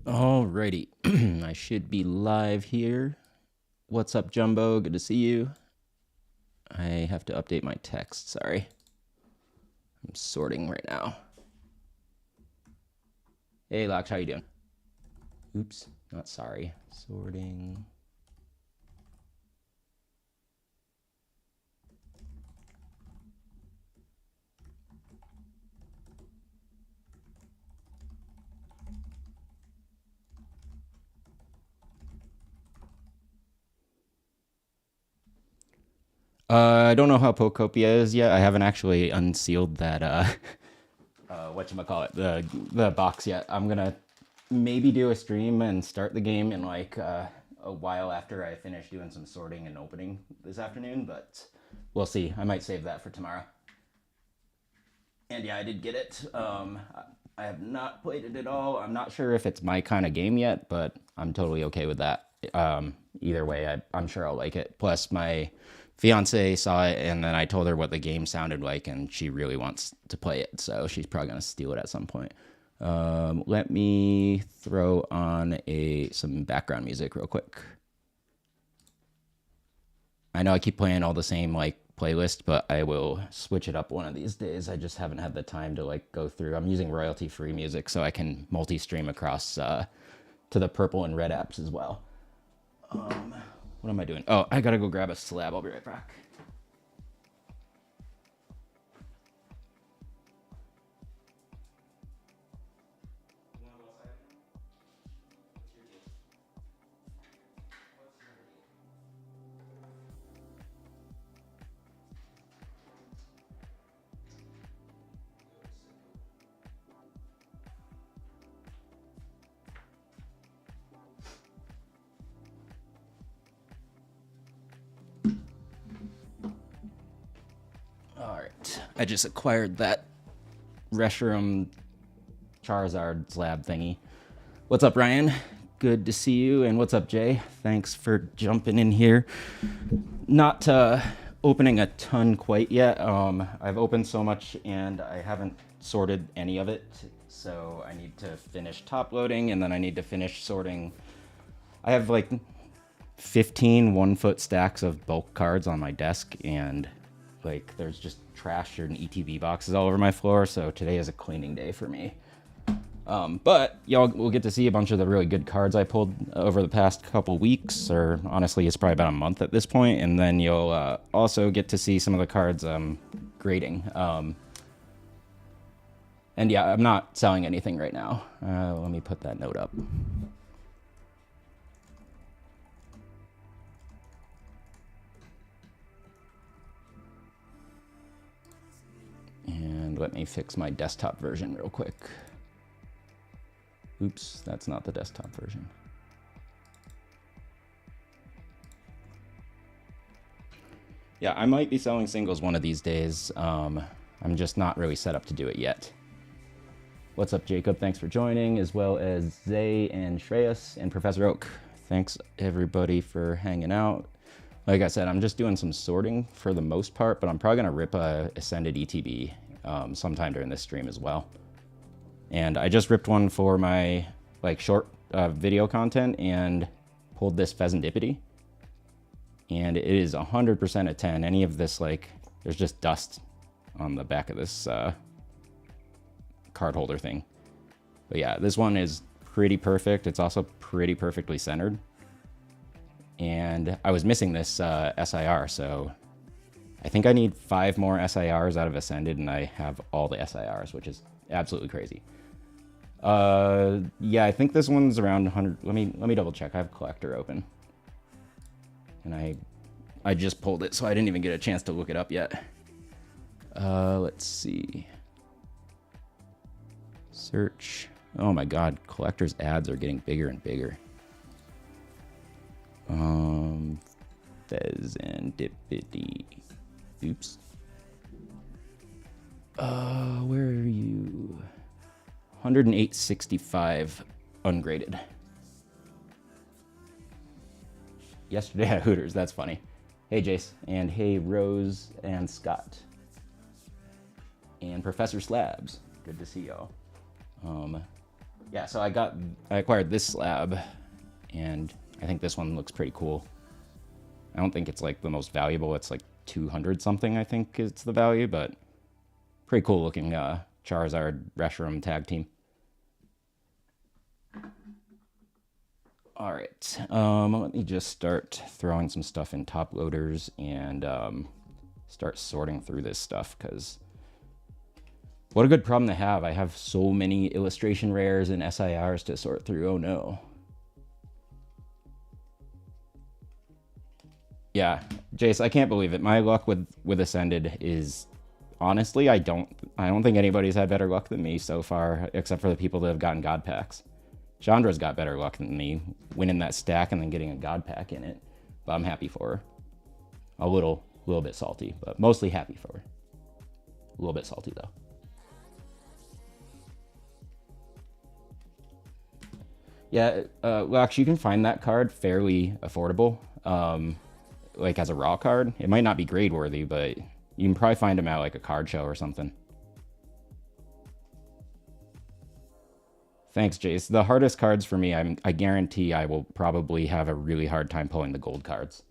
Alrighty, I should be live here. What's up, Jumbo? Good to see you. I have to update my text, sorry. I'm sorting right now. Hey, Lox, how you doing? Oops, not sorry. Sorting. I don't know how Pocopia is yet. I haven't actually unsealed that, whatchamacallit, the box yet. I'm gonna maybe do a stream and start the game in like a while after I finish doing some sorting and opening this afternoon, but we'll see. I might save that for tomorrow. And yeah, I did get it. I have not played it at all. I'm not sure if it's my kind of game yet, but I'm totally okay with that. Either way, I'm sure I'll like it. Plus, my fiance saw it, and then I told her what the game sounded like, and she really wants to play it, so she's probably gonna steal it at some point. Let me throw on some background music real quick. I know I keep playing all the same like playlist, but I will switch it up one of these days. I just haven't had the time to like go through. I'm using royalty free music so I can multi-stream across to the purple and red apps as well. What am I doing? Oh, I gotta go grab a slab. I'll be right back. All right, I just acquired that Reshiram Charizard slab thingy. What's up, Ryan? Good to see you. And what's up, Jay? Thanks for jumping in here. Not opening a ton quite yet. I've opened so much and I haven't sorted any of it. So I need to finish top loading and then I need to finish sorting. I have like 15 1-foot stacks of bulk cards on my desk and like there's just trash and ETB boxes all over my floor. So today is a cleaning day for me. But y'all will get to see a bunch of the really good cards I pulled over the past couple weeks, or honestly, it's probably about a month at this point. And then you'll also get to see some of the cards I'm grading. And yeah, I'm not selling anything right now. Let me put that note up. And let me fix my desktop version real quick. Oops, that's not the desktop version. Yeah, I might be selling singles one of these days. I'm just not really set up to do it yet. What's up, Jacob? Thanks for joining, as well as Zay and Shreyas and Professor Oak. Thanks, everybody, for hanging out. Like I said, I'm just doing some sorting for the most part, but I'm probably going to rip a Ascended ETB sometime during this stream as well. And I just ripped one for my like short video content and pulled this Pheasantipity. And it is 100% a 10. Any of this, like, there's just dust on the back of this card holder thing. But yeah, this one is pretty perfect. It's also pretty perfectly centered. And I was missing this SIR, so I think I need 5 more SIRs out of Ascended, and I have all the SIRs, which is absolutely crazy. Yeah, I think this one's around 100. Let me double check. I have Collector open. And I just pulled it, so I didn't even get a chance to look it up yet. Let's see. Search. Oh my god, Collector's ads are getting bigger and bigger. Pheasantipity. Oops. Where are you? 108.65 ungraded. Yesterday at Hooters, that's funny. Hey Jace, and hey Rose and Scott. And Professor Slabs, good to see y'all. Yeah, so I acquired this slab, and I think this one looks pretty cool. I don't think it's like the most valuable. It's like 200 something, I think it's the value, but pretty cool looking Charizard Reshiram tag team. All right, let me just start throwing some stuff in top loaders and start sorting through this stuff, because what a good problem to have. I have so many illustration rares and SIRs to sort through. Oh no. Yeah, Jace, I can't believe it. My luck with Ascended is, honestly, I don't think anybody's had better luck than me so far, except for the people that have gotten God packs. Chandra's got better luck than me, winning that stack and then getting a God pack in it. But I'm happy for her. A little bit salty, but mostly happy for her. A little bit salty though. Yeah, Lux, you can find that card fairly affordable. Like as a raw card. It might not be grade worthy, but you can probably find them at like a card show or something. Thanks, Jace. The hardest cards for me, I guarantee I will probably have a really hard time pulling the gold cards.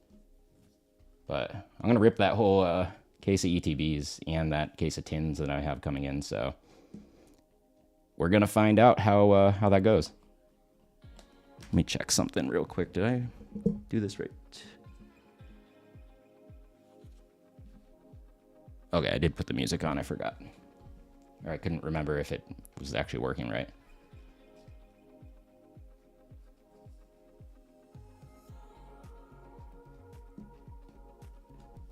But I'm going to rip that whole case of ETBs and that case of tins that I have coming in, so we're going to find out how that goes. Let me check something real quick. Did I do this right? Okay, I did put the music on. I forgot. Or I couldn't remember if it was actually working right.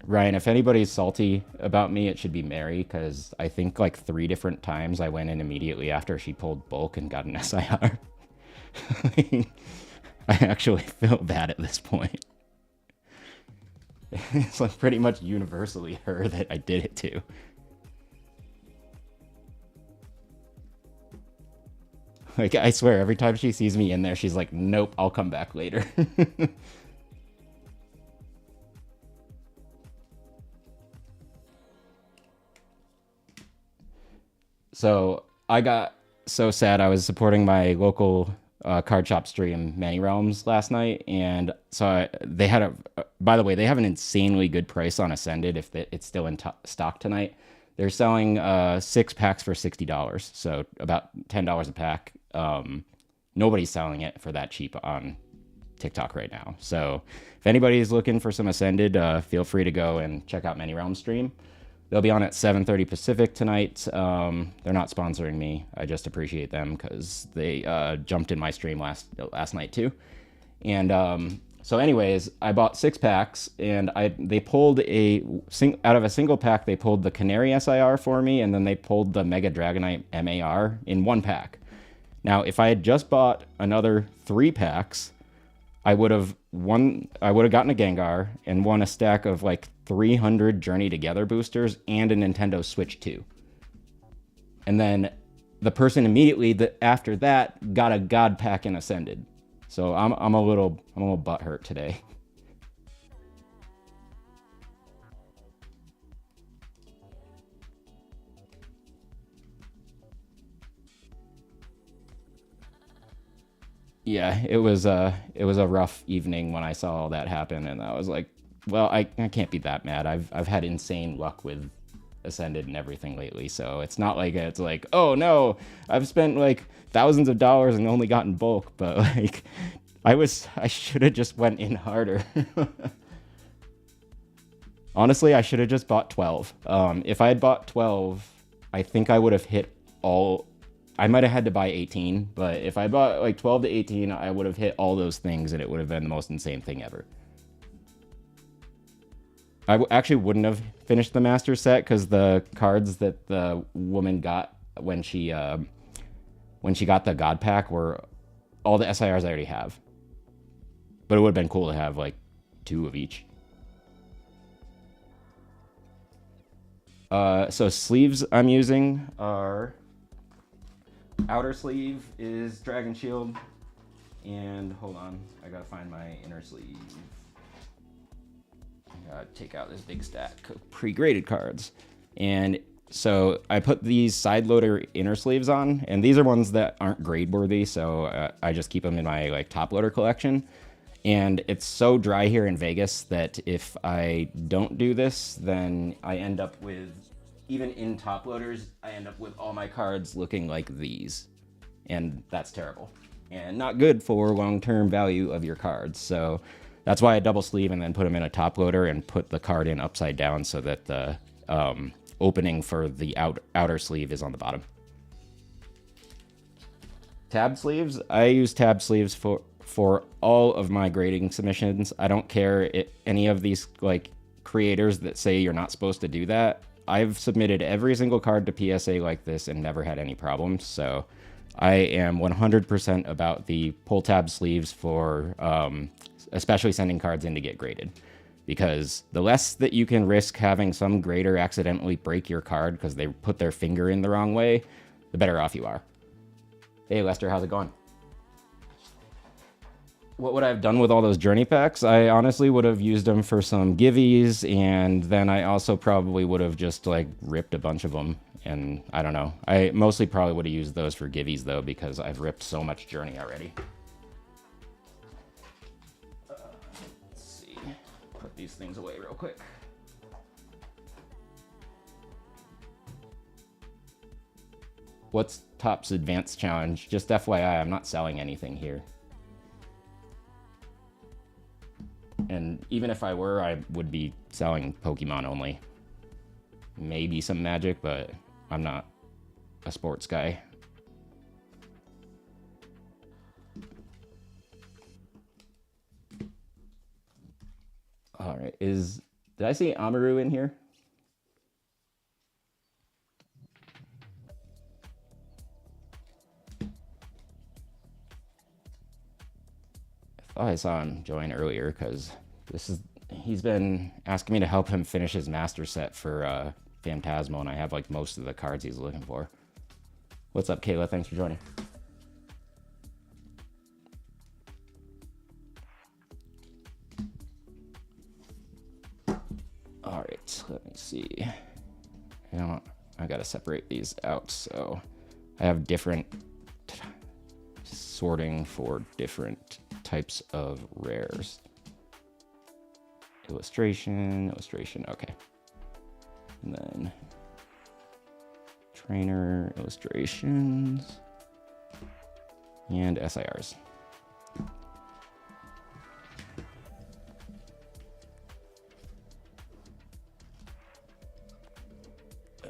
Ryan, if anybody's salty about me, it should be Mary, because I think like 3 different times I went in immediately after she pulled bulk and got an SIR. I actually feel bad at this point. It's like pretty much universally her that I did it to. Like, I swear, every time she sees me in there, she's like, nope, I'll come back later. So I got so sad. I was supporting my local card shop stream, Many Realms, last night, and so they had by the way, they have an insanely good price on Ascended if it's still in stock tonight. They're selling 6 packs for $60, so about $10 a pack. Nobody's selling it for that cheap on TikTok right now. So if anybody's looking for some Ascended, feel free to go and check out Many Realms stream. They'll be on at 7:30 Pacific tonight. They're not sponsoring me. I just appreciate them because they jumped in my stream last night too. And so anyways, I bought 6 packs, and they pulled out of a single pack, they pulled the Canary SIR for me, and then they pulled the Mega Dragonite MAR in 1 pack. Now, if I had just bought another 3 packs, I would have gotten a Gengar and won a stack of like 300 Journey Together boosters and a Nintendo Switch 2. And then the person immediately after that got a God pack and Ascended. So I'm a little butthurt today. Yeah, it was a rough evening when I saw all that happen, and I was like, well, I can't be that mad. I've had insane luck with Ascended and everything lately, so it's not like it's like, oh no, I've spent like thousands of dollars and only gotten bulk, but like I should have just went in harder. Honestly, I should have just bought 12. If I had bought 12, I think I would have hit all. I might have had to buy 18, but if I bought like 12 to 18, I would have hit all those things, and it would have been the most insane thing ever. I actually wouldn't have finished the master set because the cards that the woman got when she got the God pack were all the SIRs I already have. But it would have been cool to have like 2 of each. So sleeves I'm using are, outer sleeve is Dragon Shield, and hold on, I gotta find my inner sleeve. I gotta take out this big stack of pre-graded cards, and So I put these side loader inner sleeves on, and these are ones that aren't grade worthy, so I just keep them in my like top loader collection. And it's so dry here in Vegas that if I don't do this, then I end up with, even in top loaders, I end up with all my cards looking like these. And that's terrible. And not good for long-term value of your cards. So that's why I double sleeve and then put them in a top loader and put the card in upside down so that the opening for the outer sleeve is on the bottom. Tab sleeves, I use tab sleeves for all of my grading submissions. I don't care any of these like creators that say you're not supposed to do that. I've submitted every single card to PSA like this and never had any problems. So I am 100% about the pull tab sleeves for especially sending cards in to get graded. Because the less that you can risk having some grader accidentally break your card because they put their finger in the wrong way, the better off you are. Hey Lester, how's it going? What would I have done with all those journey packs? I honestly would have used them for some givvies, and then I also probably would have just like ripped a bunch of them. And I don't know. I mostly probably would have used those for givvies though, because I've ripped so much journey already. Let's see. Put these things away real quick. What's Topps Advanced Challenge? Just FYI, I'm not selling anything here. And even if I were, I would be selling Pokemon only. Maybe some Magic, but I'm not a sports guy. All right, did I see Amaru in here? Oh, I saw him join earlier because he's been asking me to help him finish his master set for Phantasmal, and I have like most of the cards he's looking for. What's up, Kayla? Thanks for joining. All right, let me see. I gotta separate these out, so I have different sorting for different types of rares. Illustration, okay. And then trainer, illustrations, and SIRs.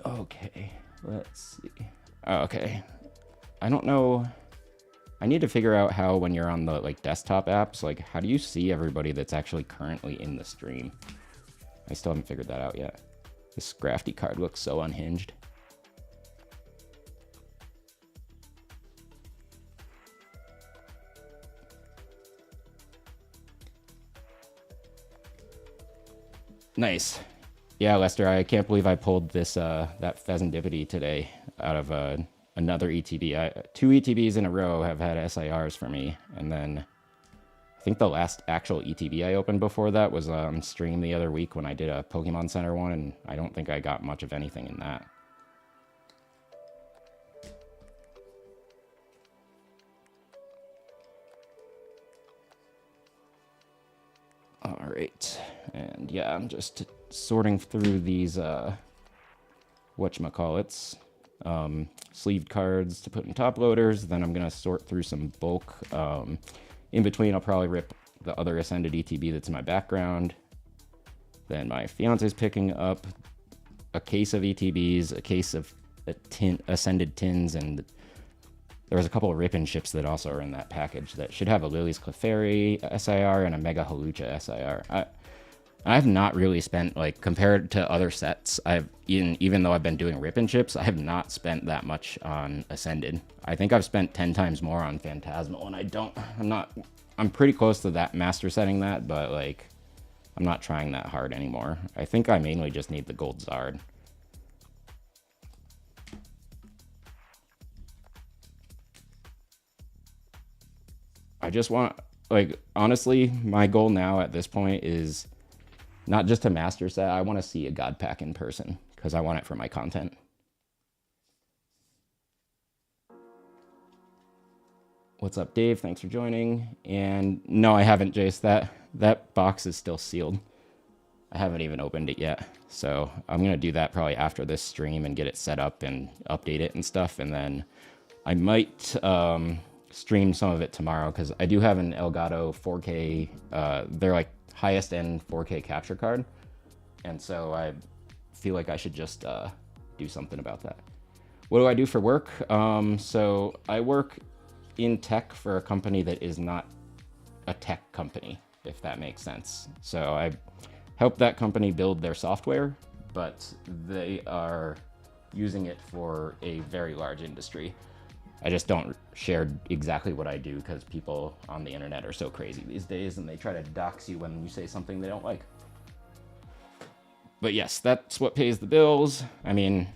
Okay, let's see. Okay, I don't know. I need to figure out how, when you're on the like desktop apps, like how do you see everybody that's actually currently in the stream? I still haven't figured that out yet. This Scrafty card looks so unhinged. Nice. Yeah, Lester, I can't believe I pulled this that Pheasantipity today out of another ETB. Two ETBs in a row have had SIRs for me, and then I think the last actual ETB I opened before that was on stream the other week when I did a Pokemon Center one, and I don't think I got much of anything in that. All right, and yeah, I'm just sorting through these whatchamacallits, sleeved cards to put in top loaders. Then I'm gonna sort through some bulk. In between, I'll probably rip the other Ascended ETB that's in my background. Then my fiance's picking up a case of ETBs, a case of Ascended tins, and there was a couple of Ripon ships that also are in that package that should have a Lily's Clefairy SIR and a Mega Hawlucha SIR. I've not really spent, like, compared to other sets, even though I've been doing Ripon ships, I have not spent that much on Ascended. I think I've spent 10 times more on Phantasmal, and I'm pretty close to that master setting that, but, like, I'm not trying that hard anymore. I think I mainly just need the Gold Zard. I just want, like, honestly, my goal now at this point is not just a master set. I want to see a God Pack in person because I want it for my content. What's up, Dave? Thanks for joining. And no, I haven't, Jace. That box is still sealed. I haven't even opened it yet. So I'm going to do that probably after this stream and get it set up and update it and stuff. And then I might stream some of it tomorrow because I do have an Elgato 4K. They're like highest end 4K capture card. And so I feel like I should just do something about that. What do I do for work? So I work in tech for a company that is not a tech company, if that makes sense. So I help that company build their software, but they are using it for a very large industry. I just don't share exactly what I do because people on the internet are so crazy these days and they try to dox you when you say something they don't like. But yes, that's what pays the bills. I mean,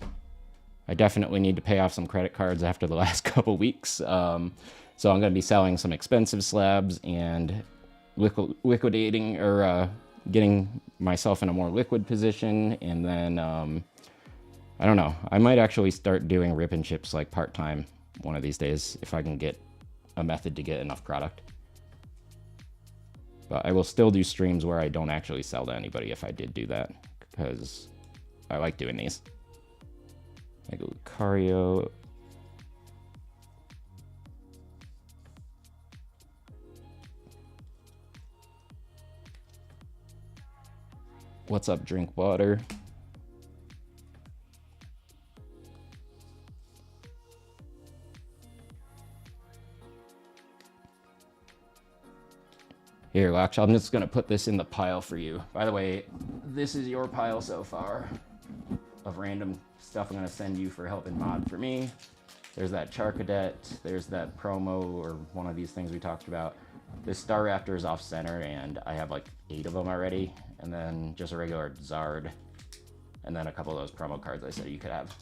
I definitely need to pay off some credit cards after the last couple weeks. So I'm going to be selling some expensive slabs and liquidating or getting myself in a more liquid position. And then, I don't know, I might actually start doing rip and chips like part-time one of these days if I can get a method to get enough product. But I will still do streams where I don't actually sell to anybody if I did do that because I like doing these. Like Lucario. What's up, drink water? Here, Laksh, I'm just gonna put this in the pile for you. By the way, this is your pile so far of random stuff I'm gonna send you for helping mod for me. There's that Charcadet, there's that promo or one of these things we talked about. This Star Raptor is off center and I have like 8 of them already. And then just a regular Zard. And then a couple of those promo cards I said you could have.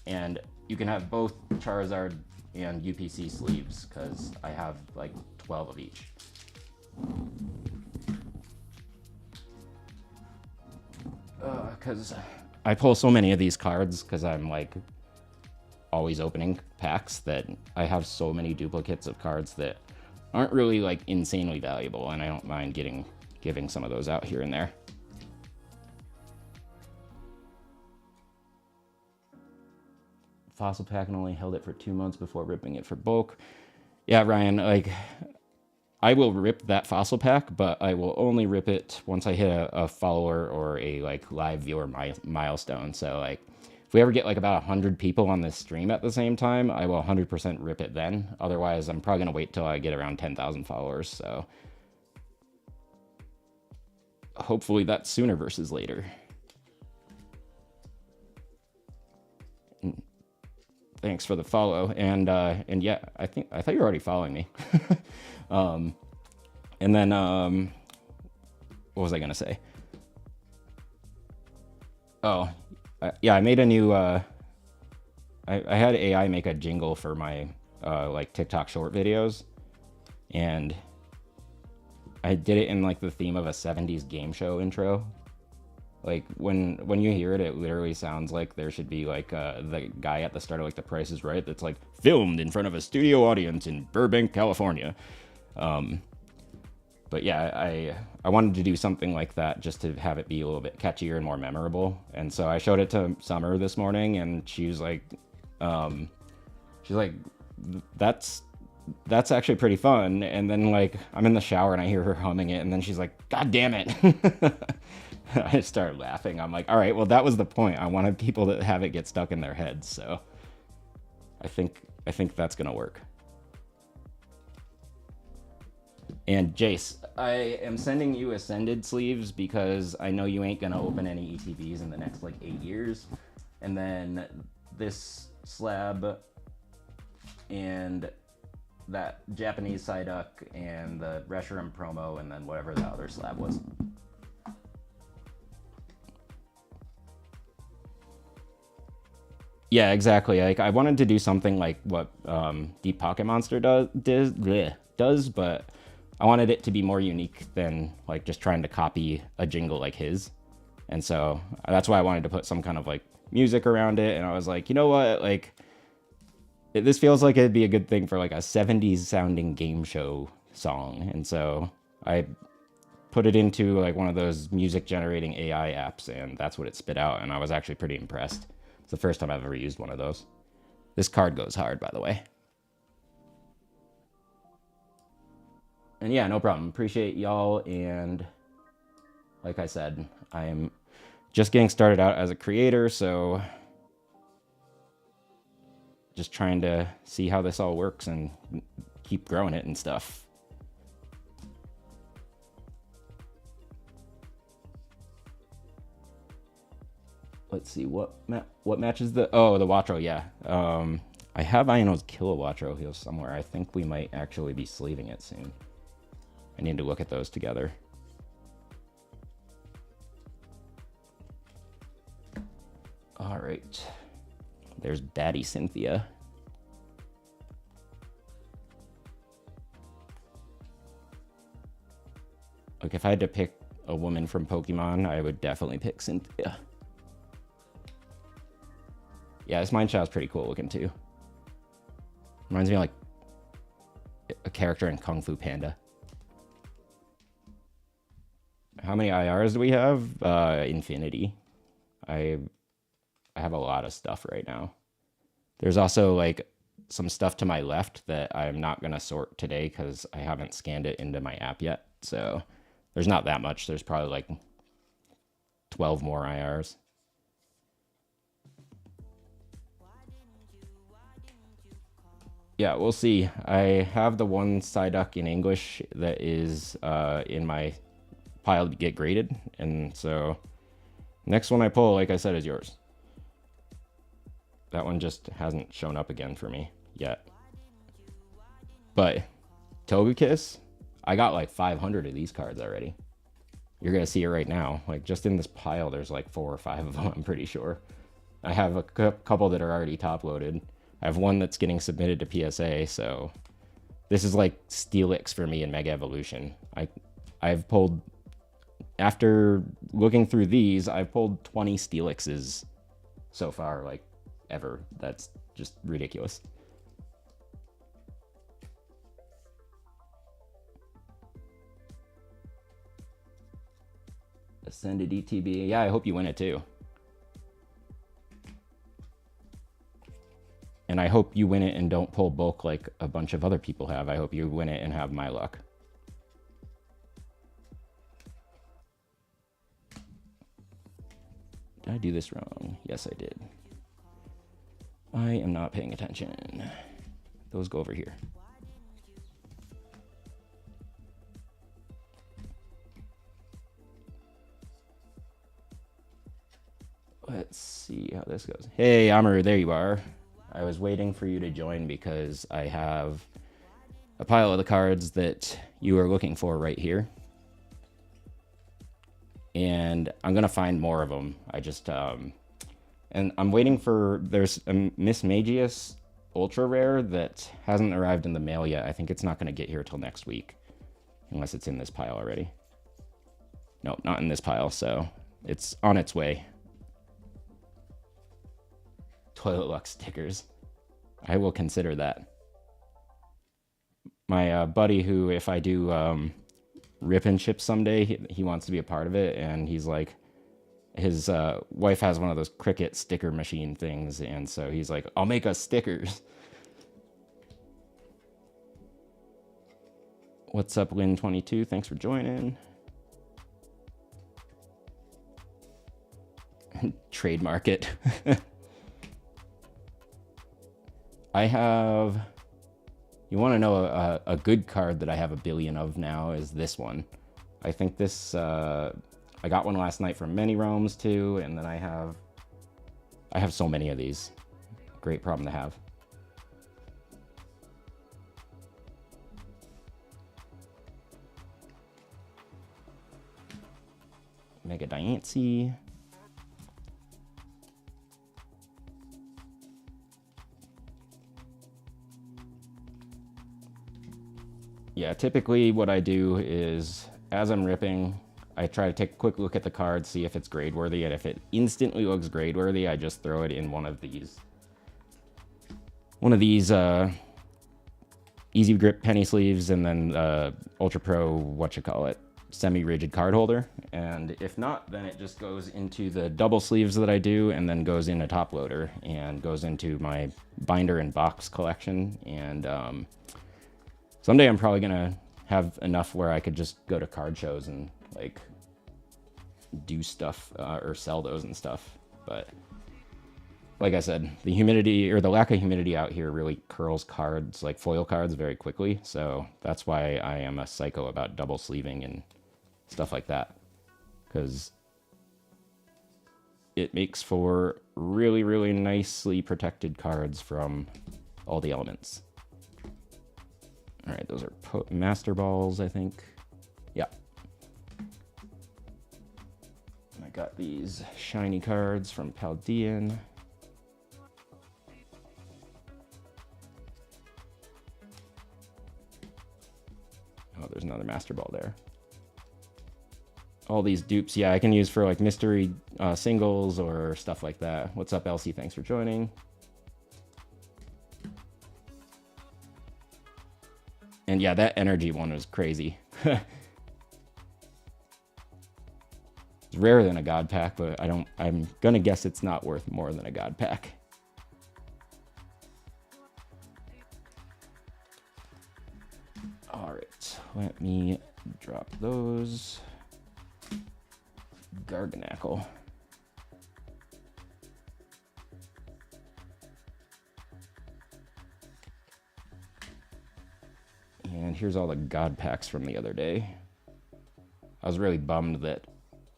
And you can have both Charizard and UPC sleeves because I have like 12 of each. Because I pull so many of these cards because I'm like always opening packs that I have so many duplicates of cards that aren't really like insanely valuable, and I don't mind giving some of those out here and there. Fossil pack and only held it for 2 months before ripping it for bulk. Yeah, Ryan, like I will rip that fossil pack, but I will only rip it once I hit a follower or a like live viewer milestone. So like if we ever get like about 100 people on this stream at the same time, I will 100% rip it then. Otherwise, I'm probably gonna wait till I get around 10,000 followers. So hopefully that's sooner versus later. Thanks for the follow. And yeah, I thought you were already following me. And then, what was I gonna say? Oh, yeah, I made a new, I had AI make a jingle for my, like TikTok short videos. And I did it in like the theme of a 70s game show intro. Like when you hear it, it literally sounds like there should be like the guy at the start of like The Price is Right that's like filmed in front of a studio audience in Burbank, California. But yeah, I wanted to do something like that just to have it be a little bit catchier and more memorable. And so I showed it to Summer this morning, and she was like, that's actually pretty fun. And then like I'm in the shower and I hear her humming it, and then she's like, God damn it. I started laughing. I'm like, all right, well, that was the point. I wanted people to have it get stuck in their heads. So I think that's going to work. And Jace, I am sending you Ascended sleeves because I know you ain't going to open any ETBs in the next like 8 years. And then this slab and that Japanese Psyduck and the Reshiram promo and then whatever the other slab was. Yeah, exactly. Like I wanted to do something like what Deep Pocket Monster does, but I wanted it to be more unique than like just trying to copy a jingle like his. And so that's why I wanted to put some kind of like music around it. And I was like, you know what? Like This feels like it'd be a good thing for like a 70s sounding game show song. And so I put it into like one of those music generating AI apps, and that's what it spit out. And I was actually pretty impressed. It's the first time I've ever used one of those. This card goes hard, by the way. And yeah, no problem. Appreciate y'all. And like I said, I am just getting started out as a creator, so just trying to see how this all works and keep growing it and stuff. Let's see, what matches the... Oh, the Watro, yeah. I have Iono's Kilowatro here somewhere. I think we might actually be sleeving it soon. I need to look at those together. All right. There's Daddy Cynthia. Like, if I had to pick a woman from Pokemon, I would definitely pick Cynthia. Yeah, this Mine Child's pretty cool looking too. Reminds me of like a character in Kung Fu Panda. How many IRs do we have? Infinity. I have a lot of stuff right now. There's also like some stuff to my left that I'm not going to sort today because I haven't scanned it into my app yet. So there's not that much. There's probably like 12 more IRs. Yeah, we'll see. I have the one Psyduck in English that is in my pile to get graded. And so next one I pull, like I said, is yours. That one just hasn't shown up again for me yet. But Togekiss, I got like 500 of these cards already. You're going to see it right now. Like just in this pile, there's like 4 or 5 of them, I'm pretty sure. I have a couple that are already top loaded. I have one that's getting submitted to PSA, so this is like Steelix for me in Mega Evolution. I've pulled, after looking through these, I've pulled 20 Steelixes so far, like ever. That's just ridiculous. Ascended ETB. Yeah, I hope you win it too. And I hope you win it and don't pull bulk like a bunch of other people have. I hope you win it and have my luck. Did I do this wrong? Yes, I did. I am not paying attention. Those go over here. Let's see how this goes. Hey, Amaru, there you are. I was waiting for you to join because I have a pile of the cards that you are looking for right here. And I'm going to find more of them. I just, and I'm waiting for, there's a Miss Magius Ultra Rare that hasn't arrived in the mail yet. I think it's not going to get here till next week, unless it's in this pile already. No, not in this pile, so it's on its way. Toilet Luck stickers. I will consider that. My buddy who, if I do Rip and Chip someday, he wants to be a part of it, and he's like, his wife has one of those Cricut sticker machine things, and so he's like, I'll make us stickers. What's up, Lynn22? Thanks for joining. Trademark it. I have, you want to know a good card that I have a billion of now is this one. I think this, I got one last night from Many Realms too, and then I have so many of these. Great problem to have. Mega Diancie. Yeah, typically what I do is, as I'm ripping, I try to take a quick look at the card, see if it's grade worthy, and if it instantly looks grade worthy, I just throw it in one of these. one of these Easy Grip penny sleeves, and then Ultra Pro, semi-rigid card holder. And if not, then it just goes into the double sleeves that I do, and then goes in a top loader and goes into my binder and box collection. And someday I'm probably gonna have enough where I could just go to card shows and like do stuff or sell those and stuff. But like I said, the humidity or the lack of humidity out here really curls cards, like foil cards, very quickly. So that's why I am a psycho about double sleeving and stuff like that, because it makes for really, really nicely protected cards from all the elements. All right, those are Master Balls, I think. Yeah. I got these shiny cards from Paldean. Oh, there's another Master Ball there. All these dupes, yeah, I can use for like mystery singles or stuff like that. What's up, Elsie? Thanks for joining. And yeah, that energy one was crazy. It's rarer than a God Pack, but I'm gonna guess it's not worth more than a God Pack. All right, let me drop those. Garganackle. And here's all the God Packs from the other day. I was really bummed that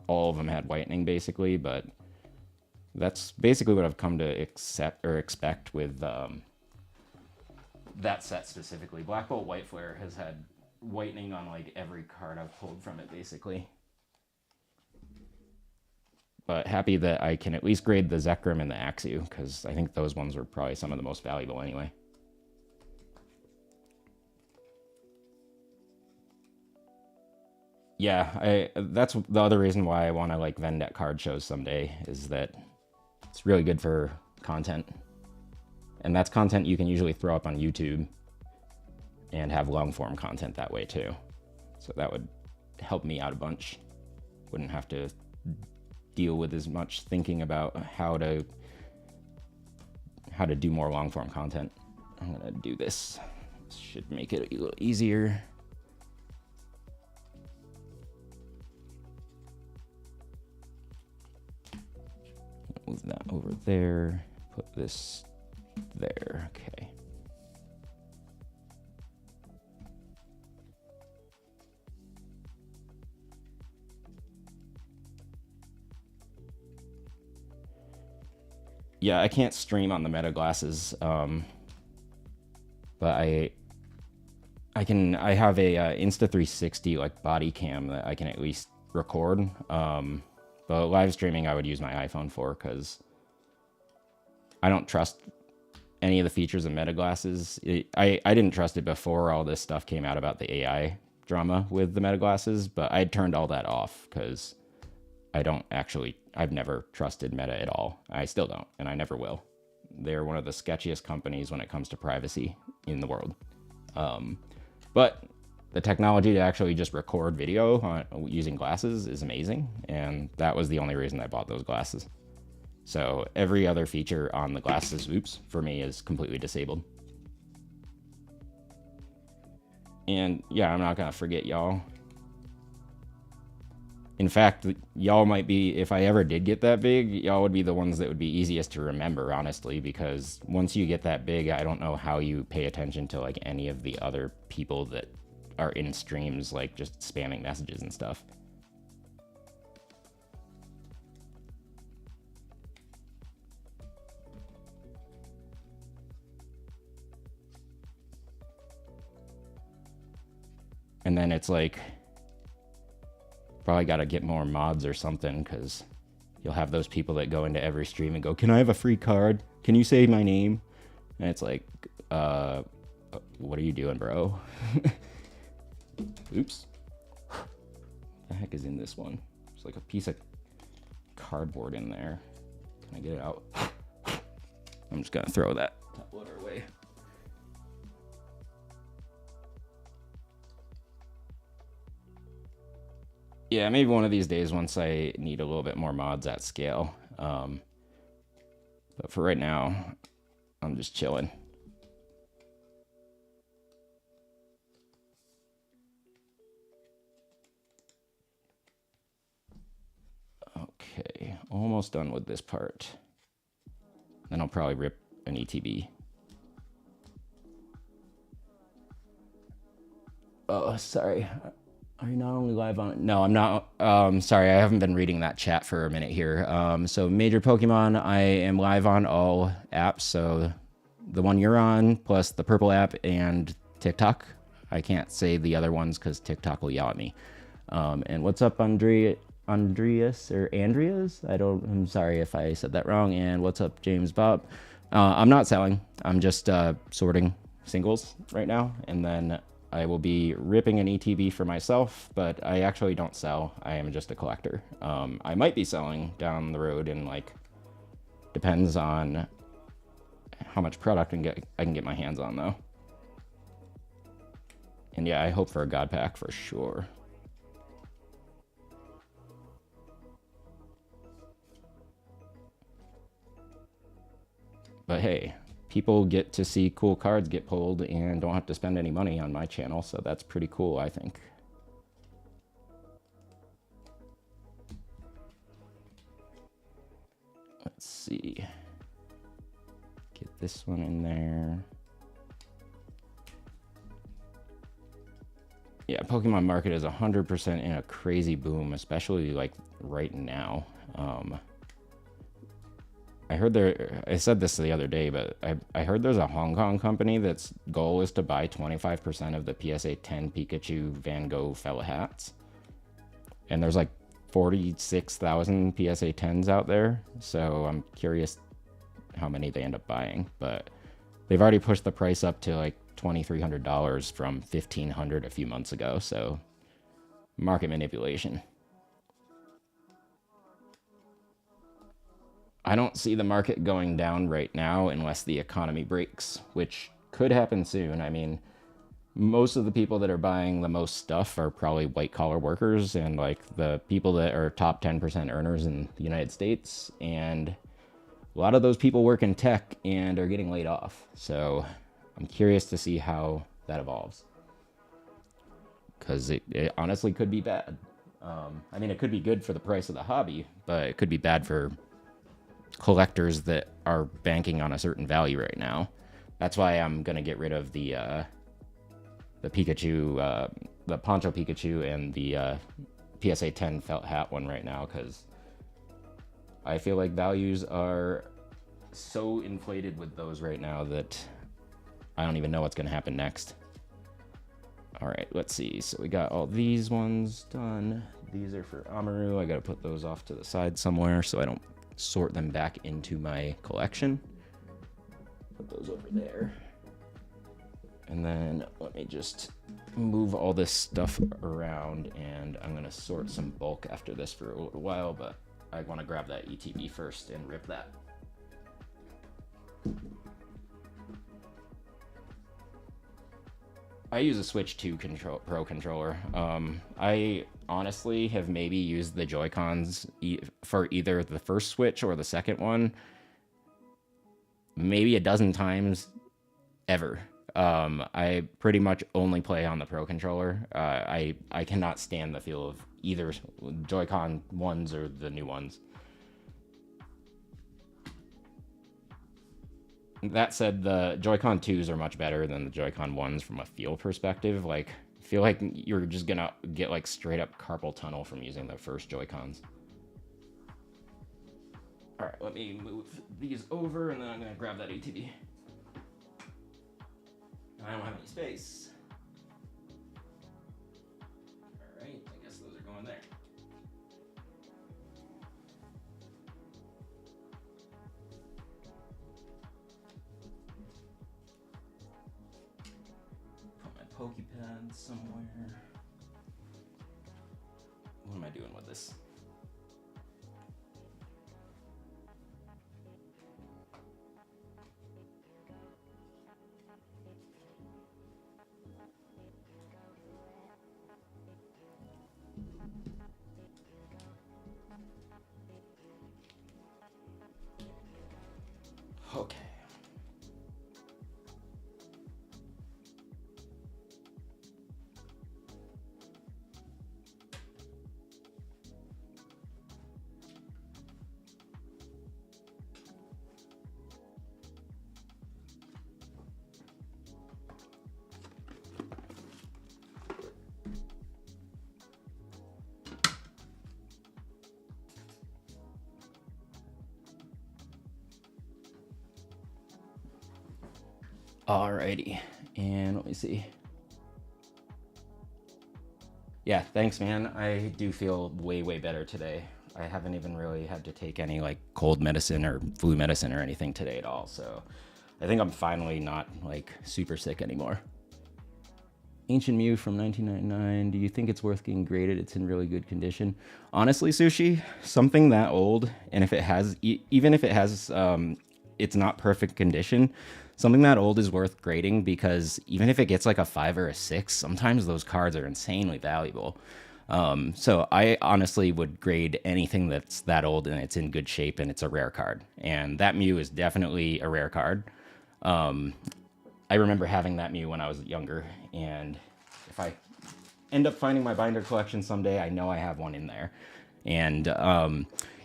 all of them had whitening, basically, but that's basically what I've come to accept or expect with that set specifically. Black Bolt White Flare has had whitening on like every card I've pulled from it, basically. But happy that I can at least grade the Zekrom and the Axew, because I think those ones were probably some of the most valuable anyway. Yeah, that's the other reason why I want to like vend at card shows someday, is that it's really good for content. And that's content you can usually throw up on YouTube and have long form content that way too. So that would help me out a bunch. Wouldn't have to deal with as much thinking about how to do more long form content. I'm gonna do this. Should make it a little easier. Move that over there. Put this there. Okay. Yeah, I can't stream on the Meta glasses, but I have a Insta360 like body cam that I can at least record. But live streaming I would use my iPhone for, because I don't trust any of the features of Meta glasses. I didn't trust it before all this stuff came out about the AI drama with the Meta glasses, but I turned all that off because I've never trusted Meta at all. I still don't, and I never will. They're one of the sketchiest companies when it comes to privacy in the world. But the technology to actually just record video using glasses is amazing, and that was the only reason I bought those glasses. So every other feature on the glasses, for me is completely disabled. And yeah, I'm not gonna forget y'all. In fact, y'all might be, if I ever did get that big, y'all would be the ones that would be easiest to remember, honestly, because once you get that big, I don't know how you pay attention to like any of the other people that are in streams, like just spamming messages and stuff. And then it's like, probably got to get more mods or something, because you'll have those people that go into every stream and go, can I have a free card? Can you say my name? And it's like, what are you doing, bro? Oops. What the heck is in this one? There's like a piece of cardboard in there. Can I get it out? I'm just gonna throw that top loader away. Yeah, maybe one of these days once I need a little bit more mods at scale. But for right now, I'm just chilling. Okay, almost done with this part. Then I'll probably rip an ETB. Oh, sorry. Are you not only live on? No, I'm not. Sorry, I haven't been reading that chat for a minute here. So Major Pokemon, I am live on all apps. So the one you're on, plus the Purple app and TikTok. I can't say the other ones because TikTok will yell at me. And what's up, Andreas or Andreas? I'm sorry if I said that wrong. And what's up, James Bob? I'm not selling. I'm just sorting singles right now, and then I will be ripping an ETB for myself, but I actually don't sell. I am just a collector. I might be selling down the road, and like depends on how much product I can get my hands on though. And yeah, I hope for a God Pack for sure. But hey, people get to see cool cards get pulled and don't have to spend any money on my channel, so that's pretty cool, I think. Let's see. Get this one in there. Yeah, Pokemon market is 100% in a crazy boom, especially like right now. I heard I said this the other day, but I heard there's a Hong Kong company that's goal is to buy 25% of the PSA 10 Pikachu Van Gogh felt hats. And there's like 46,000 PSA 10s out there. So I'm curious how many they end up buying. But they've already pushed the price up to like $2,300 from $1,500 a few months ago. So market manipulation. I don't see the market going down right now unless the economy breaks, which could happen soon. I mean, most of the people that are buying the most stuff are probably white collar workers and like the people that are top 10% earners in the United States. And a lot of those people work in tech and are getting laid off. So I'm curious to see how that evolves. Because it honestly could be bad. I mean, it could be good for the price of the hobby, but it could be bad for collectors that are banking on a certain value right now. That's why I'm gonna get rid of the Pikachu, the Poncho Pikachu, and the PSA 10 felt hat one right now, because I feel like values are so inflated with those right now that I don't even know what's gonna happen next. All right, let's see. So we got all these ones done. These are for Amaru. I gotta put those off to the side somewhere so I don't sort them back into my collection. Put those over there. And then let me just move all this stuff around, and I'm gonna sort some bulk after this for a little while, but I want to grab that ETB first and rip that. I use a Switch 2 Pro controller. I honestly have maybe used the Joy-Cons for either the first Switch or the second one maybe a dozen times ever. I pretty much only play on the Pro controller. I cannot stand the feel of either Joy-Con ones or the new ones. That said, the Joy-Con 2s are much better than the Joy-Con 1s from a feel perspective. Like, I feel like you're just gonna get like straight up carpal tunnel from using the first Joy-Cons. All right, let me move these over, and then I'm gonna grab that ATV. I don't have any space. All right, I guess those are going there. Pokepad somewhere. What am I doing with this? Alrighty, and let me see. Yeah, thanks, man. I do feel way, way better today. I haven't even really had to take any like cold medicine or flu medicine or anything today at all. So I think I'm finally not like super sick anymore. Ancient Mew from 1999. Do you think it's worth getting graded? It's in really good condition. Honestly, Sushi, something that old, and if it has, even if it has, it's not perfect condition, something that old is worth grading because even if it gets like a 5 or a 6, sometimes those cards are insanely valuable. So I honestly would grade anything that's that old and it's in good shape and it's a rare card. And that Mew is definitely a rare card. I remember having that Mew when I was younger, and if I end up finding my binder collection someday, I know I have one in there. And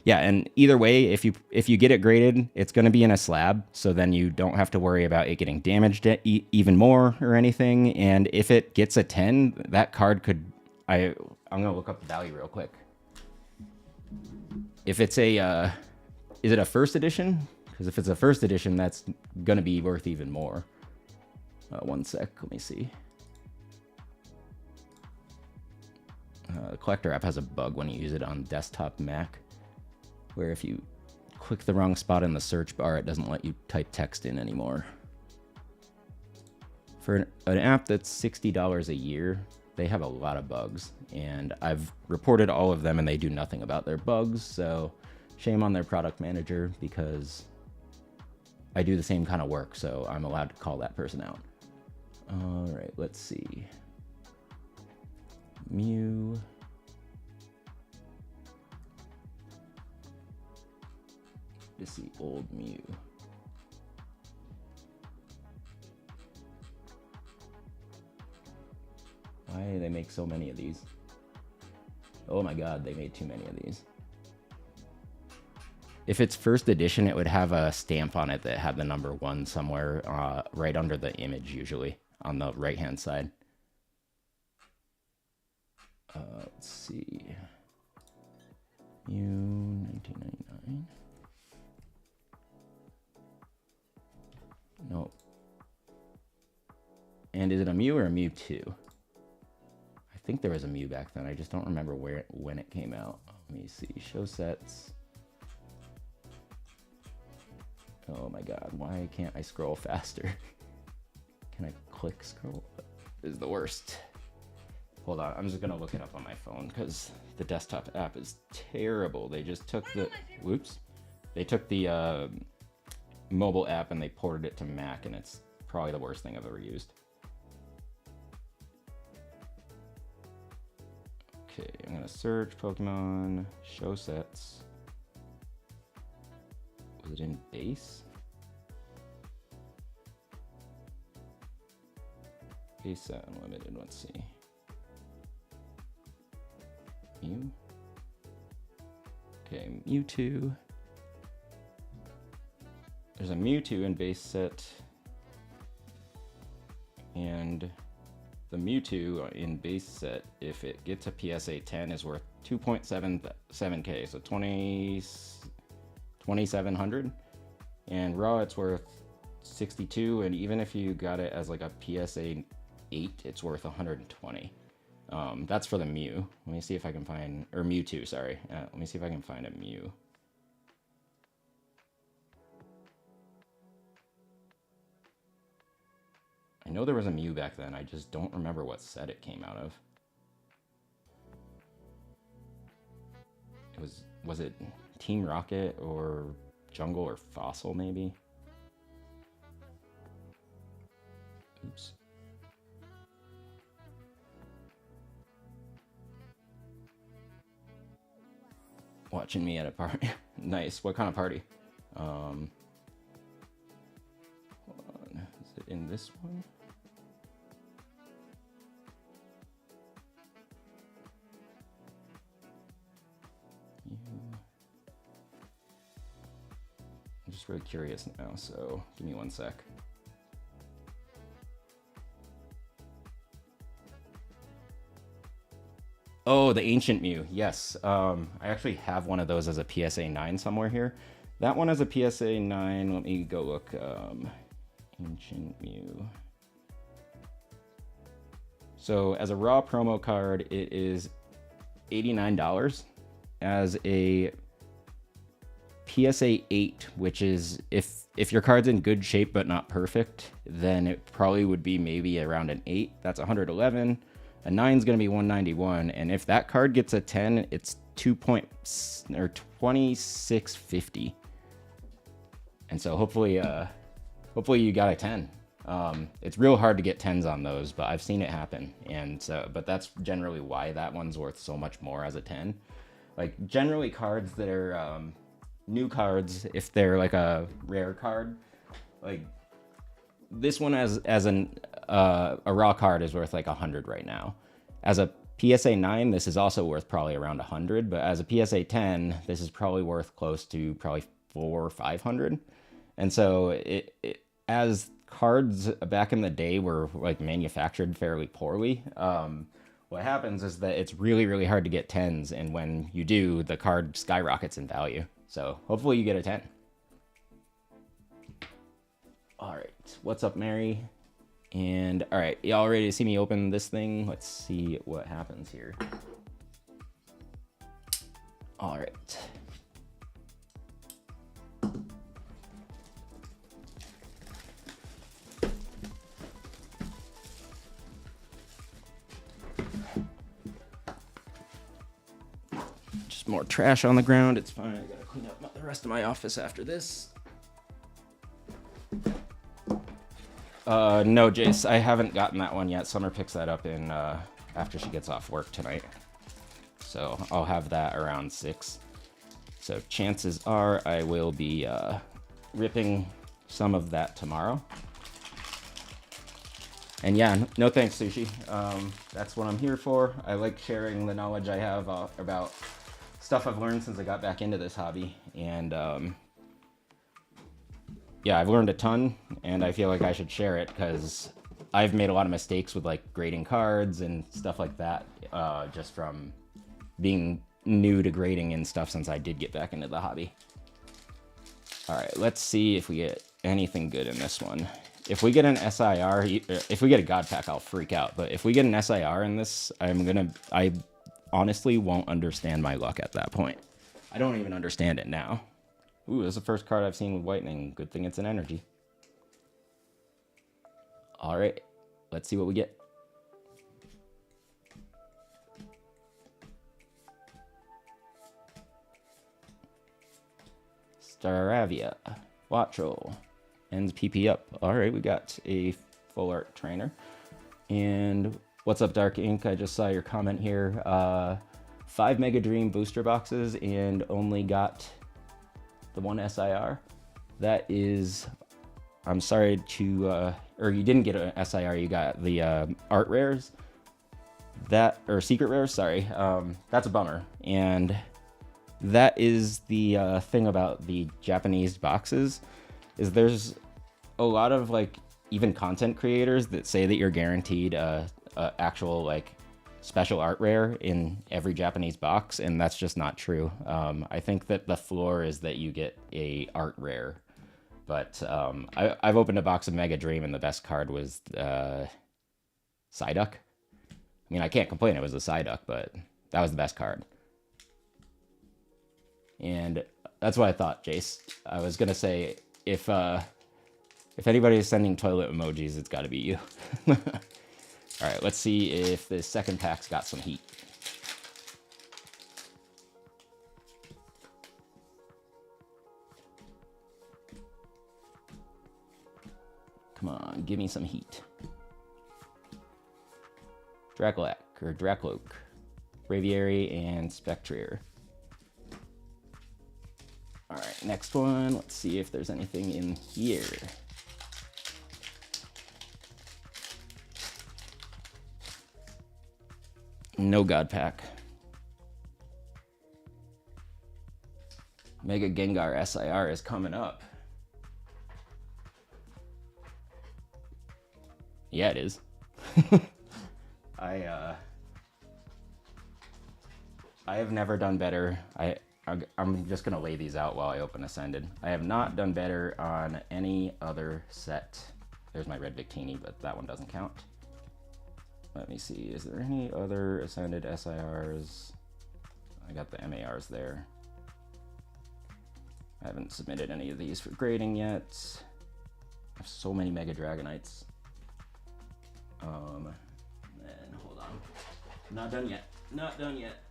yeah, and either way, if you get it graded, it's going to be in a slab, so then you don't have to worry about it getting damaged even more or anything. And if it gets a 10, that card could I'm going to look up the value real quick. If it's a is it a first edition? Because if it's a first edition, that's going to be worth even more. One sec, let me see. The collector app has a bug when you use it on desktop Mac, where if you click the wrong spot in the search bar, it doesn't let you type text in anymore. For an app that's $60 a year, they have a lot of bugs, and I've reported all of them and they do nothing about their bugs, so shame on their product manager because I do the same kind of work, so I'm allowed to call that person out. All right, let's see. Mew. Let's see, old Mew. Why do they make so many of these? Oh my god, they made too many of these. If it's first edition, it would have a stamp on it that had the number 1 somewhere right under the image, usually on the right-hand side. Let's see. Mew 1999. Nope. And is it a Mew or a Mewtwo? I think there was a Mew back then. I just don't remember when it came out. Let me see. Show sets. Oh my god, why can't I scroll faster? Can I click scroll? This is the worst. Hold on, I'm just gonna look it up on my phone because the desktop app is terrible. They just took the, whoops. They took the mobile app and they ported it to Mac, and it's probably the worst thing I've ever used. Okay, I'm gonna search Pokemon show sets. Was it in base? Base set unlimited, let's see. Mew. Okay, Mewtwo. There's a Mewtwo in base set. And the Mewtwo in base set, if it gets a PSA 10, is worth 2.77k, so 2,700. And raw, it's worth 62, and even if you got it as like a PSA 8, it's worth 120. That's for the Mew. Let me see if I can find, or Mewtwo, sorry. Let me see if I can find a Mew. I know there was a Mew back then, I just don't remember what set it came out of. Was it Team Rocket or Jungle or Fossil maybe? Oops. Watching me at a party. Nice. What kind of party? Hold on. Is it in this one? I'm just really curious now, so give me one sec. Oh, the Ancient Mew. Yes. I actually have one of those as a PSA 9 somewhere here. That one as a PSA 9. Let me go look. Ancient Mew. So as a raw promo card, it is $89. As a PSA 8, which is if your card's in good shape but not perfect, then it probably would be maybe around an 8. That's 111. A 9 is going to be 191, and if that card gets a 10, it's 2650. And so hopefully you got a 10. It's real hard to get 10s on those, but I've seen it happen. And so, but that's generally why that one's worth so much more as a 10. Like generally cards that are new cards, if they're like a rare card, like this one as a raw card is worth like 100 right now. As a PSA 9, this is also worth probably around 100, but as a PSA 10, this is probably worth close to probably 400 or 500. And so as cards back in the day were like manufactured fairly poorly, what happens is that it's really, really hard to get 10s, and when you do, the card skyrockets in value. So hopefully you get a 10. All right, what's up, Mary? And all right, y'all ready to see me open this thing? Let's see what happens here. All right. Just more trash on the ground. It's fine. I gotta clean up the rest of my office after this. No, Jace, I haven't gotten that one yet. Summer picks that up in after she gets off work tonight. So I'll have that around 6. So chances are I will be ripping some of that tomorrow. And yeah, no thanks, Sushi. That's what I'm here for. I like sharing the knowledge I have about stuff I've learned since I got back into this hobby. And yeah, I've learned a ton, and I feel like I should share it because I've made a lot of mistakes with like grading cards and stuff like that, just from being new to grading and stuff since I did get back into the hobby. All right, let's see if we get anything good in this one. If we get an SIR, if we get a God Pack, I'll freak out. But if we get an SIR in this, I honestly won't understand my luck at that point. I don't even understand it now. Ooh, this is the first card I've seen with Whitening. Good thing it's an energy. All right, let's see what we get. Staravia, Wattrel, ends PP up. All right, we got a full art trainer. And what's up, Dark Ink? I just saw your comment here. 5 Mega Dream booster boxes and only got the one SIR. That is, I'm sorry to, or you didn't get an SIR, you got the art rares. That, or secret rares, sorry. That's a bummer. And that is the thing about the Japanese boxes, is there's a lot of like even content creators that say that you're guaranteed a actual like special art rare in every Japanese box, and that's just not true. I think that the floor is that you get a art rare, but I've opened a box of Mega Dream and the best card was Psyduck. I mean, I can't complain, it was a Psyduck, but that was the best card. And that's what I thought, Jace. I was gonna say, if anybody is sending toilet emojis, it's gotta be you. All right, let's see if the second pack's got some heat. Come on, give me some heat. Draculac, or Dracloak, Braviary, and Spectrier. All right, next one. Let's see if there's anything in here. No God Pack. Mega Gengar SIR is coming up. Yeah, it is. I have never done better. I'm just gonna lay these out while I open Ascended. I have not done better on any other set There's my red Victini, but that one doesn't count. Let me see, is there any other Ascended SIRs? I got the MARs there. I haven't submitted any of these for grading yet. I have so many Mega Dragonites. And hold on. Not done yet. Not done yet.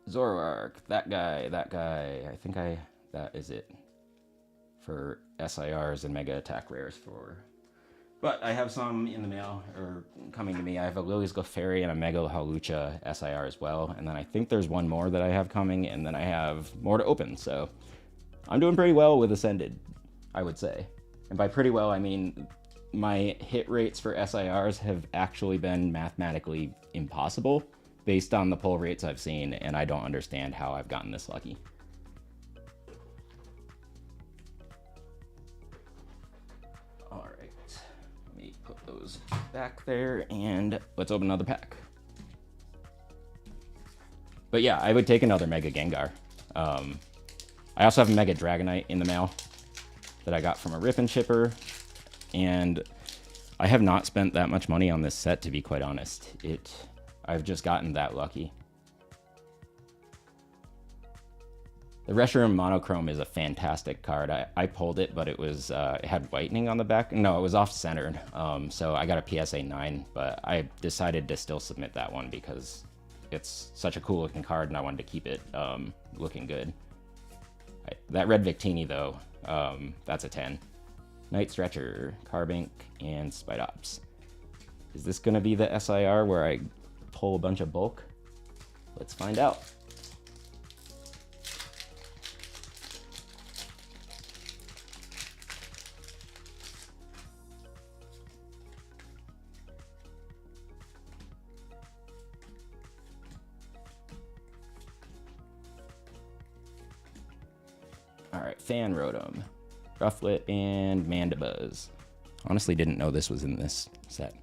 Zoroark, that guy. I think that is it for SIRs and Mega Attack Rares for. But I have some in the mail, or coming to me. I have a Lily's Clefairy and a Mega Hawlucha SIR as well. And then I think there's one more that I have coming, and then I have more to open. So I'm doing pretty well with Ascended, I would say. And by pretty well, I mean my hit rates for SIRs have actually been mathematically impossible based on the pull rates I've seen, and I don't understand how I've gotten this lucky. Put those back there, and let's open another pack. But yeah, I would take another Mega Gengar. I also have a Mega Dragonite in the mail that I got from a Rip and Shipper, and I have not spent that much money on this set, to be quite honest. I've just gotten that lucky. The Reshiram Monochrome is a fantastic card. I pulled it, but it was it had whitening on the back. No, it was off-centered, so I got a PSA 9, but I decided to still submit that one because it's such a cool-looking card, and I wanted to keep it looking good. That red Victini, though, that's a 10. Night Stretcher, Carbink, and Spidops. Is this going to be the SIR where I pull a bunch of bulk? Let's find out. Alright, Fan Rotom, Rufflet, and Mandibuzz. Honestly didn't know this was in this set.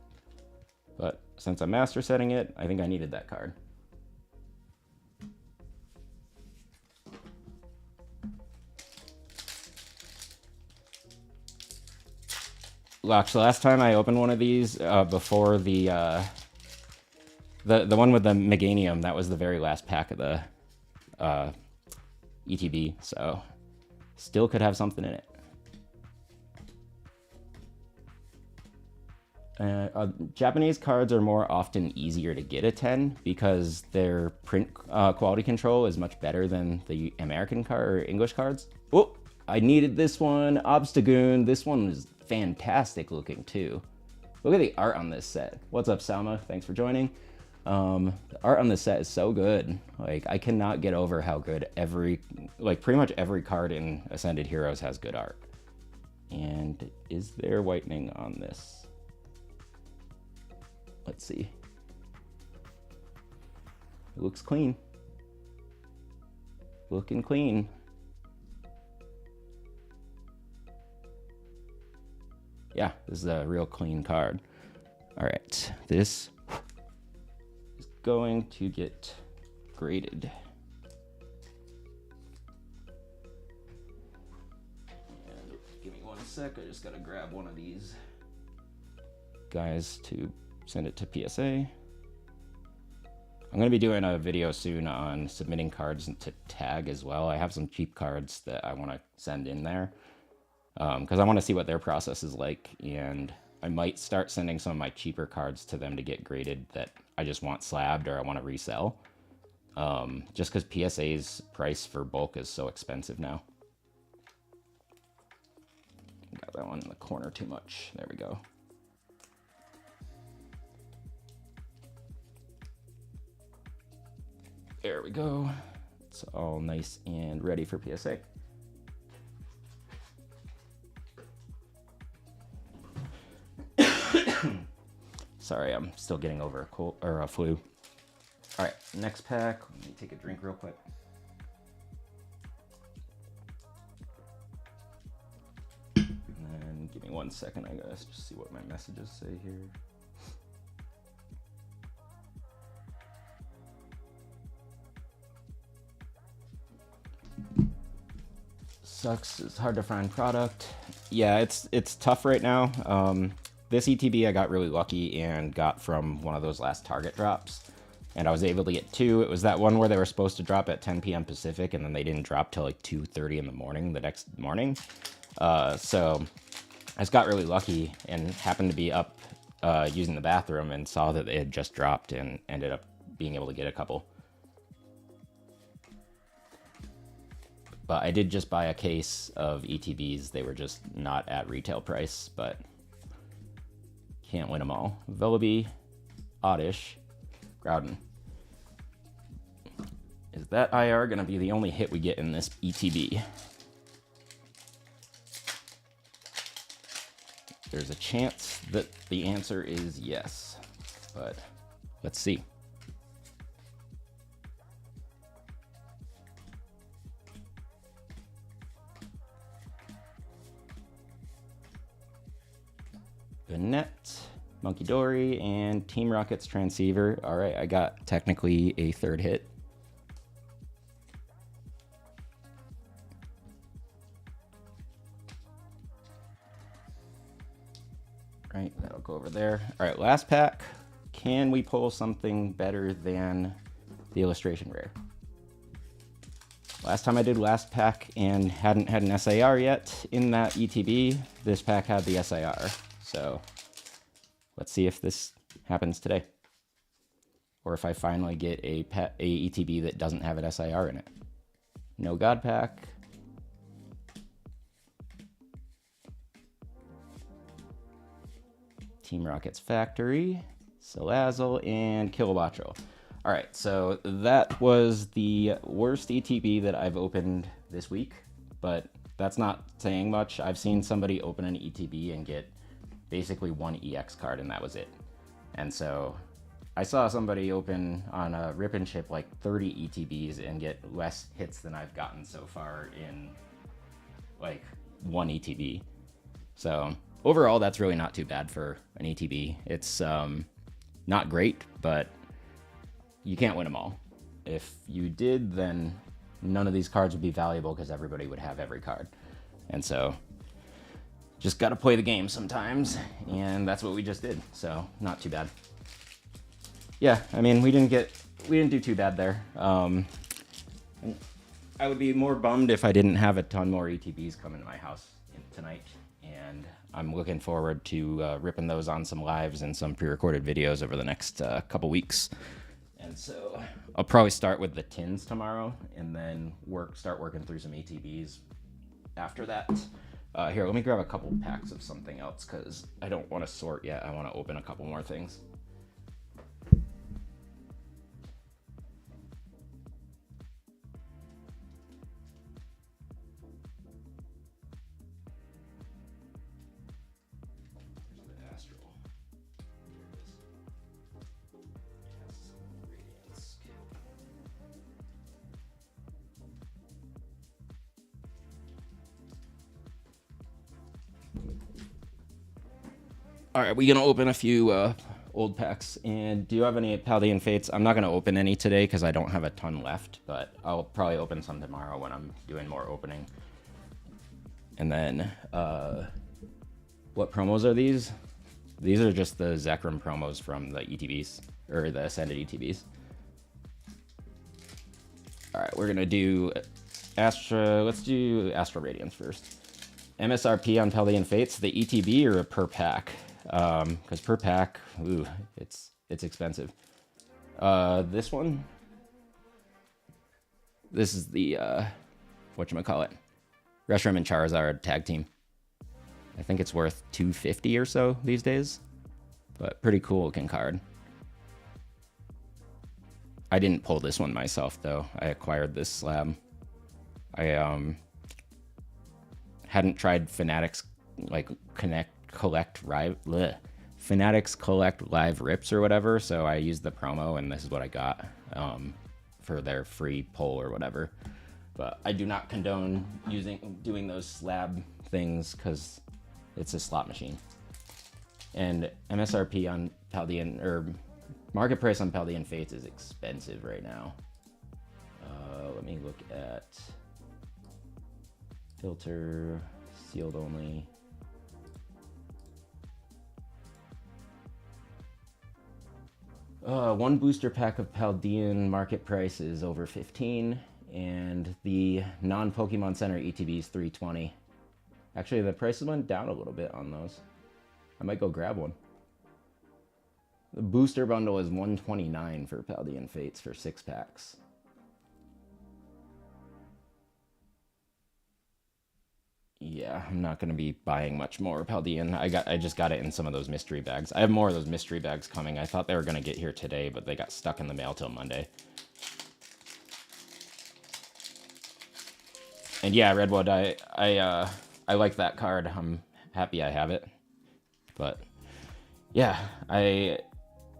But since I'm master setting it, I think I needed that card. Lox, the last time I opened one of these before the one with the Meganium, that was the very last pack of the ETB, so still could have something in it. Japanese cards are more often easier to get a 10 because their print quality control is much better than the American card or English cards. Oh, I needed this one. Obstagoon. This one was fantastic looking too. Look at the art on this set. What's up, Salma? Thanks for joining. The art on this set is so good. Like, I cannot get over how good pretty much every card in Ascended Heroes has good art. And is there whitening on this? Let's see. It looks clean. Looking clean. Yeah, this is a real clean card. All right, this is going to get graded. And give me 1 sec, I just gotta grab one of these guys to send it to PSA. I'm gonna be doing a video soon on submitting cards to tag as well. I have some cheap cards that I wanna send in there because I wanna see what their process is like, and I might start sending some of my cheaper cards to them to get graded that I just want slabbed or I wanna resell. Just because PSA's price for bulk is so expensive now. Got that one in the corner too much. There we go. There we go. It's all nice and ready for PSA. Sorry, I'm still getting over a cold or a flu. All right, next pack. Let me take a drink real quick. And then give me 1 second. I gotta just see what my messages say here. sucks. It's hard to find product. Yeah, it's tough right now. This ETB I got really lucky and got from one of those last Target drops. And I was able to get 2. It was that one where they were supposed to drop at 10 p.m. Pacific, and then they didn't drop till like 2:30 in the morning the next morning. So I just got really lucky and happened to be up using the bathroom and saw that they had just dropped and ended up being able to get a couple. But I did just buy a case of ETBs. They were just not at retail price, but can't win them all. Vellaby, Oddish, Groudon. Is that IR going to be the only hit we get in this ETB? There's a chance that the answer is yes, but let's see. Banette, Monkey Dory, and Team Rocket's Transceiver. All right, I got technically a 3rd hit. Right, that'll go over there. All right, last pack. Can we pull something better than the illustration rare? Last time I did last pack and hadn't had an SAR yet in that ETB, this pack had the SAR. So let's see if this happens today. Or if I finally get a ETB that doesn't have an SAR in it. No God Pack. Team Rocket's Factory, Salazzle, and Kilowattrel. All right, so that was the worst ETB that I've opened this week, but that's not saying much. I've seen somebody open an ETB and get basically 1 EX card, and that was it. And so I saw somebody open on a Rip and Chip like 30 ETBs and get less hits than I've gotten so far in like 1 ETB. So overall, that's really not too bad for an ETB. It's not great, but you can't win them all. If you did, then none of these cards would be valuable because everybody would have every card. And so just got to play the game sometimes, and that's what we just did. So not too bad. Yeah, I mean, we didn't do too bad there. I would be more bummed if I didn't have a ton more ETBs coming to my house tonight, and I'm looking forward to ripping those on some lives and some pre-recorded videos over the next couple weeks. And so I'll probably start with the tins tomorrow, and then start working through some ETBs after that. Here, let me grab a couple packs of something else because I don't want to sort yet. I want to open a couple more things. All right, we're gonna open a few old packs. And do you have any Paldean Fates? I'm not gonna open any today because I don't have a ton left, but I'll probably open some tomorrow when I'm doing more opening. And then, what promos are these? These are just the Zekrom promos from the ETBs, or the Ascended ETBs. All right, we're gonna do let's do Astral Radiance first. MSRP on Paldean Fates, the ETB or a per pack? Because per pack, ooh, it's expensive. This one, this is the whatchamacallit, Reshiram and Charizard tag team. I think it's worth $250 or so these days, but pretty cool looking card. I didn't pull this one myself though. I acquired this slab. I hadn't tried Fanatics like Fanatics Collect Live Rips or whatever, so I used the promo and this is what I got for their free pull or whatever. But I do not condone doing those slab things because it's a slot machine. And MSRP on Paldean, or market price on Paldean Fates is expensive right now. Let me look at Filter, sealed only. One booster pack of Paldean market price is over 15, and the non-Pokemon Center ETB is 320. Actually, the prices went down a little bit on those. I might go grab one. The booster bundle is 129 for Paldean Fates for 6 packs. Yeah, I'm not going to be buying much more Paldean. I just got it in some of those mystery bags. I have more of those mystery bags coming. I thought they were going to get here today, but they got stuck in the mail till Monday. And yeah, Redwood, I like that card. I'm happy I have it. But yeah, I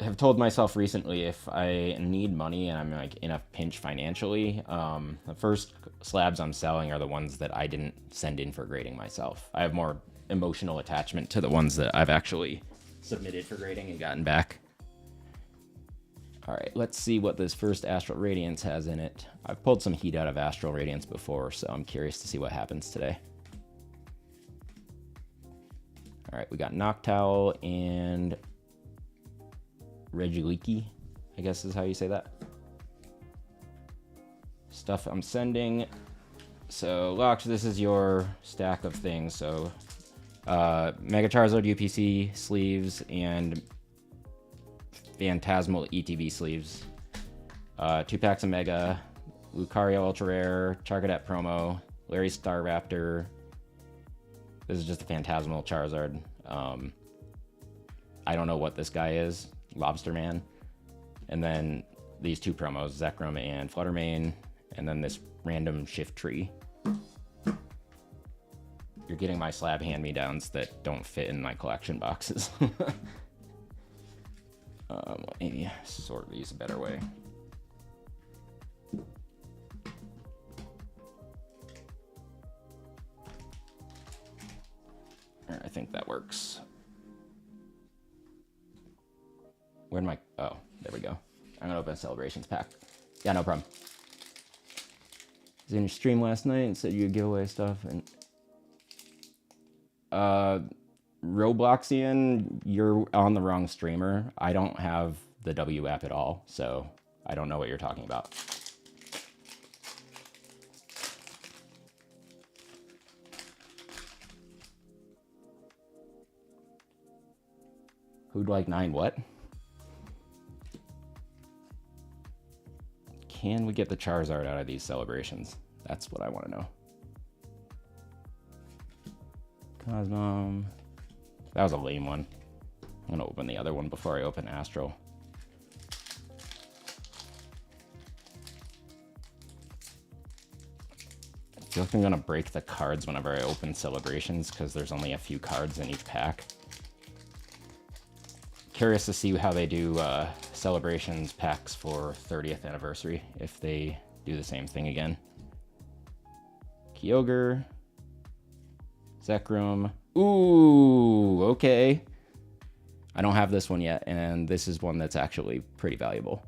have told myself recently if I need money and I'm like in a pinch financially, the first slabs I'm selling are the ones that I didn't send in for grading myself. I have more emotional attachment to the ones that I've actually submitted for grading and gotten back. All right, let's see what this first Astral Radiance has in it. I've pulled some heat out of Astral Radiance before, so I'm curious to see what happens today. All right, we got Noctowl and Regieleki, I guess is how you say that. Stuff I'm sending. So, Lox, this is your stack of things. So, Mega Charizard UPC sleeves and Phantasmal ETB sleeves. 2 packs of Mega, Lucario Ultra Rare, Charcadet promo, Larry Staraptor. This is just a Phantasmal Charizard. I don't know what this guy is. Lobster Man. And then these 2 promos, Zekrom and Fluttermane. And then this random Shift Tree. You're getting my slab hand-me-downs that don't fit in my collection boxes. Maybe sort these a better way. I think that works. Where'd my... Oh, there we go. I'm gonna open a Celebrations pack. Yeah, no problem. I was in your stream last night and said you'd give away stuff, and... Robloxian, you're on the wrong streamer. I don't have the W app at all, so I don't know what you're talking about. Who'd like 9 what? Can we get the Charizard out of these celebrations? That's what I want to know. Cosmom. That was a lame one. I'm going to open the other one before I open Astral. I feel like I'm going to break the cards whenever I open celebrations because there's only a few cards in each pack. Curious to see how they do celebrations packs for 30th anniversary, if they do the same thing again. Kyogre. Zekrom. Ooh, okay. I don't have this one yet, and this is one that's actually pretty valuable.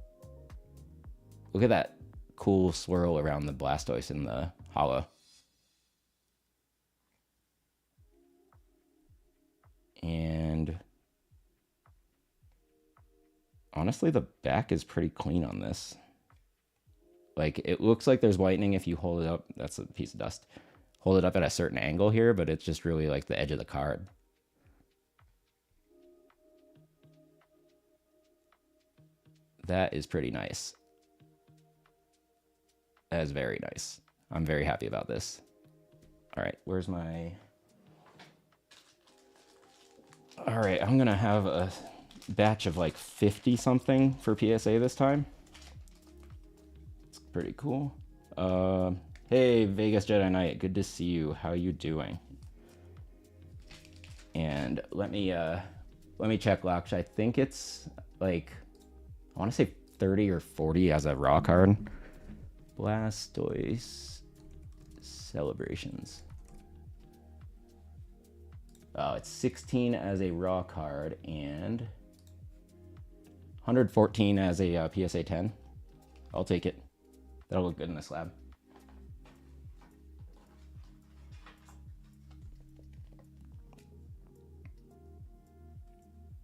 Look at that cool swirl around the Blastoise in the holo. And honestly, the back is pretty clean on this. Like, it looks like there's whitening if you hold it up. That's a piece of dust. Hold it up at a certain angle here, but it's just really like the edge of the card. That is pretty nice. That is very nice. I'm very happy about this. All right, where's my... All right, I'm gonna have a batch of like 50 something for PSA this time. It's pretty cool. Hey, Vegas Jedi Knight, good to see you. How you doing? And let me check, Laksh. I think it's like, I want to say 30 or 40 as a raw card. Blastoise Celebrations. Oh, it's 16 as a raw card and 114 as a PSA 10. I'll take it. That'll look good in the slab.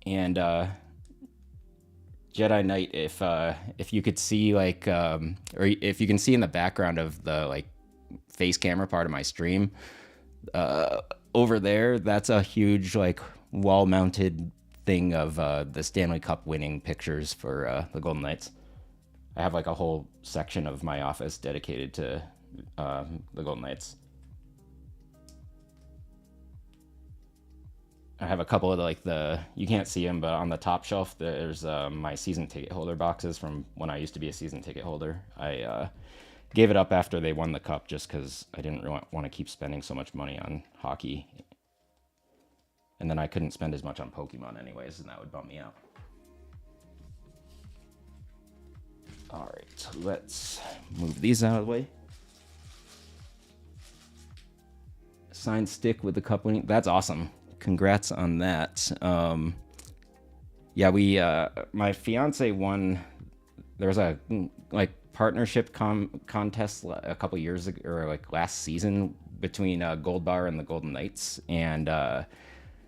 And Jedi Knight, if you could see like, or if you can see in the background of the like face camera part of my stream, over there, that's a huge like wall mounted thing of the Stanley Cup winning pictures for the Golden Knights. I have like a whole section of my office dedicated to the Golden Knights. I have a couple of like you can't see them, but on the top shelf there's my season ticket holder boxes from when I used to be a season ticket holder. I gave it up after they won the cup just because I didn't really want to keep spending so much money on hockey. And then I couldn't spend as much on Pokemon anyways, and that would bump me out. All right, let's move these out of the way. Signed stick with the cup winning. That's awesome. Congrats on that. Yeah, my fiance won. There was a like partnership contest a couple years ago, or like last season, between Gold Bar and the Golden Knights, and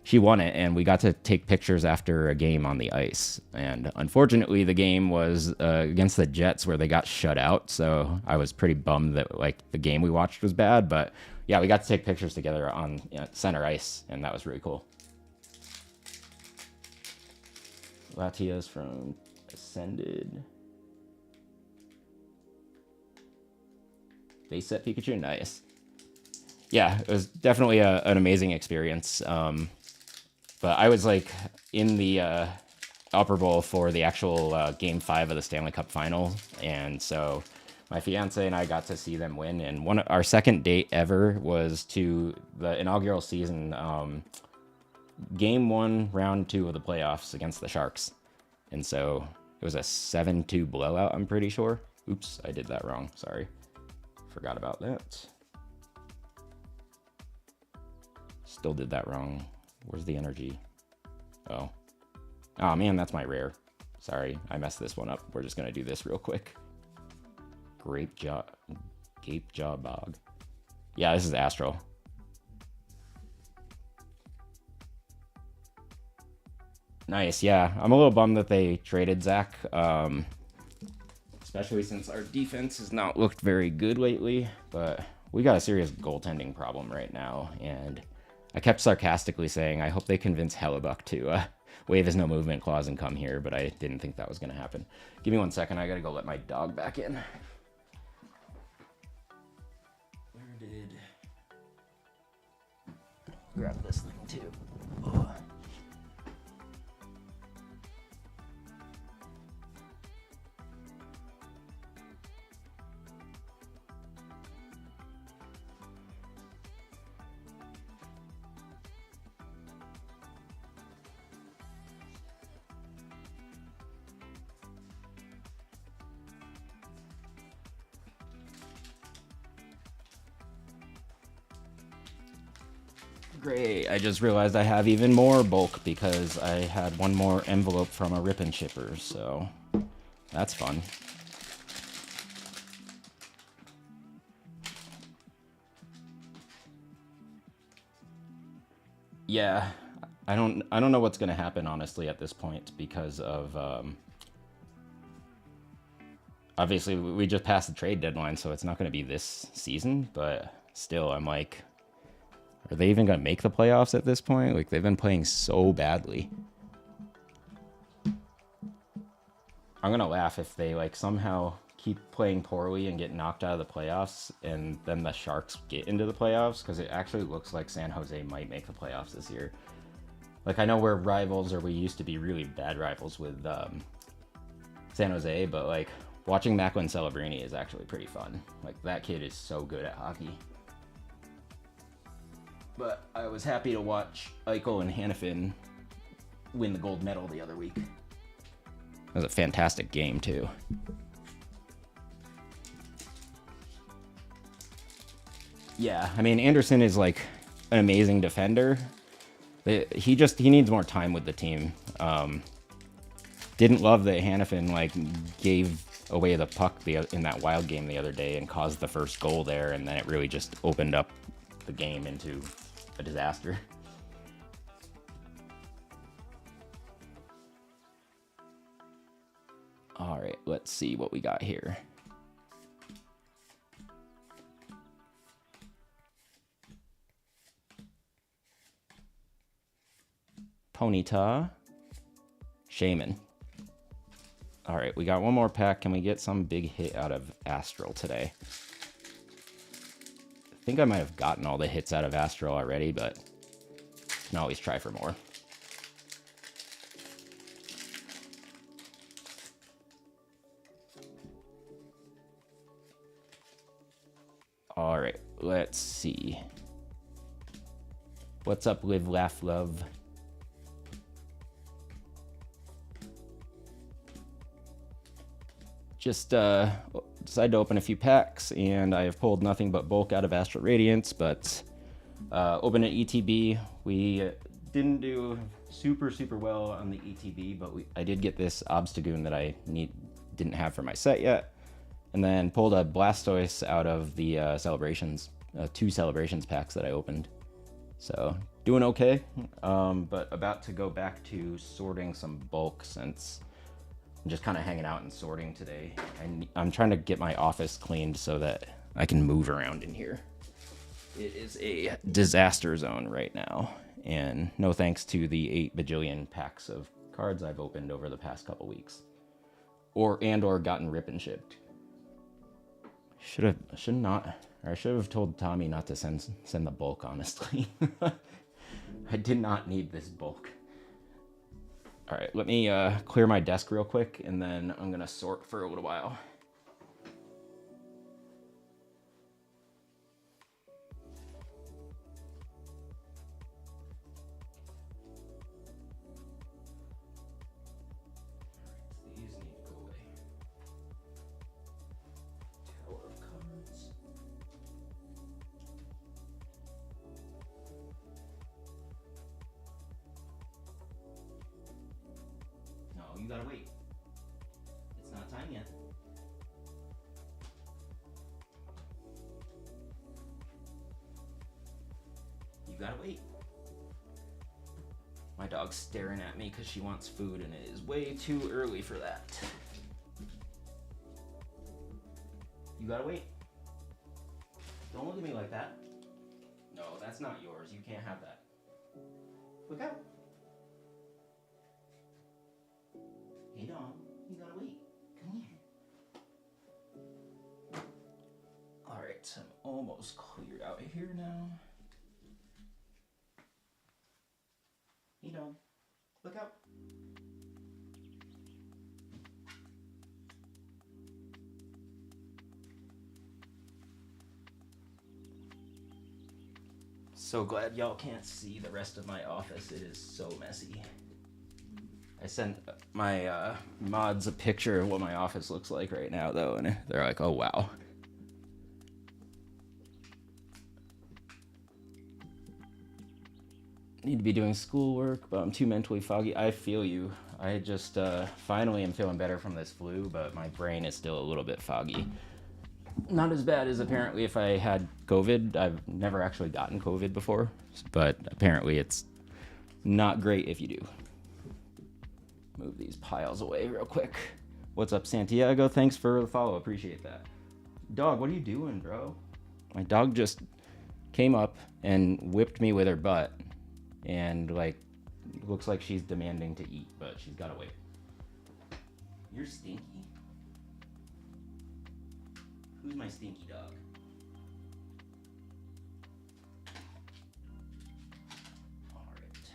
she won it, and we got to take pictures after a game on the ice. And unfortunately, the game was against the Jets, where they got shut out. So I was pretty bummed that like the game we watched was bad, but yeah, we got to take pictures together on center ice, and that was really cool. Latias from Ascended. Base set Pikachu, nice. Yeah, it was definitely an amazing experience. But I was like in the upper bowl for the actual Game 5 of the Stanley Cup Final, and so my fiance and I got to see them win. And our second date ever was to the inaugural season, Game 1, Round 2 of the playoffs against the Sharks. And so it was a 7-2 blowout, I'm pretty sure. Oops, I did that wrong. Sorry. Forgot about that. Still did that wrong. Where's the energy? Oh. Oh man, that's my rare. Sorry, I messed this one up. We're just gonna do this real quick. Gape Jaw Bog. Yeah, this is Astral. Nice, yeah. I'm a little bummed that they traded Zach. Especially since our defense has not looked very good lately. But we got a serious goaltending problem right now, and I kept sarcastically saying, I hope they convince Hellebuck to waive his no movement clause and come here, but I didn't think that was going to happen. Give me 1 second. I got to go let my dog back in. Where did... Grab this thing too. Oh. Great, I just realized I have even more bulk because I had one more envelope from a rip and shipper, so that's fun. Yeah, I don't know what's gonna happen honestly at this point because of obviously we just passed the trade deadline, so it's not gonna be this season, but still I'm like, are they even going to make the playoffs at this point? Like, they've been playing so badly. I'm going to laugh if they, like, somehow keep playing poorly and get knocked out of the playoffs, and then the Sharks get into the playoffs, because it actually looks like San Jose might make the playoffs this year. Like, I know we're rivals, or we used to be really bad rivals with San Jose, but, like, watching Macklin Celebrini is actually pretty fun. Like, that kid is so good at hockey. But I was happy to watch Eichel and Hanifin win the gold medal the other week. That was a fantastic game, too. Yeah, I mean, Anderson is, like, an amazing defender. He needs more time with the team. Didn't love that Hanifin, like, gave away the puck in that Wild game the other day and caused the first goal there, and then it really just opened up the game into a disaster. All right, let's see what we got here. Ponyta. Shaman. All right, we got one more pack. Can we get some big hit out of Astral today? I think I might have gotten all the hits out of Astral already, but you can always try for more. All right, let's see. What's up, Live, Laugh, Love? Just decided to open a few packs, and I have pulled nothing but bulk out of Astral Radiance, but opened an ETB. We didn't do super well on the ETB, but I did get this Obstagoon that I didn't have for my set yet, and then pulled a Blastoise out of the Celebrations, 2 Celebrations packs that I opened. So doing okay, but about to go back to sorting some bulk since I'm just kind of hanging out and sorting today. And I'm trying to get my office cleaned so that I can move around in here. It is a disaster zone right now, and no thanks to the 8 bajillion packs of cards I've opened over the past couple weeks, or gotten rip and shipped. Should have told Tommy not to send the bulk, honestly. I did not need this bulk. All right, let me clear my desk real quick, and then I'm gonna sort for a little while. These need to go away. Tower of Cards. No, you gotta wait. It's not time yet. You gotta wait. My dog's staring at me because she wants food, and it is way too early for that. You gotta wait. Don't look at me like that. No, that's not yours. You can't have that. Look out. Hey, dog. You gotta wait. Come here. Alright, I'm almost cleared out of here now. Hey, dog. Look out. So glad y'all can't see the rest of my office. It is so messy. I sent my mods a picture of what my office looks like right now, though, and they're like, oh, wow. Need to be doing schoolwork, but I'm too mentally foggy. I feel you. I just finally am feeling better from this flu, but my brain is still a little bit foggy. Not as bad as apparently if I had COVID. I've never actually gotten COVID before, but apparently it's not great if you do. Move these piles away real quick. What's up, Santiago? Thanks for the follow. Appreciate that. Dog, what are you doing, bro? My dog just came up and whipped me with her butt, and like looks like she's demanding to eat, but she's gotta wait. You're stinky. Who's my stinky dog? All right.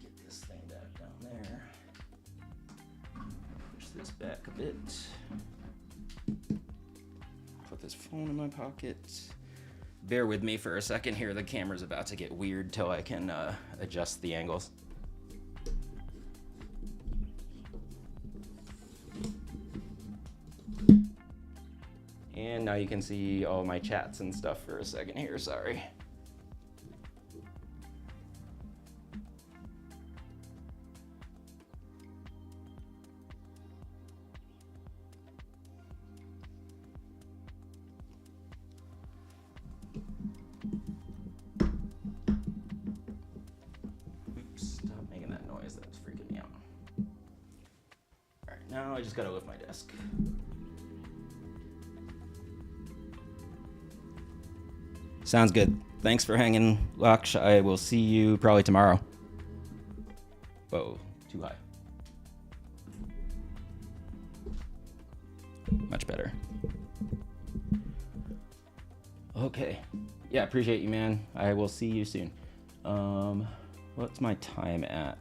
Get this thing back down there. Push this back a bit. Put this phone in my pocket. Bear with me for a second here. The camera's about to get weird till I can adjust the angles. And now you can see all my chats and stuff for a second here. Sorry. Now I just gotta lift my desk. Sounds good. Thanks for hanging, Laksh. I will see you probably tomorrow. Whoa, too high. Much better. Okay. Yeah, appreciate you, man. I will see you soon. What's my time at?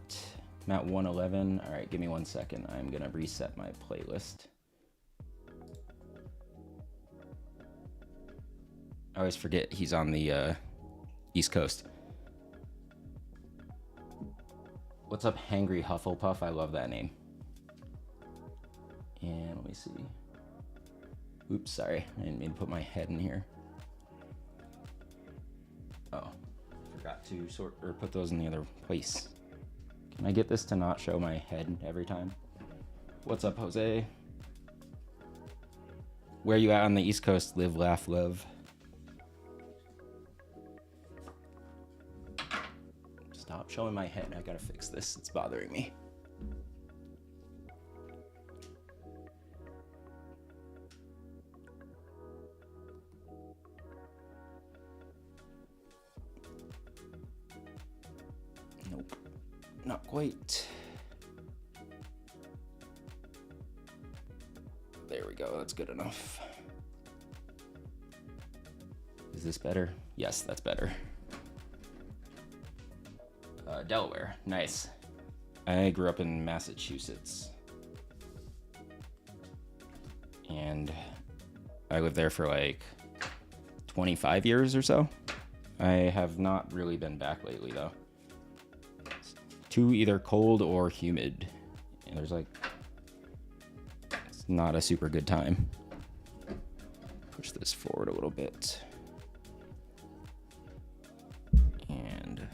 I'm at 111. All right, give me 1 second. I'm gonna reset my playlist. I always forget he's on the East Coast. What's up, Hangry Hufflepuff? I love that name. And let me see. Oops, sorry. I didn't mean to put my head in here. Oh, forgot to sort or put those in the other place. Can I get this to not show my head every time? What's up, Jose? Where you at on the East Coast? Live, laugh, love. Stop showing my head. I gotta fix this. It's bothering me. Nope. Not quite. There we go. That's good enough. Is this better? Yes, that's better. Delaware. Nice. I grew up in Massachusetts. And I lived there for like 25 years or so. I have not really been back lately though. It's too either cold or humid. And there's like, it's not a super good time. Push this forward a little bit. And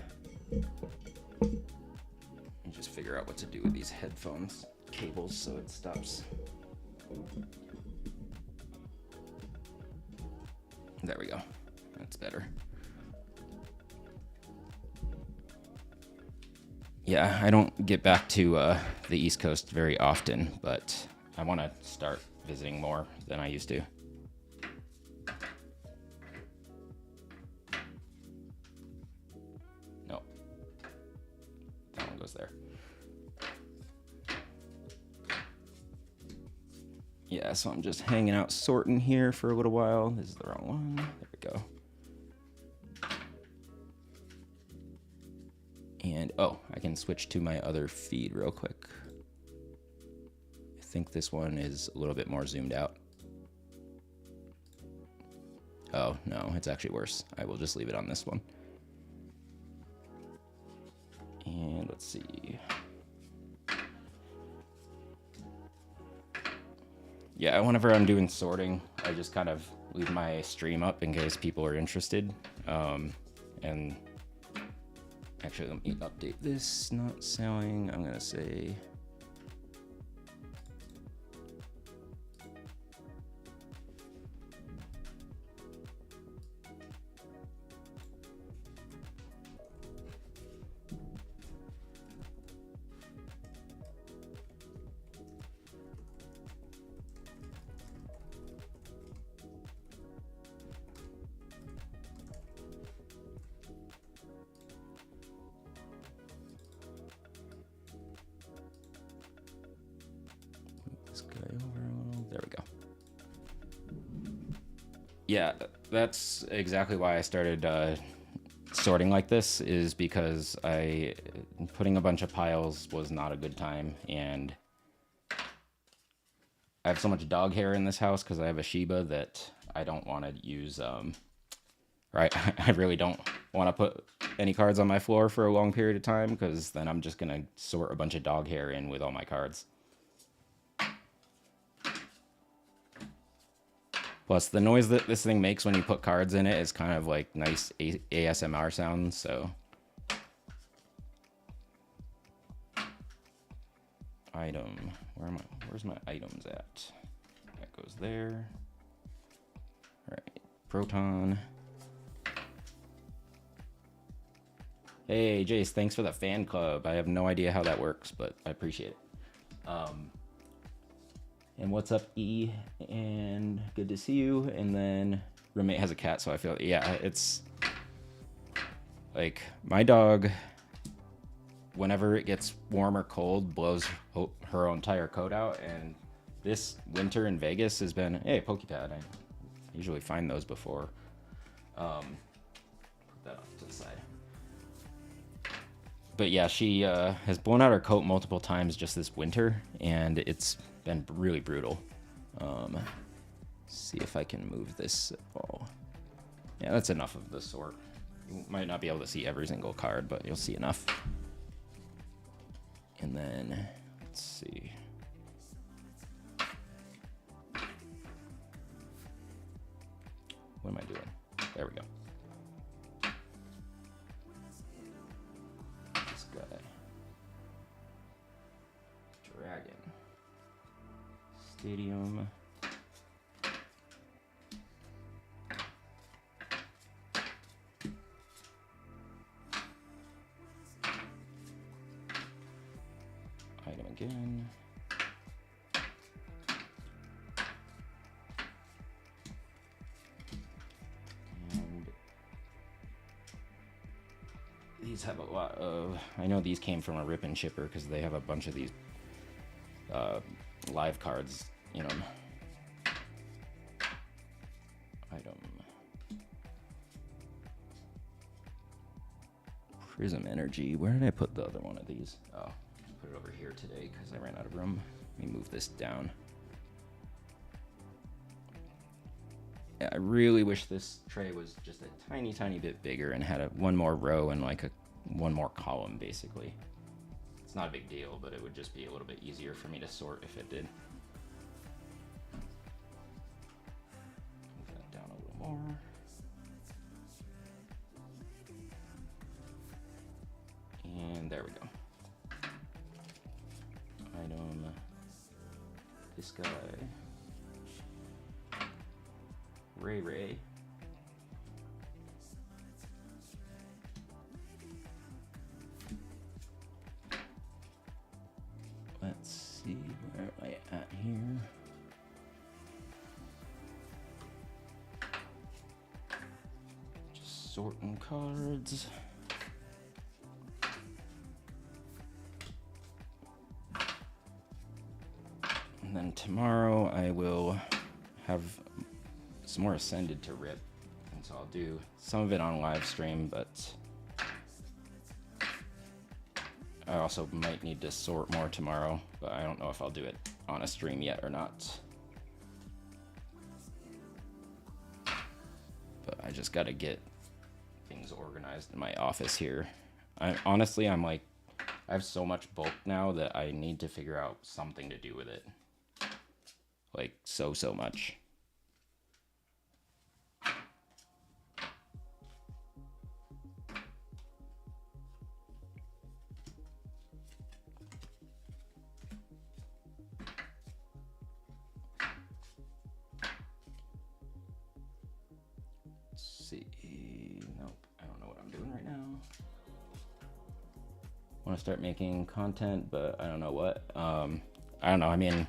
just figure out what to do with these headphones cables so it stops. There we go. That's better. Yeah, I don't get back to the East Coast very often, but I want to start visiting more than I used to. No. That one goes there. Yeah, so I'm just hanging out sorting here for a little while. This is the wrong one. There we go. And, oh, I can switch to my other feed real quick. I think this one is a little bit more zoomed out. Oh, no, it's actually worse. I will just leave it on this one. And let's see. Yeah, whenever I'm doing sorting, I just kind of leave my stream up in case people are interested. And actually, let me update this. Not selling. I'm going to say... There we go. Yeah, that's exactly why I started sorting like this, is because putting a bunch of piles was not a good time, and I have so much dog hair in this house because I have a Shiba that I don't want to use, right? I really don't want to put any cards on my floor for a long period of time, because then I'm just going to sort a bunch of dog hair in with all my cards. Plus, the noise that this thing makes when you put cards in it is kind of like nice ASMR sounds, so. Item. Where's my items at? That goes there. All right, Proton. Hey, Jace, thanks for the fan club. I have no idea how that works, but I appreciate it. And what's up, E? And good to see you. And then roommate has a cat, so I feel, yeah, it's like my dog, whenever it gets warm or cold, blows her entire coat out. And this winter in Vegas has been, hey, PokePad. I usually find those before. Put that off to the side. But yeah, she has blown out her coat multiple times just this winter, and it's been really brutal. See if I can move this. Oh, yeah, that's enough of the sort. You might not be able to see every single card, but you'll see enough. And then, let's see. What am I doing? There we go. This guy. Dragon. Stadium. Item again. And these have a lot of, I know these came from a rip and shipper because they have a bunch of these live cards in them. Item. Prism Energy. Where did I put the other one of these? Oh, put it over here today because I ran out of room. Let me move this down. Yeah, I really wish this tray was just a tiny, tiny bit bigger and had one more row and like one more column, basically. It's not a big deal, but it would just be a little bit easier for me to sort if it did. Move that down a little more. And there we go. Item. This guy. Ray. Let's see, where am I at here? Just sorting cards. And then tomorrow I will have some more Ascended to rip, and so I'll do some of it on live stream, but I also might need to sort more tomorrow, but I don't know if I'll do it on a stream yet or not. But I just got to get things organized in my office here. Honestly, I'm like, I have so much bulk now that I need to figure out something to do with it. Like, so much. Nope, I don't know what I'm doing right now. Want to start making content, but I don't know what. I don't know. I mean,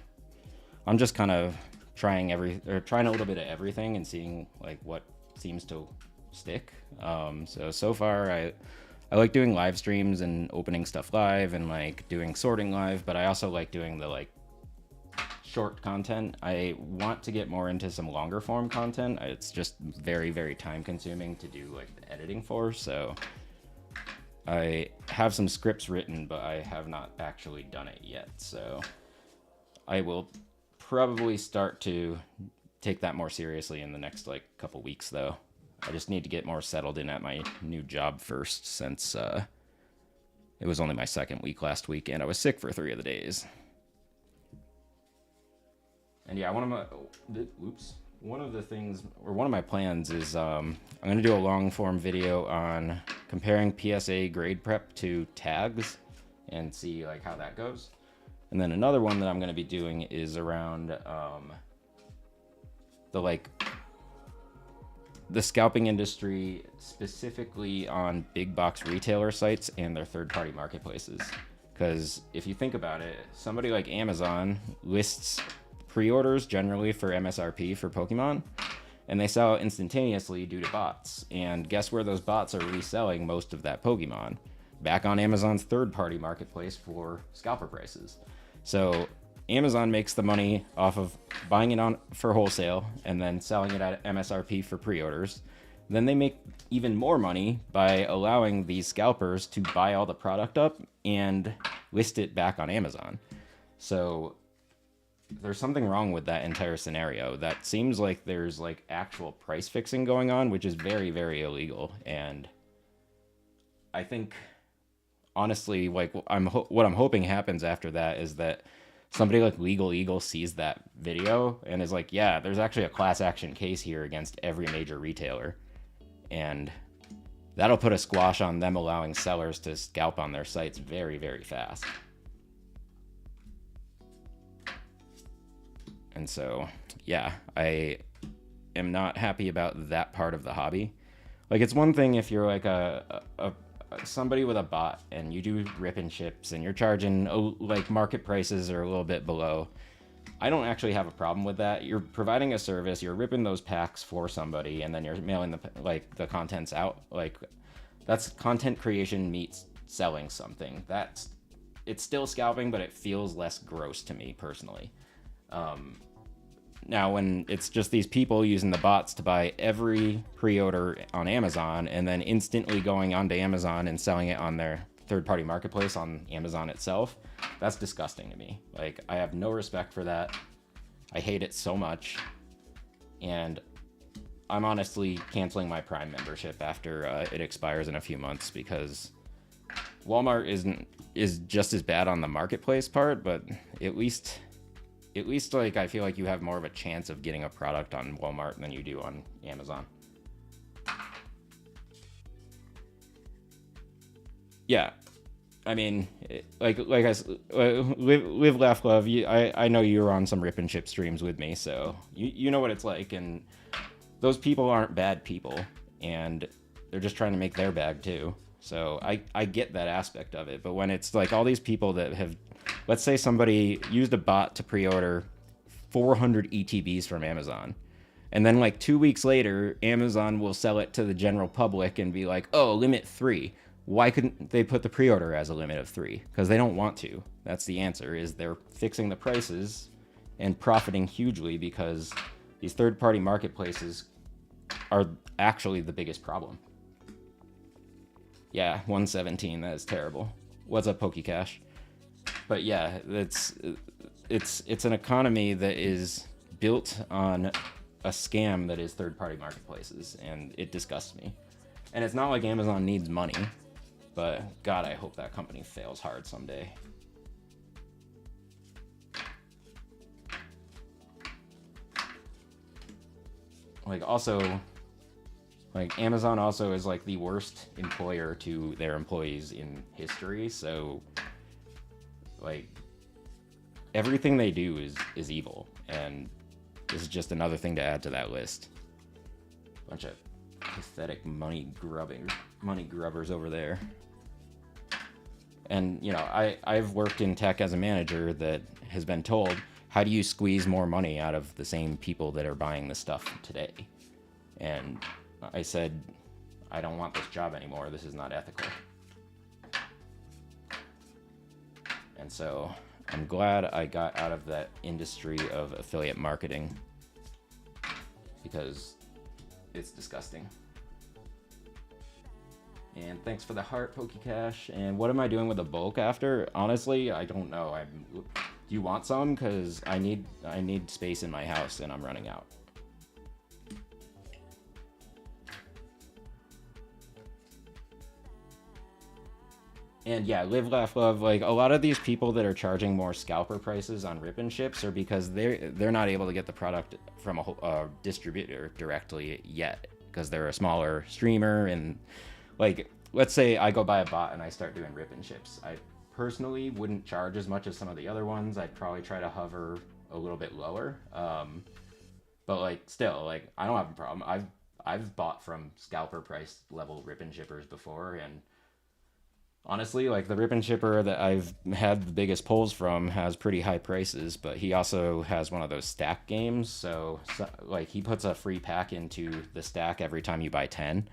I'm just kind of trying a little bit of everything and seeing like what seems to stick. So far I like doing live streams and opening stuff live and like doing sorting live, but I also like doing the like short content. I want to get more into some longer form content. It's just very, very time consuming to do like the editing for. So I have some scripts written, but I have not actually done it yet. So I will probably start to take that more seriously in the next like couple weeks though. I just need to get more settled in at my new job first, since it was only my second week last week and I was sick for 3 of the days. And yeah, one of the things, or one of my plans is I'm going to do a long form video on comparing PSA grade prep to tags and see like how that goes. And then another one that I'm going to be doing is around the scalping industry, specifically on big box retailer sites and their third-party marketplaces. Because if you think about it, somebody like Amazon lists pre-orders generally for MSRP for Pokemon, and they sell instantaneously due to bots. And guess where those bots are reselling most of that Pokemon? Back on Amazon's third-party marketplace for scalper prices. So Amazon makes the money off of buying it on for wholesale and then selling it at MSRP for pre-orders. Then they make even more money by allowing these scalpers to buy all the product up and list it back on Amazon. So there's something wrong with that entire scenario. That seems like there's like actual price fixing going on, which is very, very illegal. And I think, honestly, like what I'm hoping happens after that is that somebody like Legal Eagle sees that video and is like, yeah, there's actually a class action case here against every major retailer. And that'll put a squash on them allowing sellers to scalp on their sites very, very fast. And so, yeah, I am not happy about that part of the hobby. Like, it's one thing if you're like somebody with a bot and you do rip and ships and you're charging like market prices or a little bit below. I don't actually have a problem with that. You're providing a service, you're ripping those packs for somebody, and then you're mailing the contents out. Like, that's content creation meets selling something. It's still scalping, but it feels less gross to me personally. Now, when it's just these people using the bots to buy every pre-order on Amazon and then instantly going onto Amazon and selling it on their third-party marketplace on Amazon itself, that's disgusting to me. Like, I have no respect for that. I hate it so much. And I'm honestly canceling my Prime membership after it expires in a few months, because Walmart is just as bad on the marketplace part, but at least like I feel like you have more of a chance of getting a product on Walmart than you do on Amazon. Yeah, I mean, like I live, laugh, love. I know you were on some rip and ship streams with me, so you know what it's like. And those people aren't bad people, and they're just trying to make their bag too. So I get that aspect of it. But when it's like all these people that have, let's say somebody used a bot to pre-order 400 ETBs from Amazon, and then like 2 weeks later, Amazon will sell it to the general public and be like, oh, limit 3. Why couldn't they put the pre-order as a limit of 3? Because they don't want to. That's the answer, is they're fixing the prices and profiting hugely, because these third-party marketplaces are actually the biggest problem. Yeah, 117, that is terrible. What's up, PokeCash? But yeah, it's an economy that is built on a scam that is third-party marketplaces, and it disgusts me. And it's not like Amazon needs money, but God, I hope that company fails hard someday. Like, also, like, Amazon also is like the worst employer to their employees in history, so like everything they do is evil, and this is just another thing to add to that list. Bunch of pathetic money grubbers over there. And you know, I've worked in tech as a manager that has been told, how do you squeeze more money out of the same people that are buying the stuff today? And I said, I don't want this job anymore. This is not ethical. And so I'm glad I got out of that industry of affiliate marketing, because it's disgusting. And thanks for the heart, PokeCash. And what am I doing with the bulk after? Honestly, I don't know. Do you want some? Because I need space in my house and I'm running out. And yeah, live, laugh, love. Like, a lot of these people that are charging more scalper prices on rip and ships are because they're not able to get the product from a distributor directly yet, because they're a smaller streamer. And like, let's say I go buy a bot and I start doing rip and ships. I personally wouldn't charge as much as some of the other ones. I'd probably try to hover a little bit lower. But like, still, like, I don't have a problem. I've bought from scalper price level rip and shippers before, and Honestly, like the rip and shipper that I've had the biggest pulls from has pretty high prices, but he also has one of those stack games. So like he puts a free pack into the stack every time you buy 10.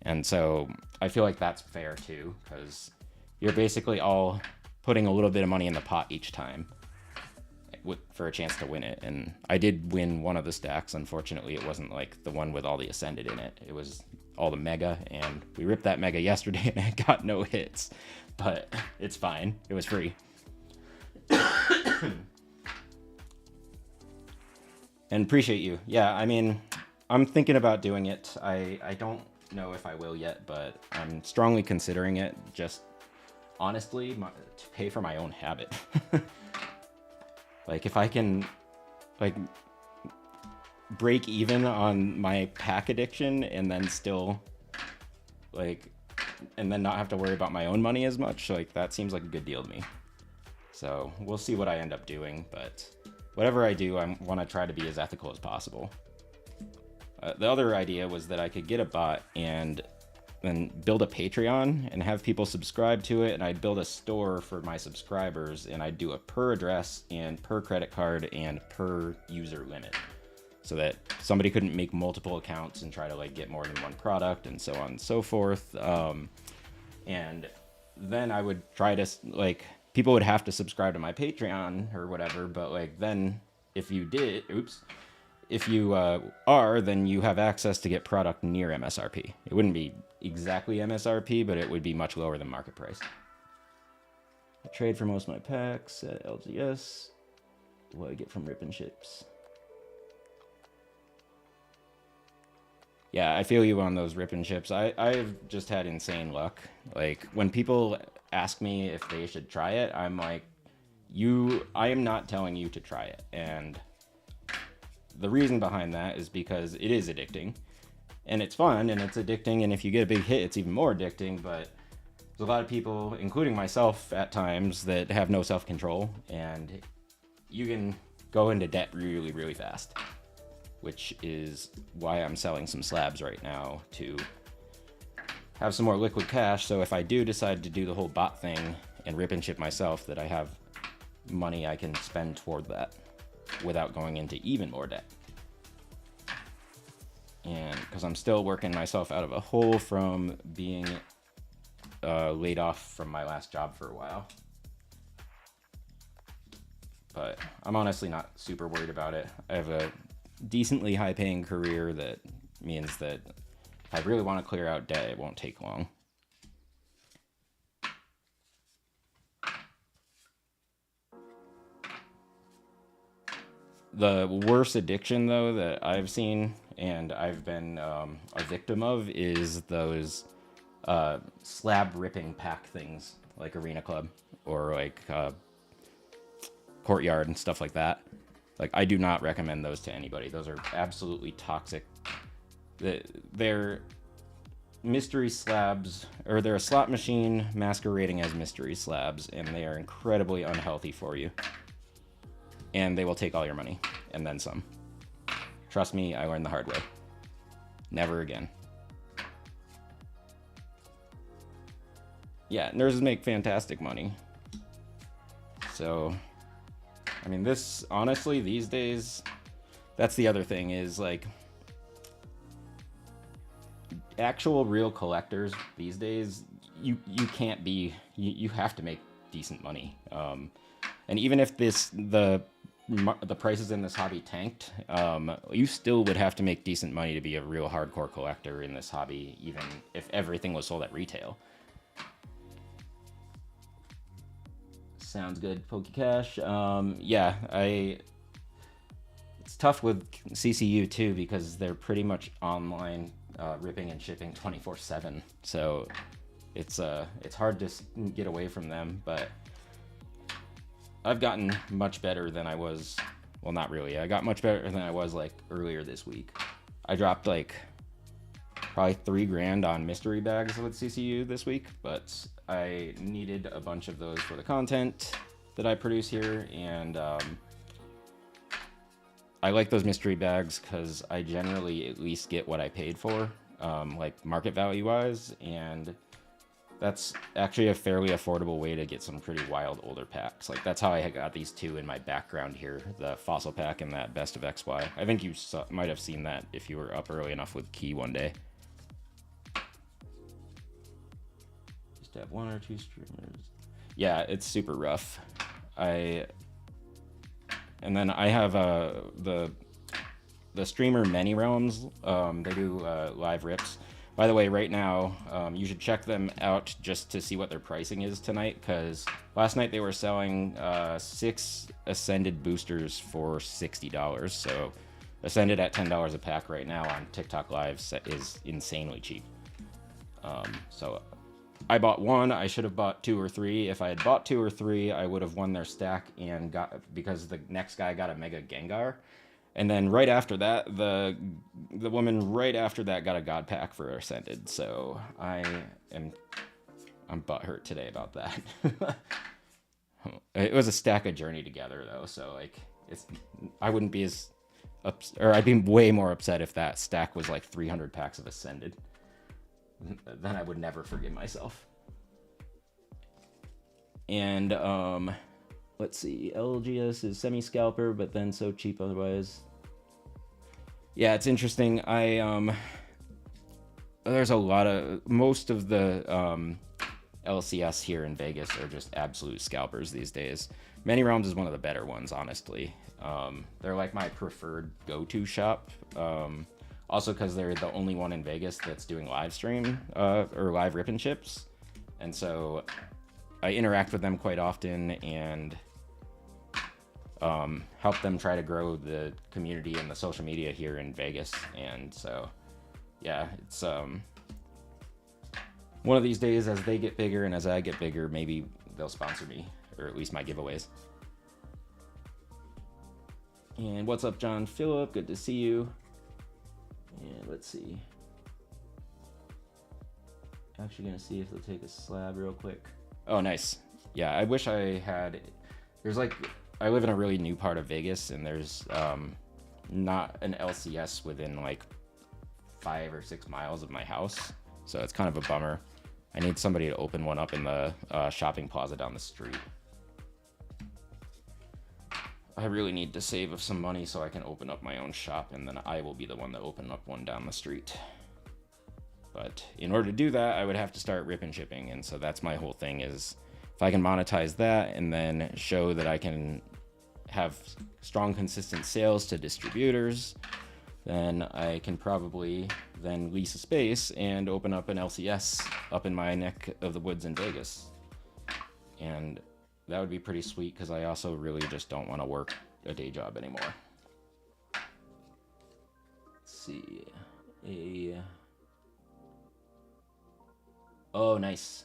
And so I feel like that's fair too, because you're basically all putting a little bit of money in the pot each time for a chance to win it. And I did win one of the stacks. Unfortunately, it wasn't like the one with all the Ascended in it. It was all the Mega, and we ripped that Mega yesterday and I got no hits. But it's fine. It was free. And appreciate you. Yeah, I mean, I'm thinking about doing it. I don't know if I will yet, but I'm strongly considering it. Just honestly, to pay for my own habit. Like if I can, like, break even on my pack addiction and then still, like, and then not have to worry about my own money as much, like that seems like a good deal to me. So we'll see what I end up doing, but whatever I do, I want to try to be as ethical as possible. The other idea was that I could get a bot and then build a Patreon and have people subscribe to it, and I'd build a store for my subscribers, and I'd do a per address and per credit card and per user limit, so that somebody couldn't make multiple accounts and try to like get more than one product and so on and so forth. And then I would try to, like, people would have to subscribe to my Patreon or whatever, but like then if you did, if you are, then you have access to get product near MSRP. It wouldn't be exactly MSRP, but it would be much lower than market price. I trade for most of my packs at LGS. What I get from Rip and Ships. Yeah, I feel you on those Rip and Ships. I've just had insane luck. Like, when people ask me if they should try it, I'm like, I am not telling you to try it. And the reason behind that is because it is addicting. And it's fun, and it's addicting, and if you get a big hit, it's even more addicting, but there's a lot of people, including myself at times, that have no self-control, and you can go into debt really, really fast, which is why I'm selling some slabs right now to have some more liquid cash, so if I do decide to do the whole bot thing and rip and ship myself, that I have money I can spend toward that without going into even more debt. And because I'm still working myself out of a hole from being laid off from my last job for a while. But I'm honestly not super worried about it. I have a decently high paying career that means that if I really want to clear out debt, it won't take long. The worst addiction, though, that I've seen and I've been a victim of is those slab ripping pack things like Arena Club or like Courtyard and stuff like that. Like, I do not recommend those to anybody. Those are absolutely toxic. They're mystery slabs, or they're a slot machine masquerading as mystery slabs, and they are incredibly unhealthy for you. And they will take all your money, and then some. Trust me, I learned the hard way. Never again. Yeah, nurses make fantastic money. So, I mean, this, honestly, these days, that's the other thing, is like, actual real collectors these days, you can't be, you have to make decent money. And even if the prices in this hobby tanked, you still would have to make decent money to be a real hardcore collector in this hobby, even if everything was sold at retail. Sounds good, PokeCash. Yeah, it's tough with CCU too, because they're pretty much online ripping and shipping 24/7. So it's hard to get away from them, but I've gotten much better than I was. Well, not really. I got much better than I was like earlier this week. I dropped like probably $3,000 on mystery bags with CCU this week, but I needed a bunch of those for the content that I produce here, and I like those mystery bags because I generally at least get what I paid for, like market value wise, and That's actually a fairly affordable way to get some pretty wild older packs. Like that's how I got these two in my background here, the Fossil pack and that Best of XY. I think you might have seen that if you were up early enough with Key one day. Just have one or two streamers. Yeah, it's super rough. And then I have the streamer Many Realms. They do live rips. By the way, right now, you should check them out just to see what their pricing is tonight, because last night they were selling 6 Ascended boosters for $60. So Ascended at $10 a pack right now on TikTok Live is insanely cheap. So I bought one. I should have bought 2 or 3. If I had bought 2 or 3, I would have won their stack and because the next guy got a Mega Gengar. And then right after that, the woman right after that got a God pack for Ascended. So I'm butthurt today about that. It was a stack of Journey together though, so like I wouldn't be as I'd be way more upset if that stack was like 300 packs of Ascended. Then I would never forgive myself. And let's see, LGS is semi-scalper, but then so cheap otherwise. Yeah, it's interesting. There's a lot of, most of the LCS here in Vegas are just absolute scalpers these days. Many Realms is one of the better ones, honestly. They're like my preferred go-to shop. Also because they're the only one in Vegas that's doing live stream or live rip and chips. And so I interact with them quite often and help them try to grow the community and the social media here in Vegas. And so, yeah, it's one of these days as they get bigger and as I get bigger, maybe they'll sponsor me, or at least my giveaways. And what's up, John Phillip? Good to see you. And let's see. Actually gonna see if they'll take a slab real quick. Oh, nice. Yeah, I wish I had, I live in a really new part of Vegas, and there's not an LCS within like 5 or 6 miles of my house, so it's kind of a bummer. I need somebody to open one up in the shopping plaza down the street. I really need to save up some money so I can open up my own shop, and then I will be the one to open up one down the street. But in order to do that, I would have to start rip and shipping, and so that's my whole thing is if I can monetize that and then show that I can have strong, consistent sales to distributors, then I can probably then lease a space and open up an LCS up in my neck of the woods in Vegas. And that would be pretty sweet because I also really just don't want to work a day job anymore. Let's see. Oh, nice.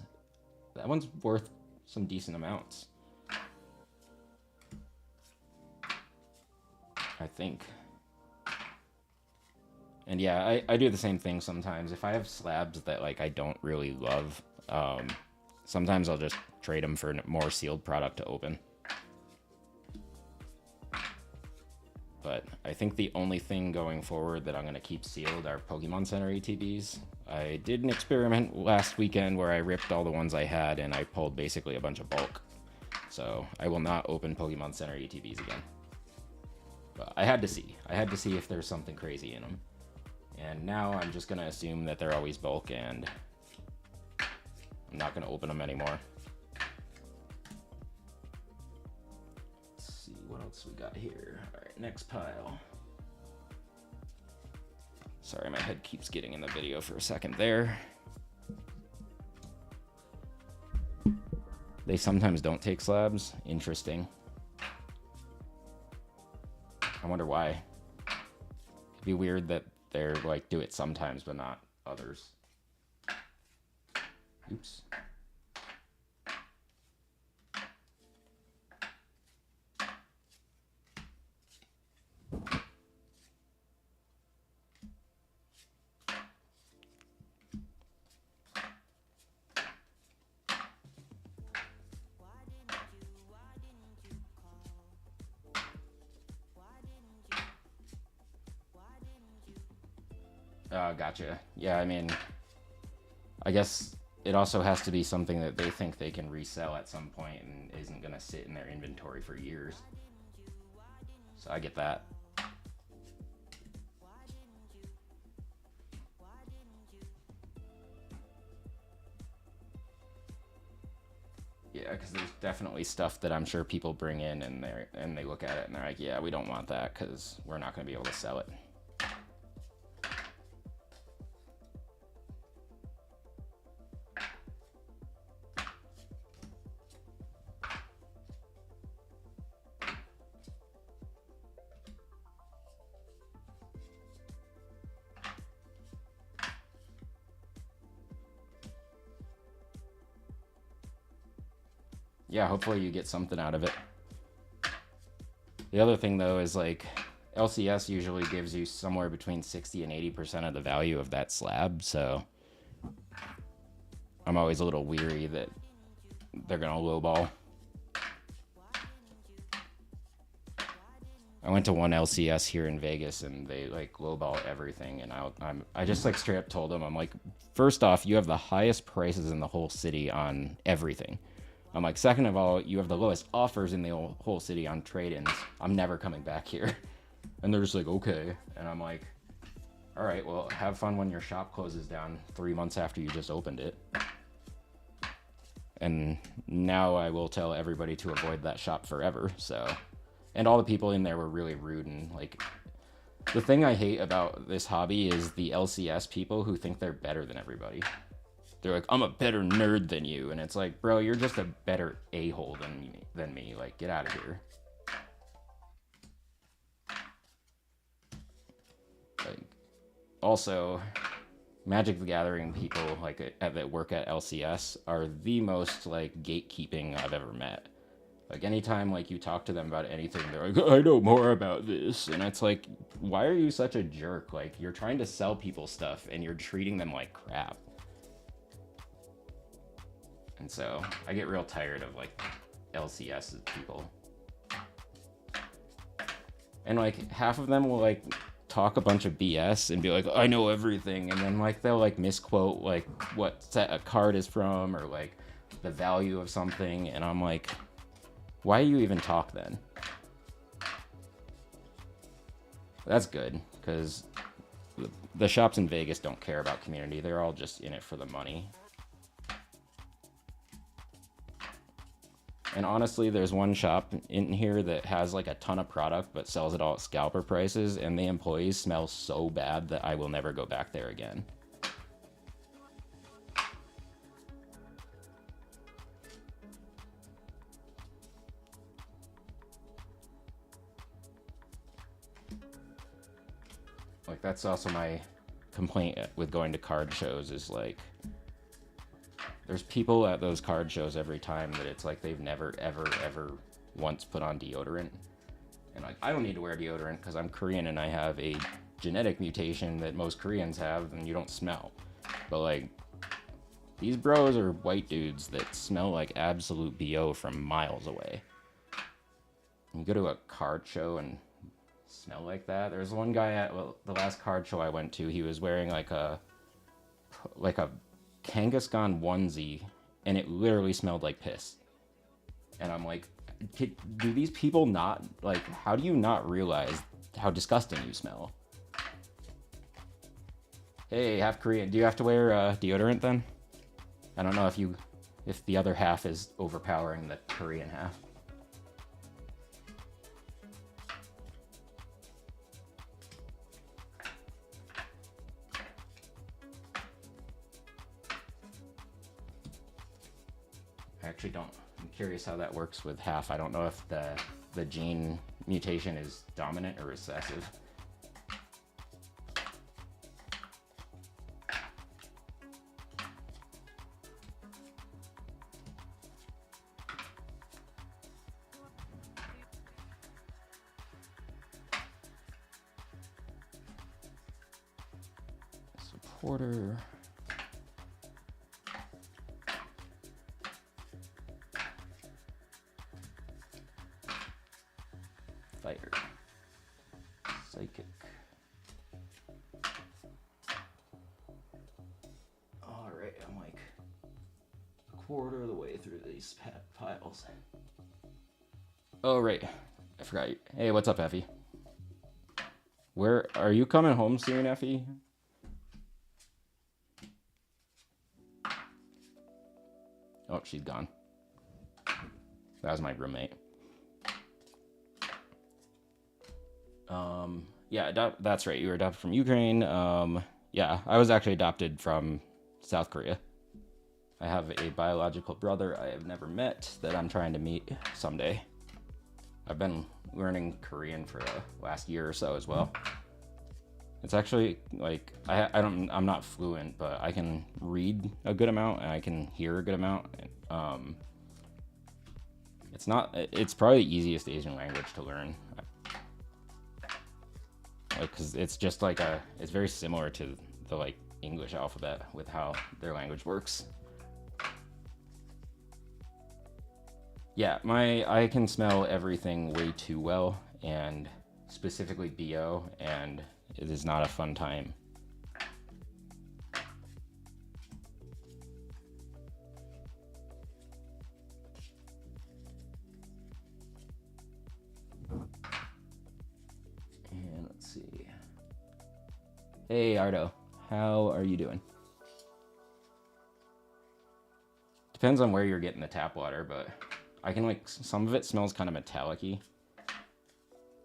That one's worth some decent amounts, I think. And yeah, I do the same thing sometimes. If I have slabs that like I don't really love, sometimes I'll just trade them for more sealed product to open. But I think the only thing going forward that I'm going to keep sealed are Pokemon Center ETBs. I did an experiment last weekend where I ripped all the ones I had and I pulled basically a bunch of bulk. So I will not open Pokemon Center ETBs again. But I had to see. I had to see if there's something crazy in them. And now I'm just going to assume that they're always bulk and I'm not going to open them anymore. Let's see what else we got here. All right, next pile. Sorry, my head keeps getting in the video for a second there. They sometimes don't take slabs. Interesting. I wonder why. It'd be weird that they're like do it sometimes but not others. Oops. Gotcha. Yeah, I mean, I guess it also has to be something that they think they can resell at some point and isn't going to sit in their inventory for years. So I get that. Yeah, because there's definitely stuff that I'm sure people bring in and they look at it and they're like, yeah, we don't want that because we're not going to be able to sell it. Yeah, hopefully you get something out of it. The other thing though is like LCS usually gives you somewhere between 60 and 80% of the value of that slab, so I'm always a little weary that they're gonna lowball. I went to one LCS here in Vegas and they like lowball everything, and I just like straight up told them, I'm like, first off, you have the highest prices in the whole city on everything. I'm like, second of all, you have the lowest offers in the whole city on trade-ins. I'm never coming back here. And they're just like, okay. And I'm like, all right, well, have fun when your shop closes down 3 months after you just opened it. And now I will tell everybody to avoid that shop forever, so. And all the people in there were really rude, and like, the thing I hate about this hobby is the LCS people who think they're better than everybody. They're like, I'm a better nerd than you. And it's like, bro, you're just a better a-hole than me. Like, get out of here. Like, also, Magic the Gathering people like that work at LCS are the most like gatekeeping I've ever met. Like anytime like you talk to them about anything, they're like, I know more about this. And it's like, why are you such a jerk? Like, you're trying to sell people stuff and you're treating them like crap. And so I get real tired of like LCS people. And like half of them will like talk a bunch of BS and be like, I know everything. And then like they'll like misquote like what set a card is from or like the value of something. And I'm like, why do you even talk then? That's good, because the shops in Vegas don't care about community. They're all just in it for the money. And honestly, there's one shop in here that has like a ton of product but sells it all at scalper prices, and the employees smell so bad that I will never go back there again. Like, that's also my complaint with going to card shows is like, there's people at those card shows every time that it's like they've never, ever, ever once put on deodorant. And like, I don't need to wear deodorant because I'm Korean and I have a genetic mutation that most Koreans have, and you don't smell. But like, these bros are white dudes that smell like absolute BO from miles away. You go to a card show and smell like that. There's one guy at the last card show I went to, he was wearing like a Kangaskhan onesie, and it literally smelled like piss. And I'm like, do these people not, like, how do you not realize how disgusting you smell? Hey, half Korean, do you have to wear deodorant then? I don't know if the other half is overpowering the Korean half. I actually don't. I'm curious how that works with half. I don't know if the gene mutation is dominant or recessive. Supporter. Fighter. Psychic. Alright, I'm like quarter of the way through these piles. Oh, right. I forgot. Hey, what's up, Effie? Where are you coming home soon, Effie? Oh, she's gone. That was my roommate. Yeah, that's right. You were adopted from Ukraine. Yeah, I was actually adopted from South Korea. I have a biological brother I have never met that I'm trying to meet someday. I've been learning Korean for the last year or so as well. It's actually like I'm not fluent, but I can read a good amount and I can hear a good amount. It's probably the easiest Asian language to learn. Because it's just like it's very similar to the like English alphabet with how their language works. Yeah, I can smell everything way too well, and specifically BO, and it is not a fun time. And let's see. Hey, Ardo, how are you doing? Depends on where you're getting the tap water, but I can like, some of it smells kind of metallic-y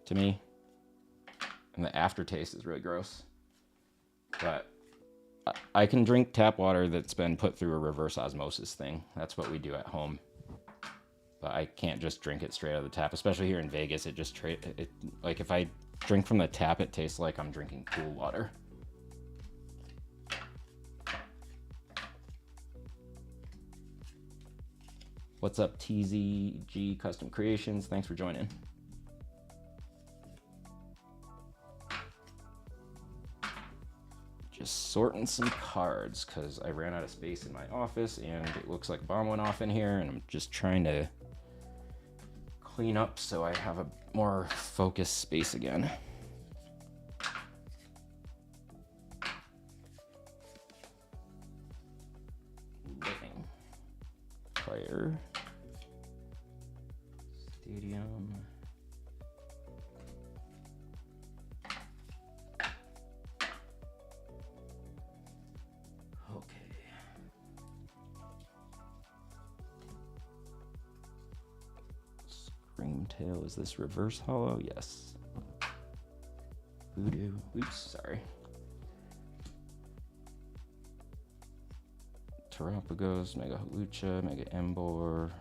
to me. And the aftertaste is really gross. But I can drink tap water that's been put through a reverse osmosis thing. That's what we do at home. But I can't just drink it straight out of the tap, especially here in Vegas. Like if I drink from the tap, it tastes like I'm drinking pool water. What's up, TZG Custom Creations? Thanks for joining. Just sorting some cards because I ran out of space in my office and it looks like a bomb went off in here, and I'm just trying to clean up so I have a more focused space again. Living. Fire. Stadium. Screamtail, is this reverse hollow? Yes. Voodoo. Oops, sorry. Terapagos, Mega Halucha, Mega Embor.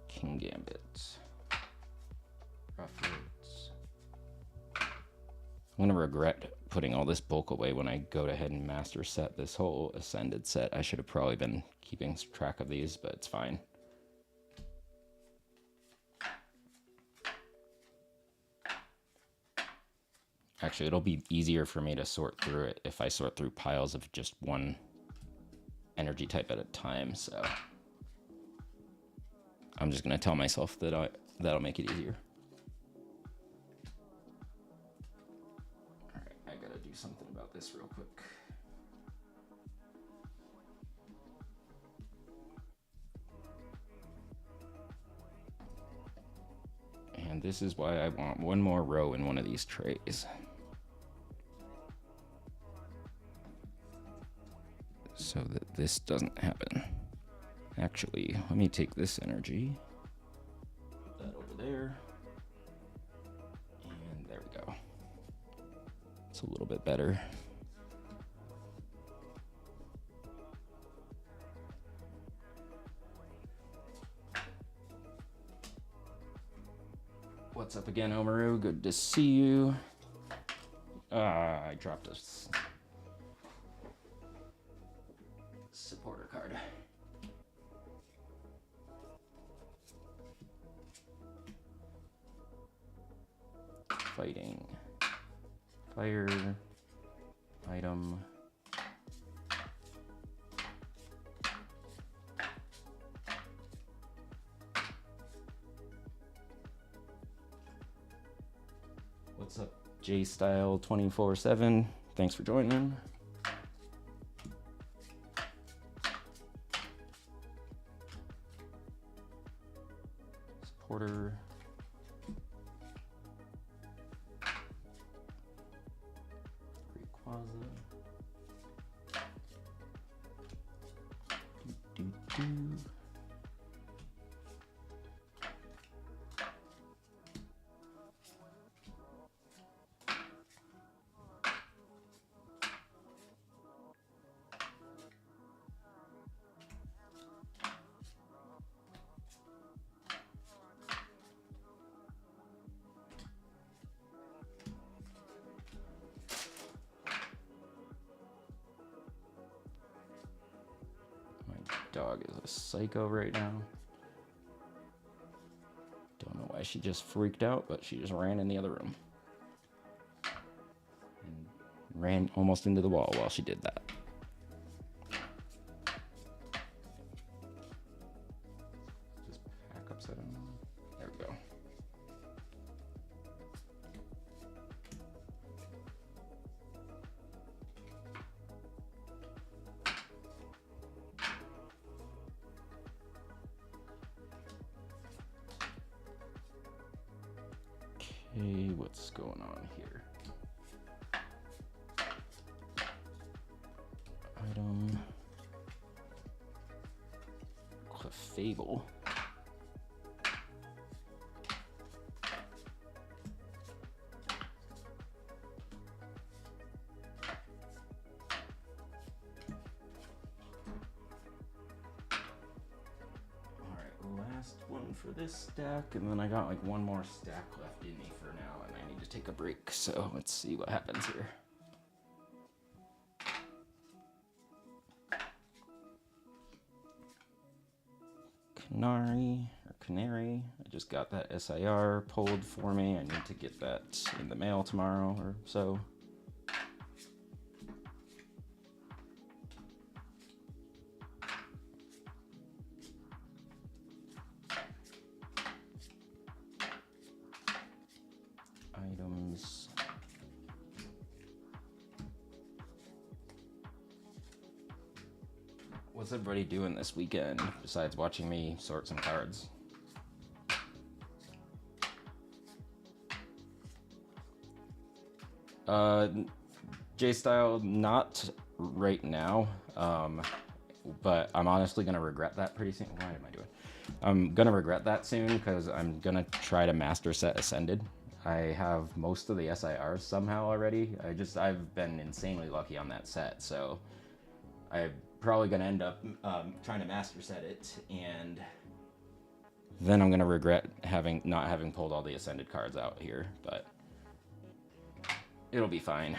King Gambit. Rufflets. I'm gonna regret putting all this bulk away when I go ahead and master set this whole Ascended set. I should have probably been keeping track of these, but it's fine. Actually, it'll be easier for me to sort through it if I sort through piles of just one energy type at a time, so I'm just gonna tell myself that that'll make it easier. All right, I gotta do something about this real quick. And this is why I want one more row in one of these trays. So that this doesn't happen. Actually, let me take this energy, put that over there, and there we go. It's a little bit better. What's up again, Omaru? Good to see you. I dropped a supporter card. Fighting. Fire. Item. What's up, J-Style 24/7? Thanks for joining. quarter. Rayquaza. Do. Dog is a psycho right now. Don't know why she just freaked out, but she just ran in the other room. And ran almost into the wall while she did that. Just pack upside down. There we go. Okay, what's going on here? Item. Clefable. Last one for this stack, and then I got like one more stack left in me for now, and I need to take a break, so let's see what happens here. Canary. I just got that SIR pulled for me. I need to get that in the mail tomorrow or so. Items. What's everybody doing this weekend besides watching me sort some cards? J-Style, not right now, but I'm honestly gonna regret that pretty soon. Why am I doing? I'm gonna regret that soon because I'm gonna try to master set Ascended. I have most of the SIRs somehow already. I've been insanely lucky on that set, so I'm probably gonna end up trying to master set it, and then I'm gonna regret not having pulled all the Ascended cards out here, but it'll be fine.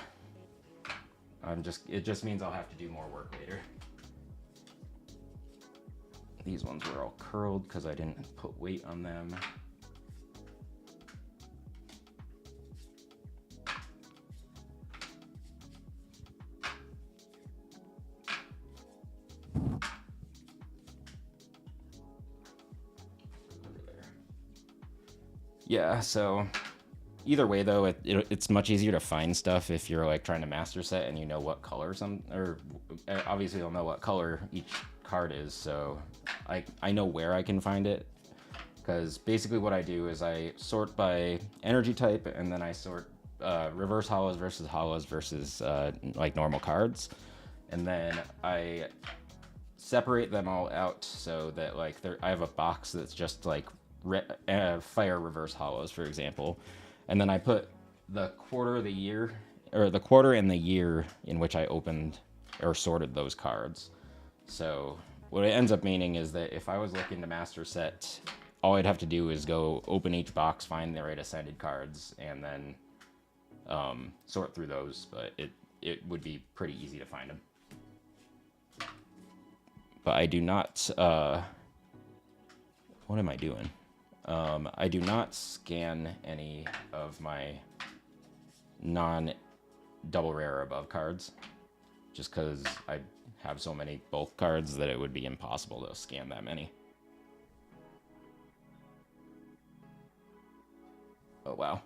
It just means I'll have to do more work later. These ones were all curled because I didn't put weight on them. Yeah, so either way though, it's much easier to find stuff if you're like trying to master set and you know what color obviously you'll know what color each card is, so I know where I can find it, because basically what I do is I sort by energy type, and then I sort reverse hollows versus like normal cards, and then I separate them all out so that like I have a box that's just like fire reverse hollows, for example, and then I put the quarter of the year, or the quarter and the year in which I opened or sorted those cards. So what it ends up meaning is that if I was looking to master set, all I'd have to do is go open each box, find the right Ascended cards, and then sort through those, but it would be pretty easy to find them. But I do not, what am I doing? I do not scan any of my non-double rare or above cards, just because I have so many bulk cards that it would be impossible to scan that many. Oh wow.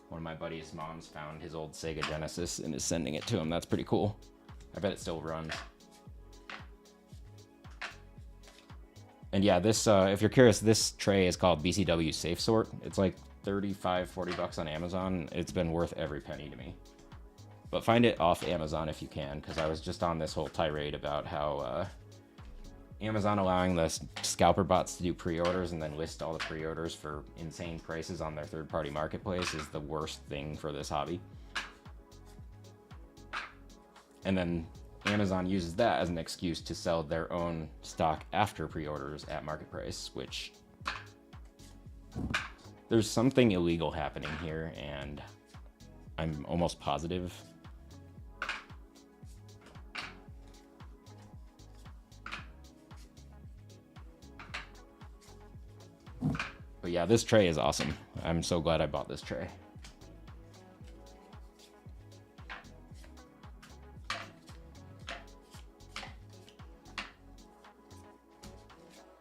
One of my buddy's moms found his old Sega Genesis and is sending it to him. That's pretty cool. I bet it still runs. And yeah, this if you're curious, this tray is called BCW Safe Sort. It's like 35, 40 bucks on Amazon. It's been worth every penny to me. But find it off Amazon if you can, because I was just on this whole tirade about how Amazon allowing the scalper bots to do pre-orders and then list all the pre-orders for insane prices on their third-party marketplace is the worst thing for this hobby. And then Amazon uses that as an excuse to sell their own stock after pre-orders at market price, which there's something illegal happening here, and I'm almost positive. But yeah, this tray is awesome. I'm so glad I bought this tray.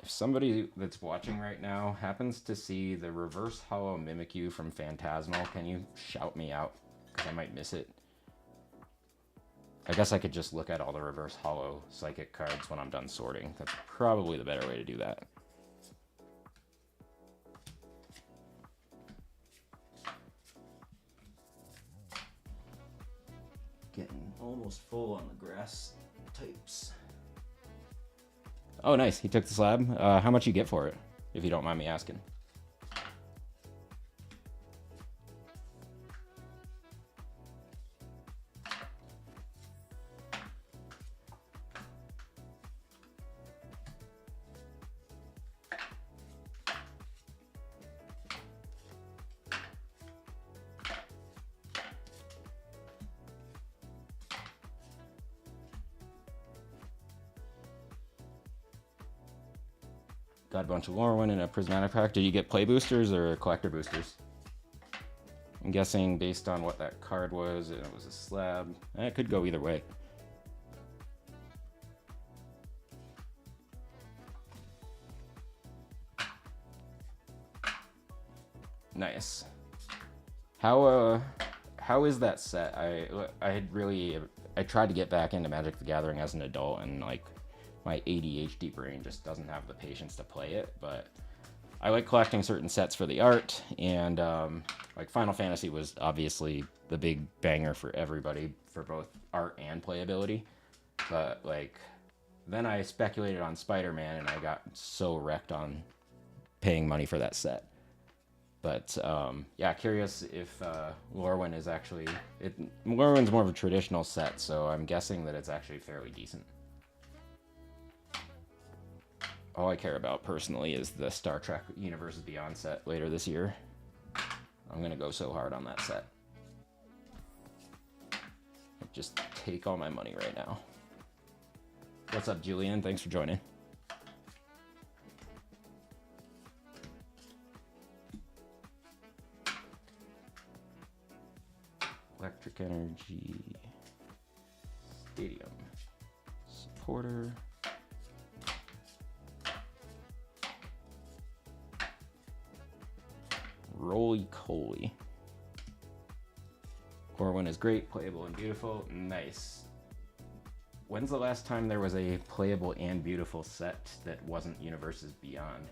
If somebody that's watching right now happens to see the reverse hollow Mimikyu from Phantasmal, can you shout me out? Because I might miss it. I guess I could just look at all the reverse hollow psychic cards when I'm done sorting. That's probably the better way to do that. Getting almost full on the grass types. Oh, nice. He took the slab. How much you get for it, if you don't mind me asking? Got a bunch of Lorwyn in a prismatic pack. Did you get play boosters or collector boosters? I'm guessing based on what that card was, it was a slab. It could go either way. Nice. How is that set? I tried to get back into Magic the Gathering as an adult, and like my ADHD brain just doesn't have the patience to play it, but I like collecting certain sets for the art, and like Final Fantasy was obviously the big banger for everybody for both art and playability, but like then I speculated on Spider-Man and I got so wrecked on paying money for that set. But yeah, curious if Lorwyn is actually... Lorwyn's more of a traditional set, so I'm guessing that it's actually fairly decent. All I care about personally is the Star Trek Universes Beyond set later this year. I'm gonna go so hard on that set. Just take all my money right now. What's up, Julian? Thanks for joining. Electric Energy Stadium supporter. Roly-Coly. Lorwyn is great, playable and beautiful. Nice. When's the last time there was a playable and beautiful set that wasn't Universes Beyond?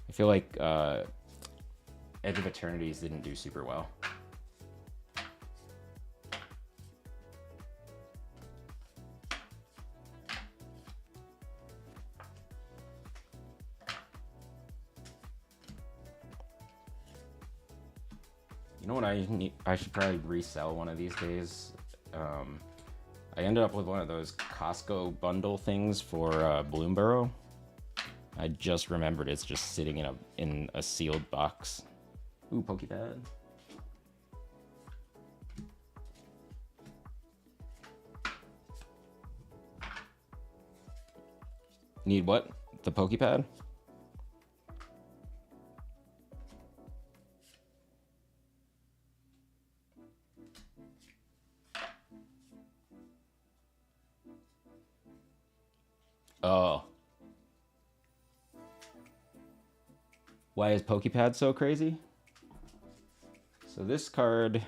I feel like Edge of Eternities didn't do super well. You know what I should probably resell one of these days? I ended up with one of those Costco bundle things for Bloomburrow. I just remembered it's just sitting in a sealed box. Ooh, Pokepad. Need what? The Pokepad? Oh. Why is Pokepad so crazy? So this card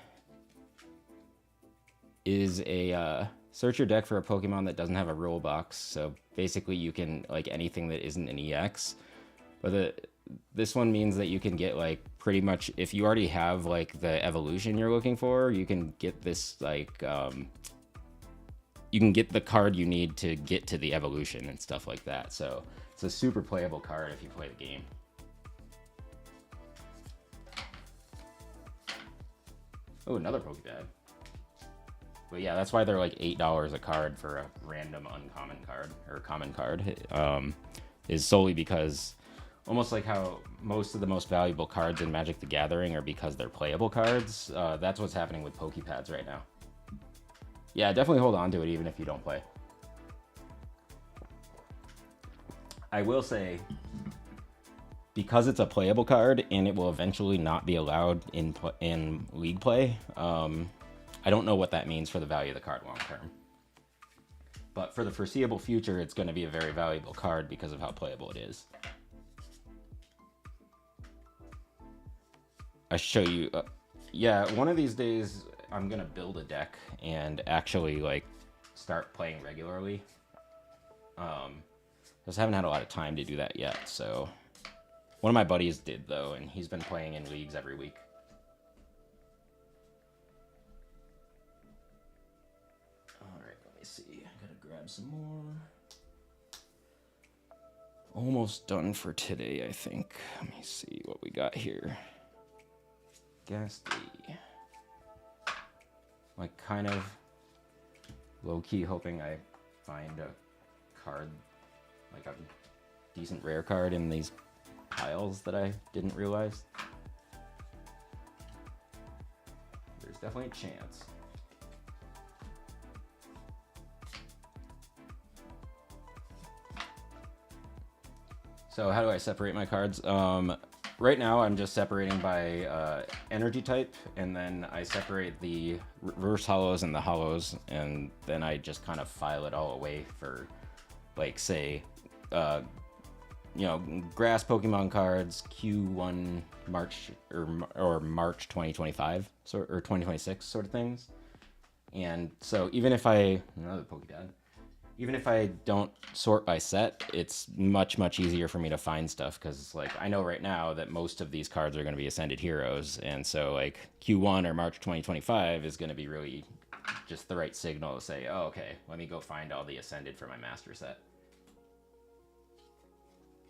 is a search your deck for a Pokemon that doesn't have a rule box. So basically you can, like, anything that isn't an EX. But this one means that you can get, like, pretty much, if you already have, like, the evolution you're looking for, you can get this, like, you can get the card you need to get to the evolution and stuff like that. So it's a super playable card if you play the game. Oh, another Pokebag. But yeah, that's why they're like $8 a card for a random uncommon card or common card. Is solely because, almost like how most of the most valuable cards in Magic the Gathering are because they're playable cards. That's what's happening with Pokepads right now. Yeah, definitely hold on to it even if you don't play. I will say, because it's a playable card and it will eventually not be allowed in league play, I don't know what that means for the value of the card long term. But for the foreseeable future, it's going to be a very valuable card because of how playable it is. I show you. Yeah, one of these days I'm going to build a deck and actually like start playing regularly. Just haven't had a lot of time to do that yet. So one of my buddies did though, and he's been playing in leagues every week. See, I gotta grab some more. Almost done for today, I think. Let me see what we got here. Ghastly. Like, kind of low-key hoping I find a card, like a decent rare card in these piles that I didn't realize. There's definitely a chance. So how do I separate my cards? Right now I'm just separating by energy type, and then I separate the reverse hollows and the hollows, and then I just kind of file it all away for, like, say, grass Pokemon cards, Q1 March or March 2025 or 2026 sort of things. And so even if another Pokemon. Even if I don't sort by set, it's much, much easier for me to find stuff because, like, I know right now that most of these cards are going to be Ascended Heroes, and so, like, Q1 or March 2025 is going to be really just the right signal to say, oh, okay, let me go find all the Ascended for my Master set.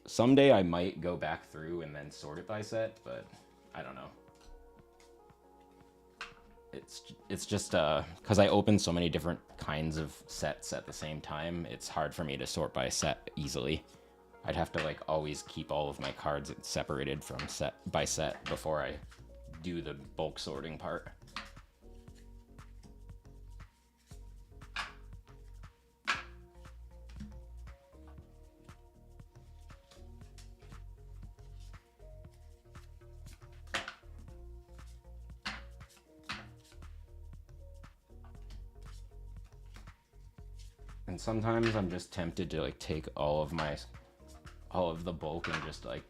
Someday I might go back through and then sort it by set, but I don't know. It's just because I open so many different kinds of sets at the same time, it's hard for me to sort by set easily. I'd have to, like, always keep all of my cards separated from set by set before I do the bulk sorting part. And sometimes I'm just tempted to, like, take all of the bulk and just, like,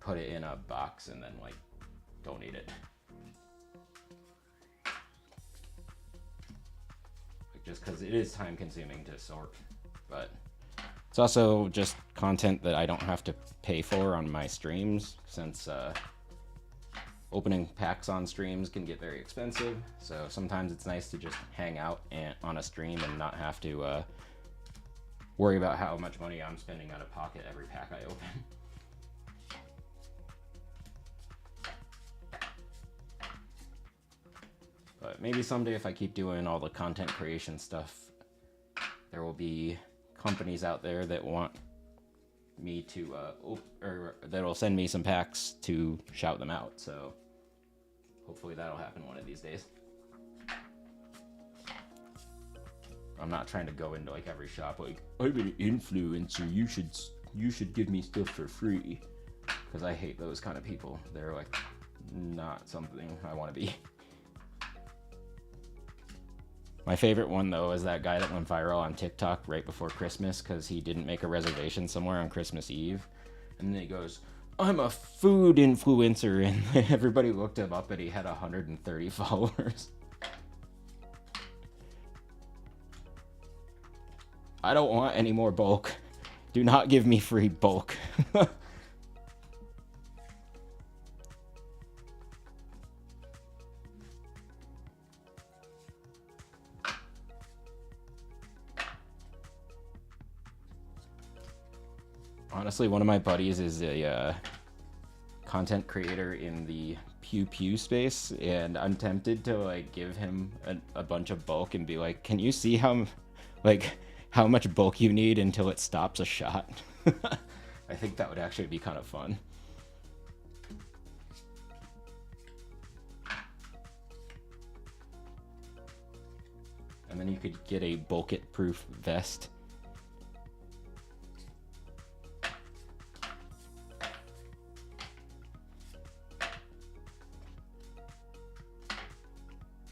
put it in a box and then, like, donate it. Like, just because it is time consuming to sort, but it's also just content that I don't have to pay for on my streams, since opening packs on streams can get very expensive, so sometimes it's nice to just hang out on a stream and not have to worry about how much money I'm spending out of pocket every pack I open. But maybe someday, if I keep doing all the content creation stuff, there will be companies out there that want me to, or that'll send me some packs to shout them out, so hopefully that'll happen one of these days. I'm not trying to go into, like, every shop like, I'm an influencer, you should give me stuff for free, because I hate those kind of people. They're, like, not something I want to be. My favorite one, though, is that guy that went viral on TikTok right before Christmas because he didn't make a reservation somewhere on Christmas Eve. And then he goes, I'm a food influencer, and everybody looked him up and he had 130 followers. I don't want any more bulk. Do not give me free bulk. Honestly, one of my buddies is a content creator in the Pew Pew space, and I'm tempted to like give him a bunch of bulk and be like, can you see how much bulk you need until it stops a shot? I think that would actually be kind of fun. And then you could get a bulk it proof vest.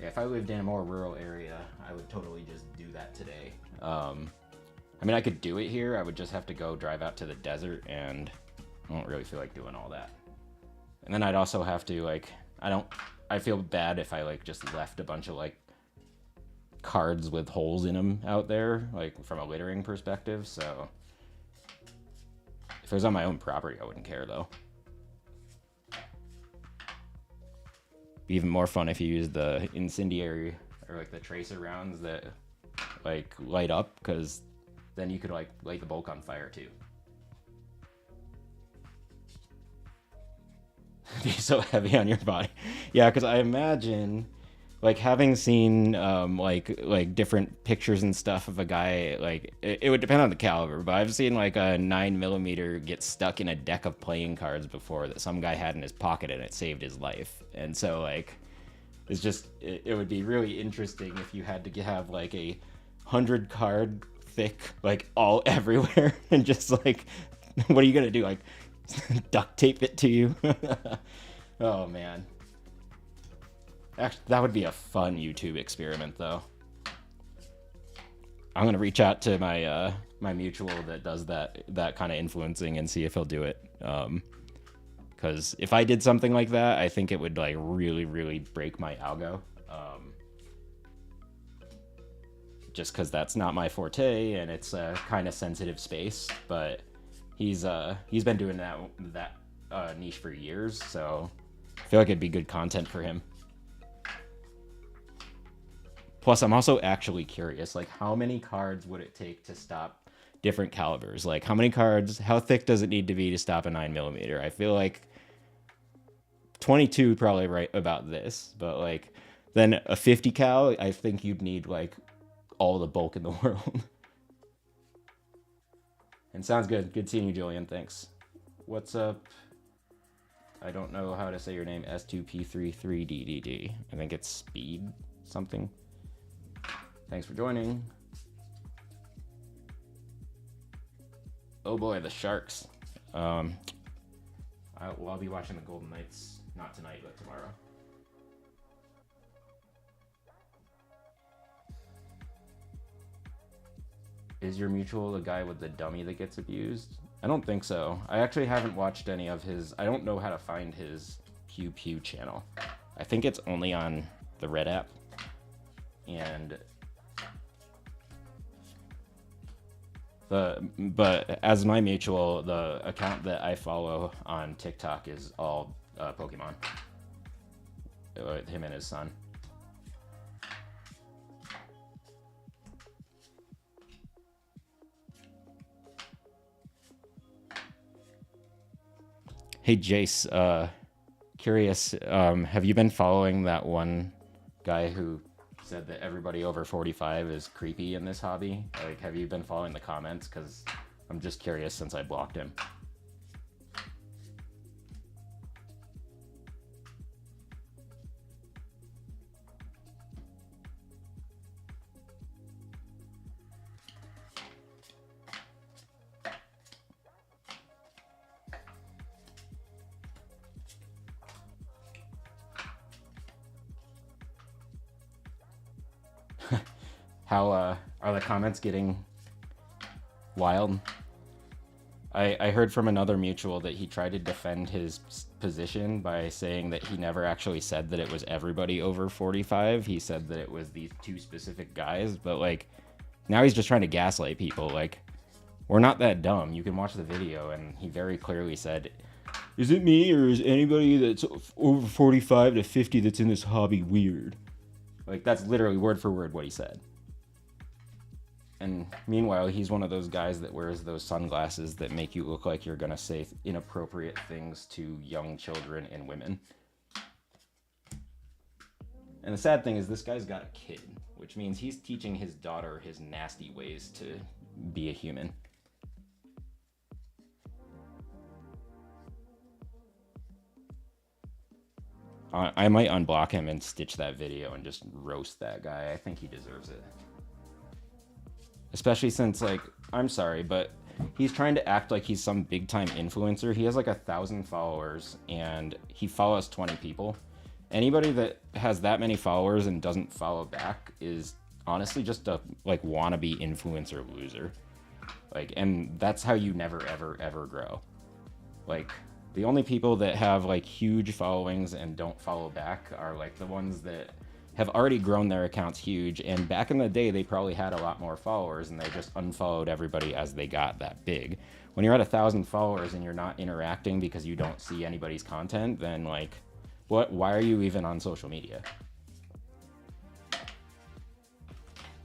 Yeah, if I lived in a more rural area, I would totally just do that today. I mean, I could do it here. I would just have to go drive out to the desert, and I don't really feel like doing all that. And then I'd also have to, like, I feel bad if I, like, just left a bunch of, like, cards with holes in them out there, like, from a littering perspective, so if it was on my own property, I wouldn't care, though. Be even more fun if you use the incendiary or like the tracer rounds that like light up, because then you could like light the bulk on fire too. Be so heavy on your body. Yeah, because I imagine like having seen like different pictures and stuff of a guy, like it would depend on the caliber, but I've seen like a 9mm get stuck in a deck of playing cards before that some guy had in his pocket, and it saved his life. And so like it's just it would be really interesting if you had to have like a 100 card thick like all everywhere, and just like what are you gonna do, like duct tape it to you? Oh man. Actually, that would be a fun YouTube experiment, though. I'm gonna reach out to my my mutual that does that kind of influencing and see if he'll do it. Because if I did something like that, I think it would like really break my algo. Just because that's not my forte, and it's a kind of sensitive space. But he's been doing that niche for years, so I feel like it'd be good content for him. Plus, I'm also actually curious, like, how many cards would it take to stop different calibers? Like, how many cards, how thick does it need to be to stop a 9mm? I feel like 22 probably right about this, but, like, then a 50 cal, I think you'd need, like, all the bulk in the world. And sounds good. Good seeing you, Julian. Thanks. What's up? I don't know how to say your name. S2P33DDD. I think it's speed something. Thanks for joining. Oh boy, the Sharks. I'll be watching the Golden Knights, not tonight, but tomorrow. Is your mutual the guy with the dummy that gets abused? I don't think so. I actually haven't watched any of his. I don't know how to find his Pew Pew channel. I think it's only on the Red app. And but as my mutual, the account that I follow on TikTok is all Pokemon. Him and his son. Hey Jace, curious, have you been following that one guy who said that everybody over 45 is creepy in this hobby? Like, have you been following the comments? Because I'm just curious since I blocked him. How are the comments getting wild? I heard from another mutual that he tried to defend his position by saying that he never actually said that it was everybody over 45. He said that it was these two specific guys, but like Now he's just trying to gaslight people. Like, we're not that dumb. You can watch the video, and he very clearly said, is it me or is anybody that's over 45 to 50 that's in this hobby weird? Like, that's literally word for word what he said. And meanwhile, he's one of those guys that wears those sunglasses that make you look like you're going to say inappropriate things to young children and women. And the sad thing is this guy's got a kid, which means he's teaching his daughter his nasty ways to be a human. I might unblock him and stitch that video and just roast that guy. I think he deserves it. Especially since, like, I'm sorry, but he's trying to act like he's some big time influencer. He has like 1,000 followers and he follows 20 people. Anybody that has that many followers and doesn't follow back is honestly just a like wannabe influencer loser. Like, and that's how you never ever ever grow. Like, the only people that have like huge followings and don't follow back are like the ones that have already grown their accounts huge, and back in the day they probably had a lot more followers and they just unfollowed everybody as they got that big. When you're at 1,000 followers and you're not interacting because you don't see anybody's content, then like, why are you even on social media?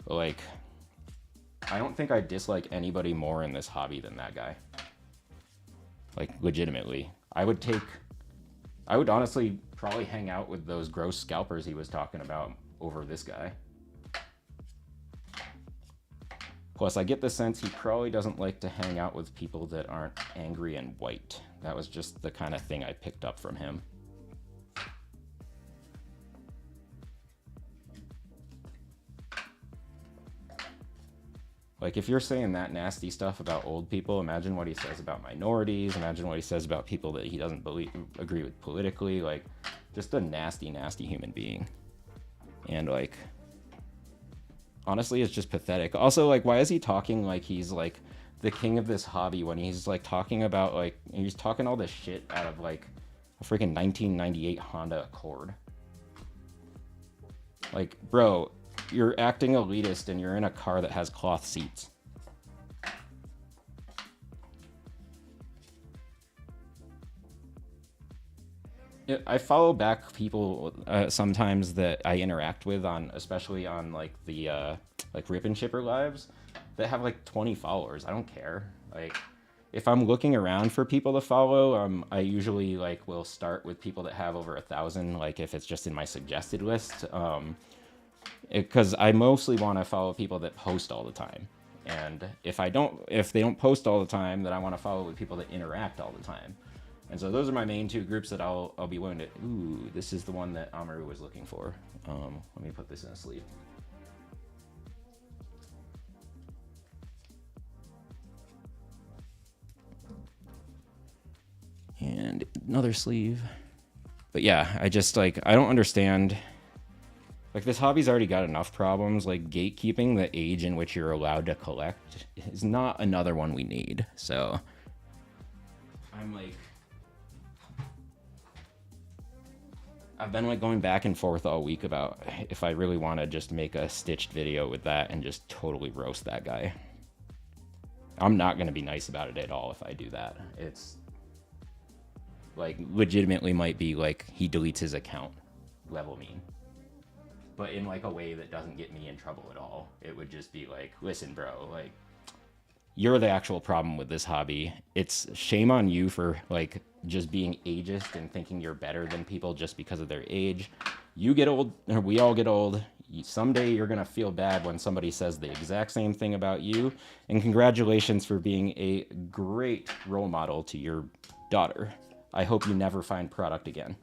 Like, I don't think I dislike anybody more in this hobby than that guy. Like, legitimately. I would honestly probably hang out with those gross scalpers he was talking about over this guy. Plus, I get the sense he probably doesn't like to hang out with people that aren't angry and white. That was just the kind of thing I picked up from him. Like, if you're saying that nasty stuff about old people, imagine what he says about minorities, imagine what he says about people that he doesn't agree with politically. Like, just a nasty, nasty human being. And, like, honestly, it's just pathetic. Also, like, why is he talking like he's, like, the king of this hobby when he's, like, talking about, like, he's talking all this shit out of, like, a freaking 1998 Honda Accord? Like, bro, you're acting elitist and you're in a car that has cloth seats. I follow back people sometimes that I interact with on, especially on like the like Rip and Chipper lives, that have like 20 followers. I don't care. Like, if I'm looking around for people to follow, I usually like will start with people that have over 1,000. Like, if it's just in my suggested list, because I mostly want to follow people that post all the time. And if they don't post all the time, then I want to follow with people that interact all the time. And so those are my main two groups that I'll be willing to. Ooh, this is the one that Amaru was looking for. Let me put this in a sleeve. And another sleeve. But yeah, I just like, I don't understand. Like, this hobby's already got enough problems. Like, gatekeeping the age in which you're allowed to collect is not another one we need. So I'm like, I've been like going back and forth all week about if I really want to just make a stitched video with that and just totally roast that guy. I'm not going to be nice about it at all if I do that. It's like legitimately might be like he deletes his account level mean. But in like a way that doesn't get me in trouble at all. It would just be like, listen, bro, like, you're the actual problem with this hobby. It's shame on you for like just being ageist and thinking you're better than people just because of their age. You get old, or we all get old. Someday you're gonna feel bad when somebody says the exact same thing about you. And congratulations for being a great role model to your daughter. I hope you never find product again.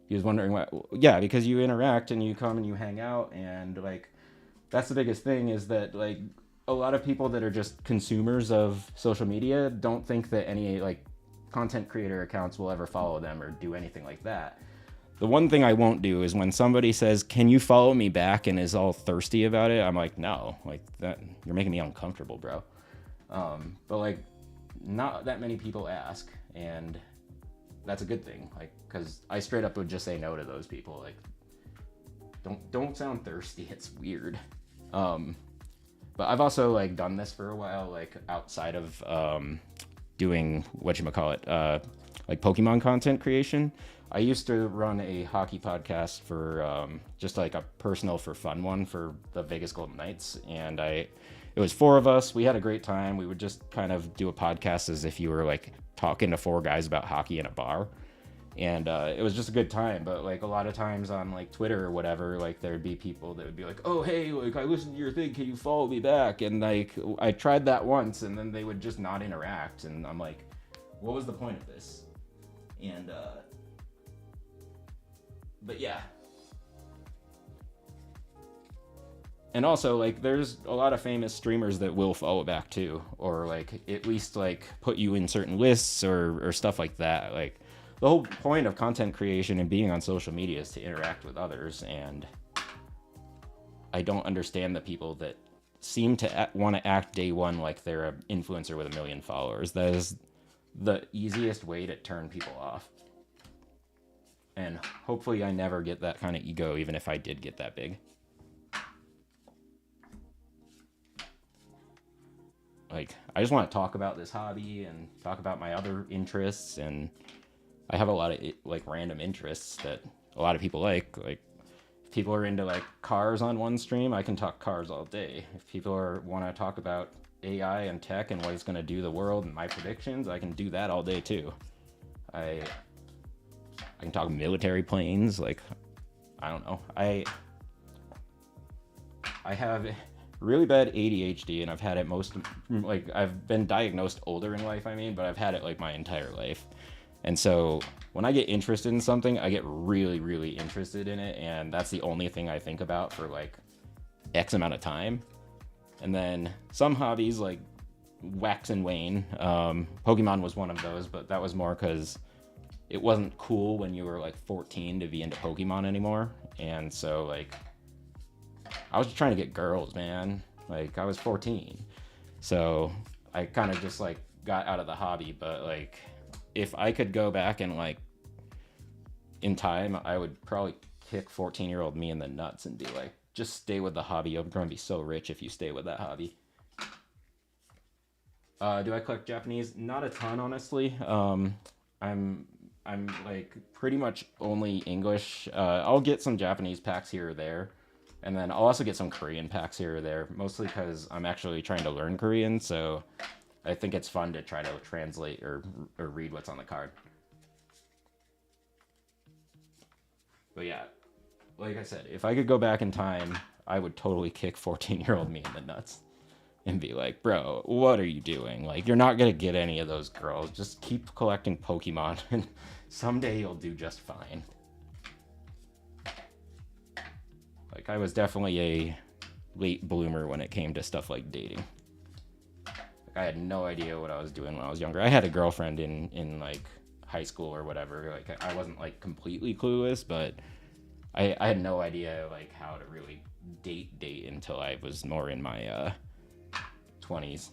He was wondering what, yeah, because you interact and you come and you hang out, and like, that's the biggest thing is that like a lot of people that are just consumers of social media don't think that any like content creator accounts will ever follow them or do anything like that. The one thing I won't do is when somebody says, can you follow me back, and is all thirsty about it, I'm like, no, like that, you're making me uncomfortable, bro. But like, not that many people ask, and that's a good thing. Like, because I straight up would just say no to those people. Like, don't sound thirsty. It's weird. But I've also like done this for a while, like outside of doing whatchamacallit, like Pokemon content creation. I used to run a hockey podcast for just like a personal for fun one for the Vegas Golden Knights, and it was four of us. We had a great time. We would just kind of do a podcast as if you were like talking to four guys about hockey in a bar. And it was just a good time. But like a lot of times on like Twitter or whatever, like there'd be people that would be like, oh hey, like I listened to your thing, can you follow me back? And like I tried that once, and then they would just not interact, and I'm like, what was the point of this? And but yeah. And also, like, there's a lot of famous streamers that will follow back too, or like at least like put you in certain lists or stuff like that. Like, the whole point of content creation and being on social media is to interact with others, and I don't understand the people that seem to want to act day one like they're an influencer with 1 million followers. That is the easiest way to turn people off. And hopefully I never get that kind of ego, even if I did get that big. Like, I just want to talk about this hobby and talk about my other interests, and I have a lot of like random interests that a lot of people like. Like, if people are into like cars on one stream, I can talk cars all day. If people want to talk about AI and tech and what it's going to do to the world and my predictions, I can do that all day too. I can talk military planes. Like, I don't know. I have really bad ADHD, and I've had it I've been diagnosed older in life, but I've had it like my entire life. And so when I get interested in something, I get really, really interested in it, and that's the only thing I think about for like X amount of time. And then some hobbies like wax and wane. Pokemon was one of those, but that was more because it wasn't cool when you were like 14 to be into Pokemon anymore. And so like I was just trying to get girls, man. Like, I was 14. So I kind of just like got out of the hobby. But like, if I could go back and like in time, I would probably kick 14-year-old me in the nuts and be like, just stay with the hobby. You're going to be so rich if you stay with that hobby. Do I collect Japanese? Not a ton, honestly. I'm like pretty much only English. I'll get some Japanese packs here or there. And then I'll also get some Korean packs here or there, mostly because I'm actually trying to learn Korean, so I think it's fun to try to translate or read what's on the card. But yeah, like I said, if I could go back in time, I would totally kick 14-year-old me in the nuts and be like, bro, what are you doing? Like, you're not going to get any of those girls. Just keep collecting Pokemon, and someday you'll do just fine. Like, I was definitely a late bloomer when it came to stuff like dating. Like, I had no idea what I was doing when I was younger. I had a girlfriend in like high school or whatever. Like, I wasn't like completely clueless, but I had no idea like how to really date until I was more in my 20s.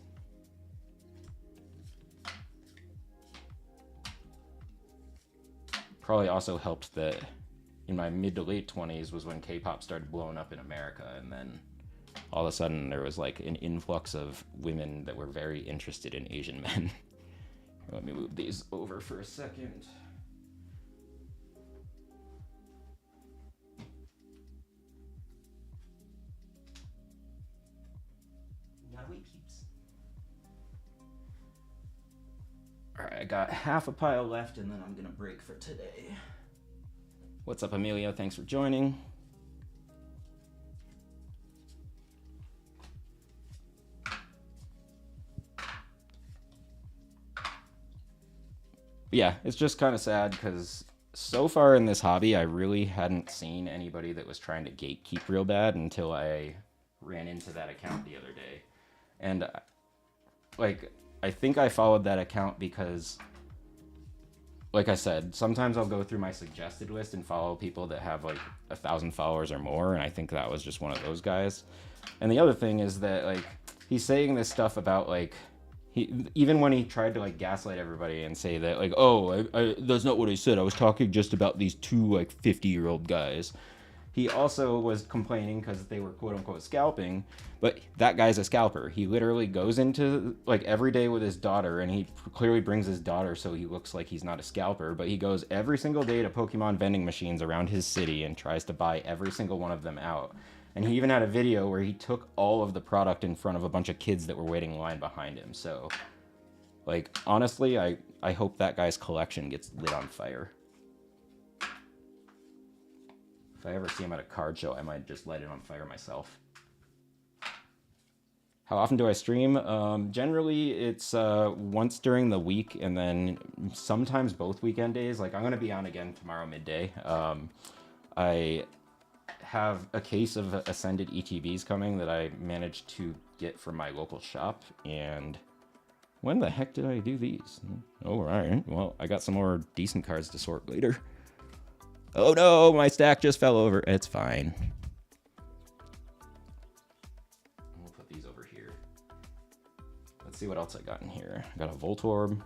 Probably also helped that in my mid to late 20s was when K-pop started blowing up in America, and then all of a sudden there was like an influx of women that were very interested in Asian men. Let me move these over for a second. Gotta wait, peeps. Alright, I got half a pile left, and then I'm gonna break for today. What's up, Amelia? Thanks for joining. Yeah, it's just kind of sad because so far in this hobby, I really hadn't seen anybody that was trying to gatekeep real bad until I ran into that account the other day. And like, I think I followed that account because, like I said, sometimes I'll go through my suggested list and follow people that have like 1,000 followers or more, and I think that was just one of those guys. And the other thing is that like he's saying this stuff about like Even when he tried to like gaslight everybody and say that like, oh, that's not what I said. I was talking just about these two like 50-year-old guys. He also was complaining because they were quote unquote scalping, but that guy's a scalper. He literally goes into like every day with his daughter, and he clearly brings his daughter so he looks like he's not a scalper, but he goes every single day to Pokemon vending machines around his city and tries to buy every single one of them out. And he even had a video where he took all of the product in front of a bunch of kids that were waiting in line behind him. So, like, honestly, I hope that guy's collection gets lit on fire. If I ever see him at a card show, I might just light it on fire myself. How often do I stream? Generally, it's once during the week, and then sometimes both weekend days. Like, I'm going to be on again tomorrow midday. I have a case of Ascended ETBs coming that I managed to get from my local shop, and when the heck did I do these? Oh, all right. Well, I got some more decent cards to sort later. Oh no, my stack just fell over. It's fine. We'll put these over here. Let's see what else I got in here. I got a Voltorb.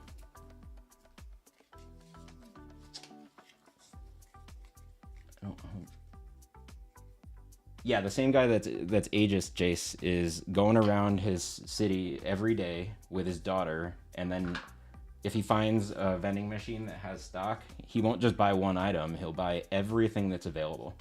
Yeah, the same guy that's Aegis Jace is going around his city every day with his daughter, and then if he finds a vending machine that has stock, he won't just buy one item, he'll buy everything that's available.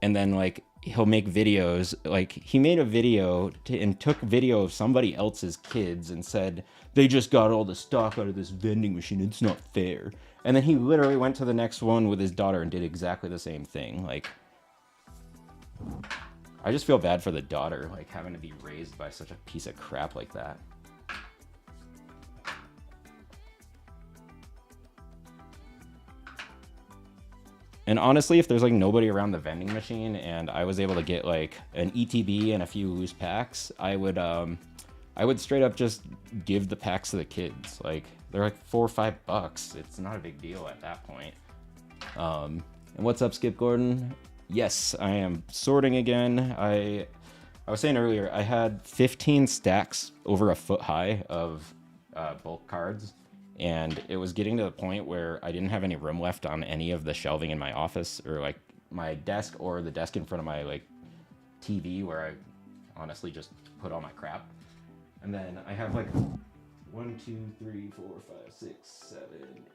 And then like he'll make videos, like he made a video and took video of somebody else's kids and said, they just got all the stock out of this vending machine, it's not fair. And then he literally went to the next one with his daughter and did exactly the same thing. Like, I just feel bad for the daughter, like having to be raised by such a piece of crap like that. And honestly, if there's like nobody around the vending machine and I was able to get like an ETB and a few loose packs, I would straight up just give the packs to the kids. Like, they're like $4 or $5. It's not a big deal at that point. And what's up, Skip Gordon? Yes, I am sorting again. I was saying earlier, I had 15 stacks over a foot high of bulk cards, and it was getting to the point where I didn't have any room left on any of the shelving in my office, or like my desk, or the desk in front of my like TV where I honestly just put all my crap. And then I have like 1, 2, 3, 4, 5, 6, 7,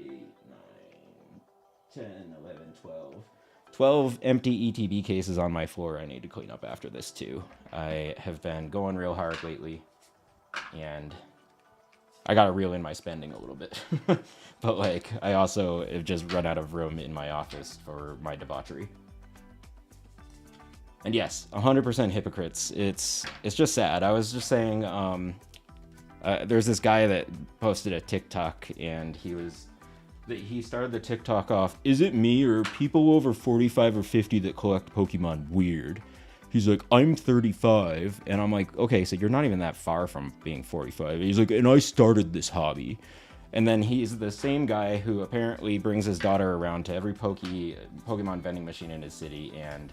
8, 9, 10, 11, 12. 12 empty ETB cases on my floor I need to clean up after this too. I have been going real hard lately, and I gotta reel in my spending a little bit. But like, I also have just run out of room in my office for my debauchery. And yes, 100% hypocrites. It's just sad. I was just saying, there's this guy that posted a TikTok, and he started the TikTok off, is it me or people over 45 or 50 that collect Pokemon weird? He's like, I'm 35, and I'm like, okay, so you're not even that far from being 45. He's like, and I started this hobby. And then he's the same guy who apparently brings his daughter around to every Pokemon vending machine in his city and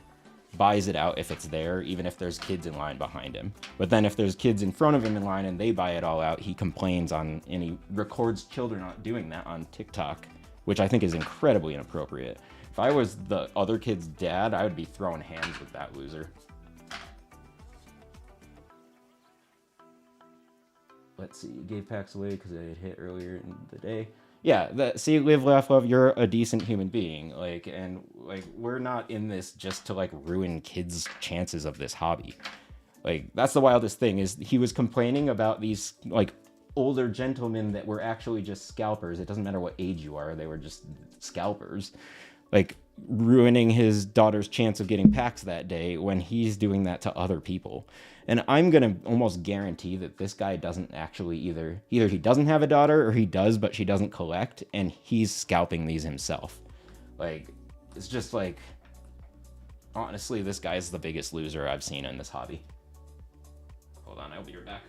buys it out if it's there, even if there's kids in line behind him. But then if there's kids in front of him in line and they buy it all out, he complains and he records children not doing that on TikTok, which I think is incredibly inappropriate. If I was the other kid's dad, I would be throwing hands with that loser. Let's see, gave packs away because I had hit earlier in the day. Yeah, see, live, laugh, love, you're a decent human being. Like, and like, we're not in this just to like ruin kids' chances of this hobby. Like, that's the wildest thing, is he was complaining about these like older gentlemen that were actually just scalpers. It doesn't matter what age you are, they were just scalpers. Like, ruining his daughter's chance of getting packs that day when he's doing that to other people. And I'm gonna almost guarantee that this guy doesn't actually either he doesn't have a daughter, or he does but she doesn't collect, and he's scalping these himself. Like, it's just like, honestly, this guy's the biggest loser I've seen in this hobby. Hold on, I'll be right back.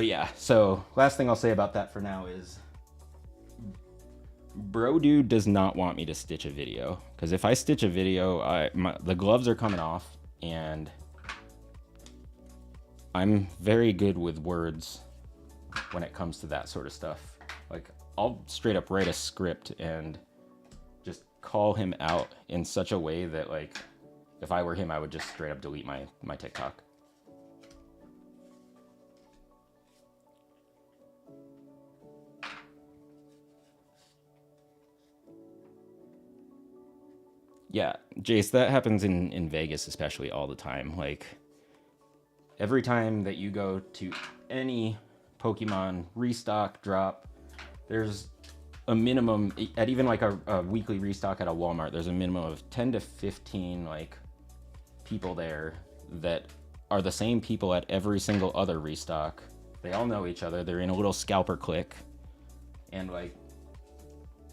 But yeah, so last thing I'll say about that for now is Bro Dude does not want me to stitch a video, because if I stitch a video, the gloves are coming off, and I'm very good with words when it comes to that sort of stuff. Like, I'll straight up write a script and just call him out in such a way that, like, if I were him, I would just straight up delete my TikTok. Yeah, Jace, that happens in Vegas especially all the time. Like, every time that you go to any Pokemon restock drop, there's a minimum, at even like a weekly restock at a Walmart, there's a minimum of 10 to 15 like people there that are the same people at every single other restock. They all know each other. They're in a little scalper clique, and like,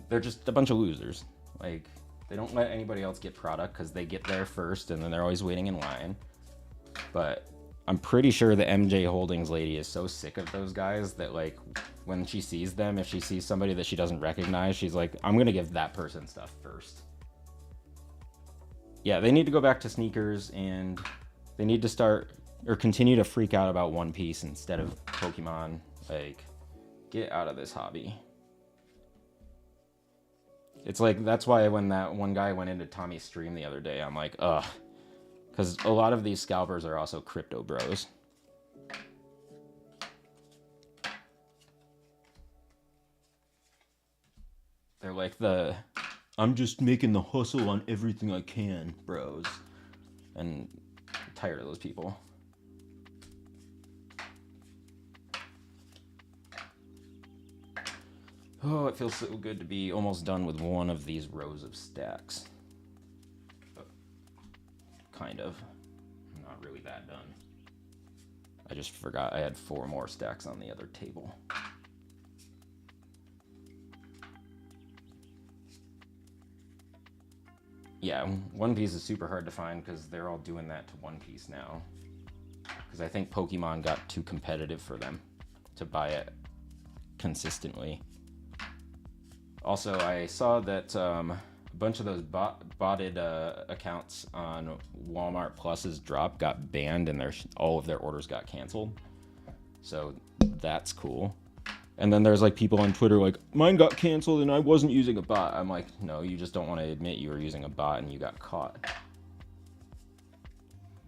they're just a bunch of losers. Like, they don't let anybody else get product because they get there first, and then they're always waiting in line. But I'm pretty sure the MJ Holdings lady is so sick of those guys that, like, when she sees them, if she sees somebody that she doesn't recognize, she's like, I'm gonna give that person stuff first. Yeah, they need to go back to sneakers, and they need to start or continue to freak out about One Piece instead of Pokemon. Like, get out of this hobby. It's like, that's why when that one guy went into Tommy's stream the other day, I'm like, ugh. Because a lot of these scalpers are also crypto bros. They're like I'm just making the hustle on everything I can, bros. And I'm tired of those people. Oh, it feels so good to be almost done with one of these rows of stacks. Kind of. Not really that done. I just forgot I had 4 more stacks on the other table. Yeah, One Piece is super hard to find because they're all doing that to One Piece now. Because I think Pokemon got too competitive for them to buy it consistently. Also, I saw that a bunch of those botted accounts on Walmart Plus's drop got banned, and all of their orders got canceled. So that's cool. And then there's like people on Twitter like, mine got canceled and I wasn't using a bot. I'm like, no, you just don't want to admit you were using a bot and you got caught.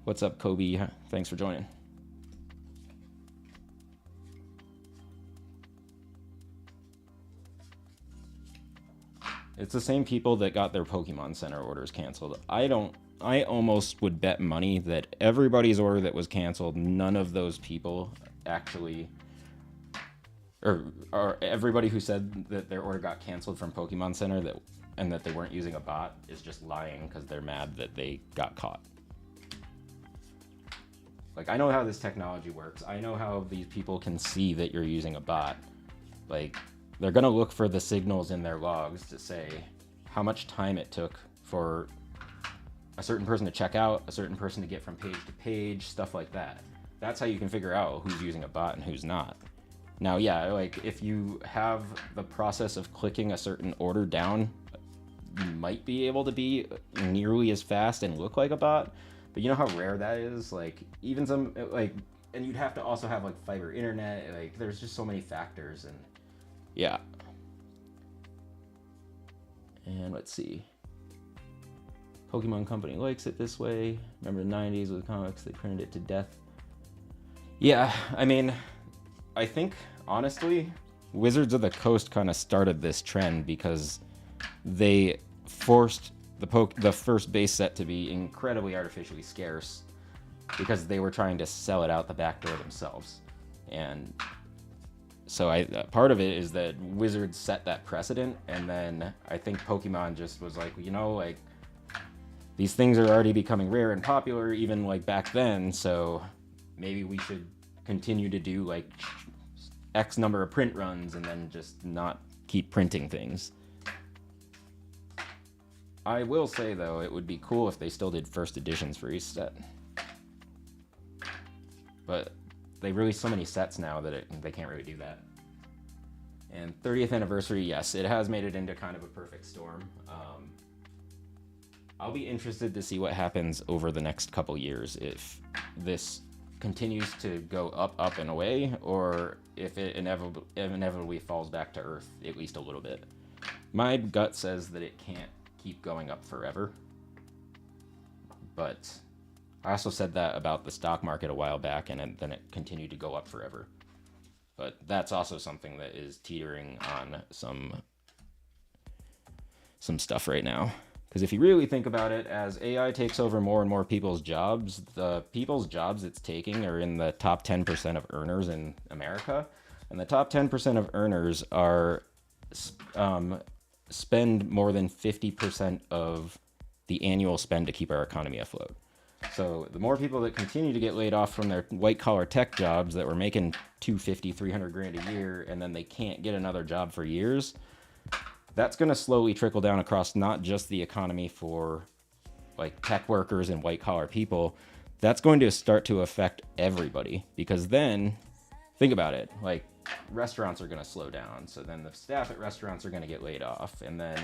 What's up, Kobe? Thanks for joining. It's the same people that got their Pokemon Center orders canceled. I almost would bet money that everybody's order that was canceled, none of those people actually, or everybody who said that their order got canceled from Pokemon Center and that they weren't using a bot is just lying because they're mad that they got caught. Like, I know how this technology works. I know how these people can see that you're using a bot. Like, they're gonna look for the signals in their logs to say how much time it took for a certain person to check out, a certain person to get from page to page, stuff like that. That's how you can figure out who's using a bot and who's not. Now, yeah, like, if you have the process of clicking a certain order down, you might be able to be nearly as fast and look like a bot, but you know how rare that is? Like, even some, like, and you'd have to also have, like, fiber internet, like, there's just so many factors, and yeah. And let's see. Pokemon Company likes it this way. Remember the 90s with comics, they printed it to death. Yeah, I mean, I think, honestly, Wizards of the Coast kind of started this trend because they forced the first base set to be incredibly artificially scarce because they were trying to sell it out the back door themselves. And so part of it is that Wizards set that precedent, and then I think Pokemon just was like, you know, like, these things are already becoming rare and popular even like back then, so maybe we should continue to do like X number of print runs and then just not keep printing things. I will say, though, it would be cool if they still did first editions for each set. But they release so many sets now that they can't really do that. And 30th anniversary, yes, it has made it into kind of a perfect storm. I'll be interested to see what happens over the next couple years, if this continues to go up, up, and away, or if it inevitably falls back to earth, at least a little bit. My gut says that it can't keep going up forever. But I also said that about the stock market a while back, and then it continued to go up forever. But that's also something that is teetering on some stuff right now. Because if you really think about it, as AI takes over more and more people's jobs, the people's jobs it's taking are in the top 10% of earners in America. And the top 10% of earners are spend more than 50% of the annual spend to keep our economy afloat. So the more people that continue to get laid off from their white-collar tech jobs that were making $250, $300 a year, and then they can't get another job for years, that's going to slowly trickle down across not just the economy for like tech workers and white-collar people. That's going to start to affect everybody, because then, think about it, like restaurants are going to slow down. So then the staff at restaurants are going to get laid off, and then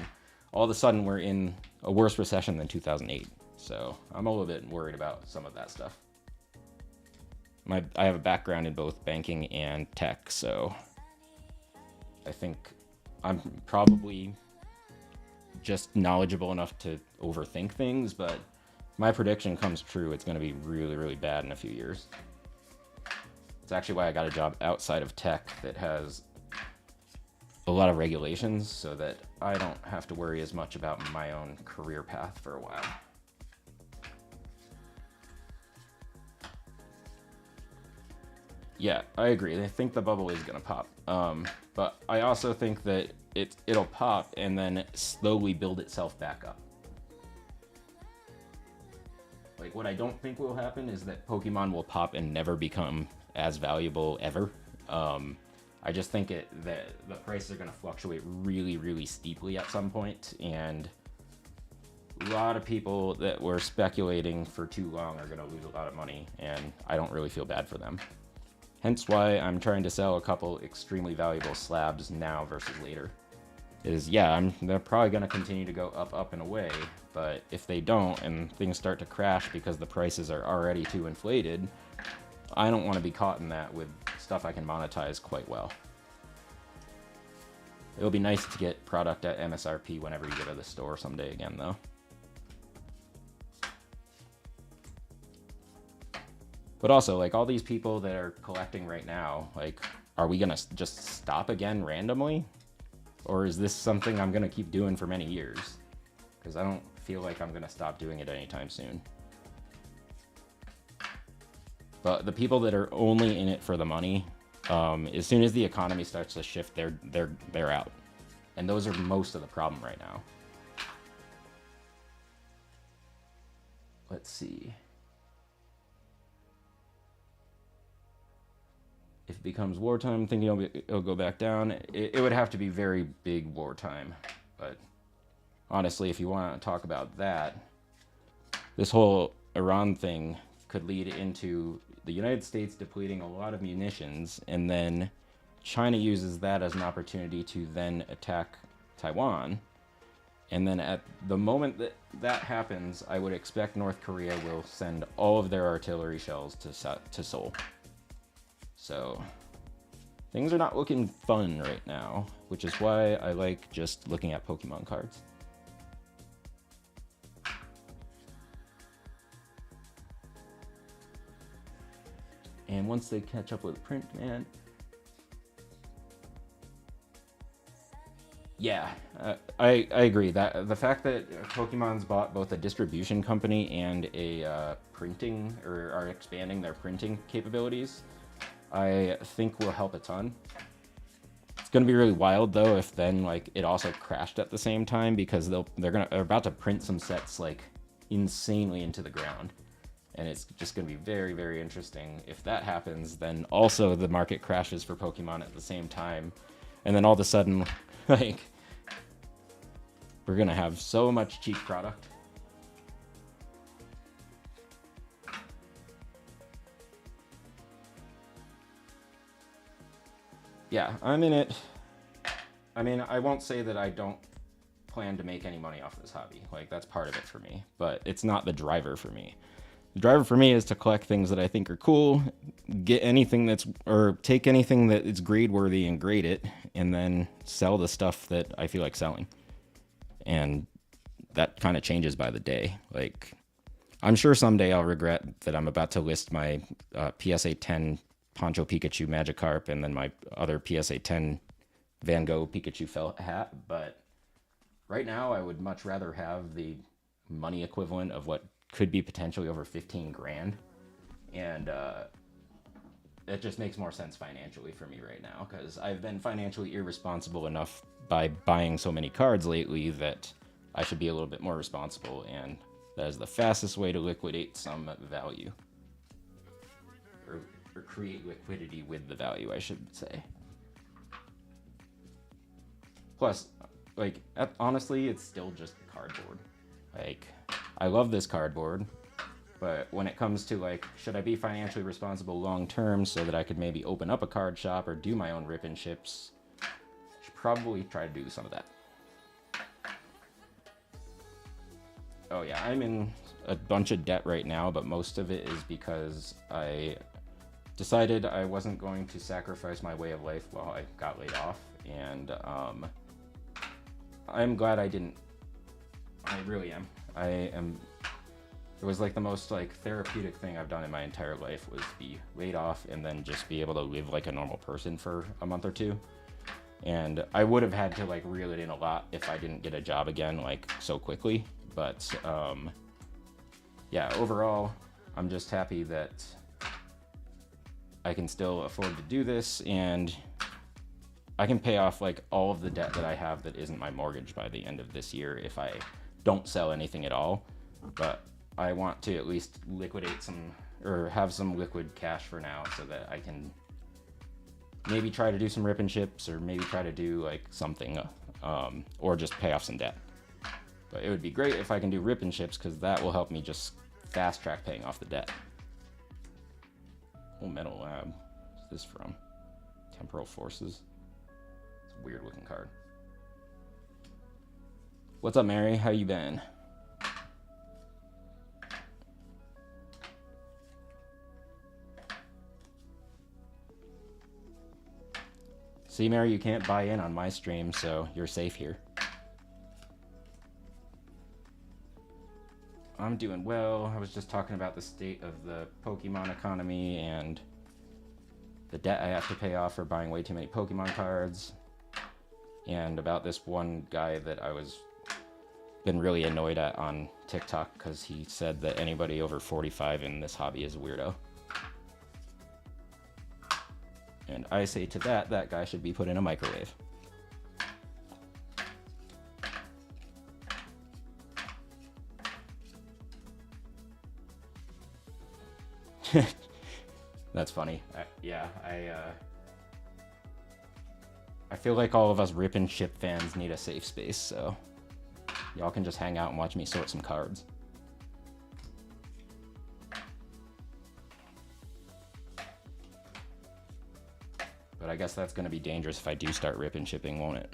all of a sudden we're in a worse recession than 2008. So I'm a little bit worried about some of that stuff. I have a background in both banking and tech, so I think I'm probably just knowledgeable enough to overthink things, but my prediction comes true. It's going to be really, really bad in a few years. It's actually why I got a job outside of tech that has a lot of regulations, so that I don't have to worry as much about my own career path for a while. Yeah, I agree. I think the bubble is going to pop. But I also think that it'll pop and then slowly build itself back up. Like, what I don't think will happen is that Pokemon will pop and never become as valuable ever. I just think that the prices are going to fluctuate really, really steeply at some point, and a lot of people that were speculating for too long are going to lose a lot of money, and I don't really feel bad for them. Hence why I'm trying to sell a couple extremely valuable slabs now versus later. They're probably going to continue to go up, up, and away, but if they don't and things start to crash because the prices are already too inflated, I don't want to be caught in that with stuff I can monetize quite well. It'll be nice to get product at MSRP whenever you go to the store someday again, though. But also, like, all these people that are collecting right now, like, are we gonna just stop again randomly? Or is this something I'm gonna keep doing for many years? Because I don't feel like I'm gonna stop doing it anytime soon. But the people that are only in it for the money, as soon as the economy starts to shift, they're out. And those are most of the problem right now. Let's see. If it becomes wartime, I'm thinking it'll go back down. It would have to be very big wartime. But honestly, if you want to talk about that, this whole Iran thing could lead into the United States depleting a lot of munitions, and then China uses that as an opportunity to then attack Taiwan. And then at the moment that happens, I would expect North Korea will send all of their artillery shells to Seoul. So things are not looking fun right now, which is why I like just looking at Pokemon cards. And once they catch up with print, man. Yeah, I agree that the fact that Pokemon's bought both a distribution company and a printing, or are expanding their printing capabilities, I think will help a ton. It's gonna be really wild though if then like it also crashed at the same time, because they're about to print some sets like insanely into the ground, and it's just gonna be very, very interesting if that happens. Then also the market crashes for Pokemon at the same time, and then all of a sudden like we're gonna have so much cheap product. Yeah, I'm in it. I mean, I won't say that I don't plan to make any money off this hobby. Like, that's part of it for me, but it's not the driver for me. The driver for me is to collect things that I think are cool, get anything that's, or take anything that is grade worthy and grade it, and then sell the stuff that I feel like selling. And that kind of changes by the day. Like, I'm sure someday I'll regret that I'm about to list my PSA 10 Poncho Pikachu Magikarp and then my other PSA 10 Van Gogh Pikachu felt hat. But right now, I would much rather have the money equivalent of what could be potentially over 15 grand. And it just makes more sense financially for me right now because I've been financially irresponsible enough by buying so many cards lately that I should be a little bit more responsible. And that is the fastest way to liquidate some value. Or create liquidity with the value, I should say. Plus, like, honestly, it's still just cardboard. Like, I love this cardboard, but when it comes to, like, should I be financially responsible long term so that I could maybe open up a card shop or do my own rip and ships, I should probably try to do some of that. Oh yeah, I'm in a bunch of debt right now, but most of it is because I decided I wasn't going to sacrifice my way of life while I got laid off, and I'm glad I didn't. I really am. I am. It was like the most like therapeutic thing I've done in my entire life was be laid off and then just be able to live like a normal person for a month or two. And I would have had to like reel it in a lot if I didn't get a job again like so quickly. But yeah, overall, I'm just happy that I can still afford to do this and I can pay off like all of the debt that I have that isn't my mortgage by the end of this year if I don't sell anything at all. But I want to at least liquidate some or have some liquid cash for now so that I can maybe try to do some rip and ships or maybe try to do like something or just pay off some debt. But it would be great if I can do rip and ships because that will help me just fast track paying off the debt. Oh, Metal Lab. What's this from? Temporal Forces. It's a weird looking card. What's up, Mary? How you been? See, Mary, you can't buy in on my stream, so you're safe here. I'm doing well. I was just talking about the state of the Pokemon economy and the debt I have to pay off for buying way too many Pokemon cards, and about this one guy that I was been really annoyed at on TikTok because he said that anybody over 45 in this hobby is a weirdo. And I say to that guy should be put in a microwave. That's funny. I feel like all of us rip and ship fans need a safe space, so y'all can just hang out and watch me sort some cards. But I guess that's going to be dangerous if I do start rip and shipping, won't it?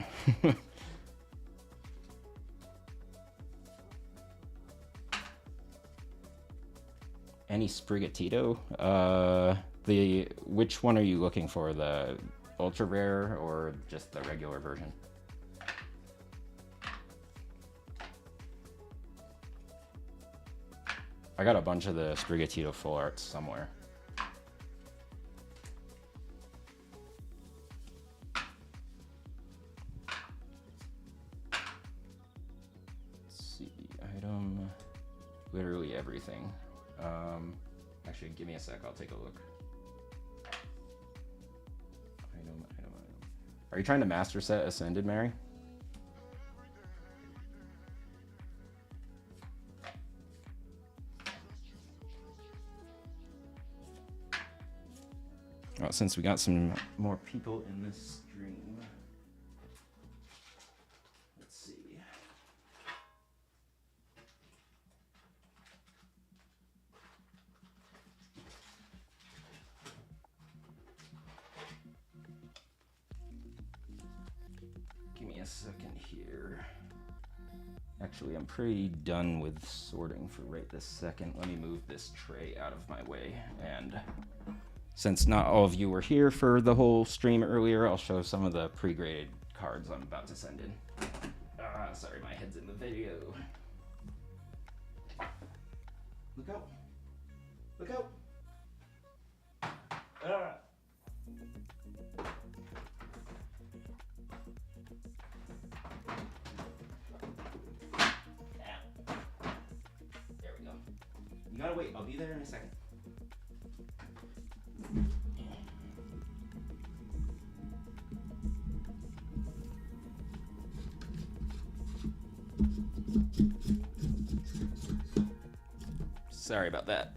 Any Sprigatito? Which one are you looking for? The ultra rare or just the regular version? I got a bunch of the Sprigatito full arts somewhere. Let's see, item, literally everything. Actually, give me a sec, I'll take a look. Item. Are you trying to master set Ascended, Mary? Well, since we got some more people in this stream, let's see. a second here. Actually, I'm pretty done with sorting for right this second. Let me move this tray out of my way. And since not all of you were here for the whole stream earlier, I'll show some of the pre-graded cards I'm about to send in. Sorry, my head's in the video. Look out. Look out. There we go. You gotta wait. I'll be there in a second. Sorry about that.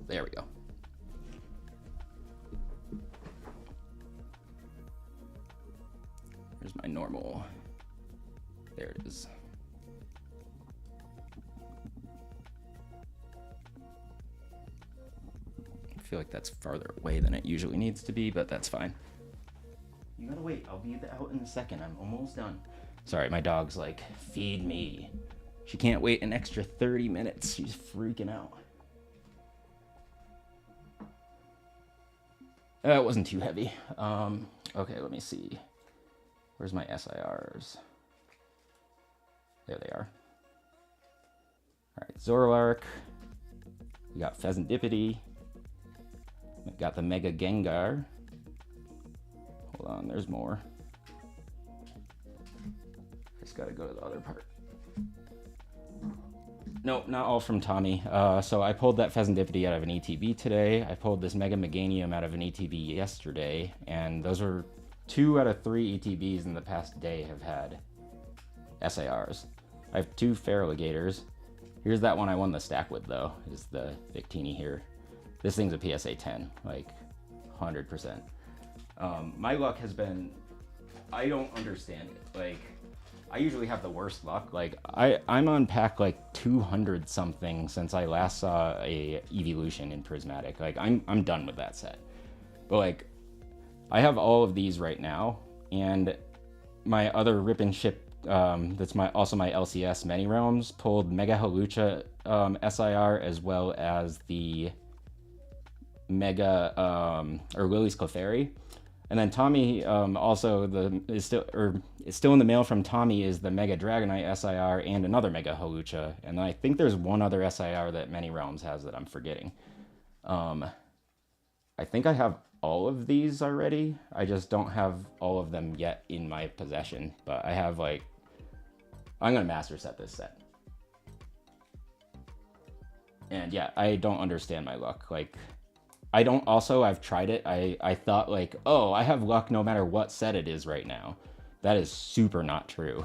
There we go. Here's my normal. There it is. I feel like that's farther away than it usually needs to be, but that's fine. You gotta wait. I'll be out in a second. I'm almost done. Sorry, my dog's like, feed me. She can't wait an extra 30 minutes. She's freaking out. It wasn't too heavy. Okay, let me see. Where's my SIRs? There they are. All right, Zoroark. We got Pheasantipity. We got the Mega Gengar. Hold on, there's more. Just gotta go to the other part. Nope, not all from Tommy. So I pulled that Pheasantipity out of an ETB today. I pulled this Mega Meganium out of an ETB yesterday, and those are 2 out of 3 ETBs in the past day have had SARs. I have 2 Feraligators. Here's that one I won the stack with, though, is the Victini here. This thing's a PSA 10, like 100%. My luck has been, I don't understand it. Like, I usually have the worst luck. Like, I'm on pack like 200 something since I last saw a Evolution in Prismatic. Like, I'm done with that set. But like, I have all of these right now, and my other Rip and Ship, that's also my LCS Many Realms, pulled Mega Hawlucha SIR, as well as the Mega or Lily's Clefairy. And then Tommy also is still in the mail from Tommy is the Mega Dragonite SIR and another Mega Hawlucha. And I think there's one other SIR that Many Realms has that I'm forgetting. I think I have all of these already. I just don't have all of them yet in my possession. But I have like, I'm gonna master set this set. And yeah, I don't understand my luck. Like, I've tried it. I thought like, oh, I have luck no matter what set it is right now. That is super not true.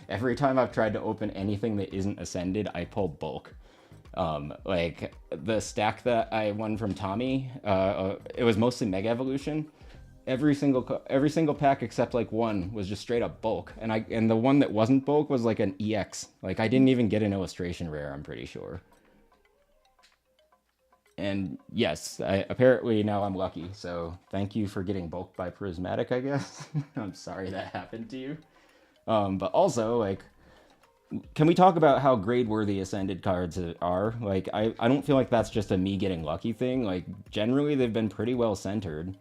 Every time I've tried to open anything that isn't Ascended, I pull bulk. Like the stack that I won from Tommy, it was mostly Mega Evolution. Every single pack except like one was just straight up bulk. And the one that wasn't bulk was like an EX. Like I didn't even get an illustration rare, I'm pretty sure. And yes, apparently now I'm lucky. So thank you for getting bulked by Prismatic, I guess. I'm sorry that happened to you. But also, like, can we talk about how grade-worthy Ascended cards are? Like, I don't feel like that's just a me getting lucky thing. Like, generally they've been pretty well centered.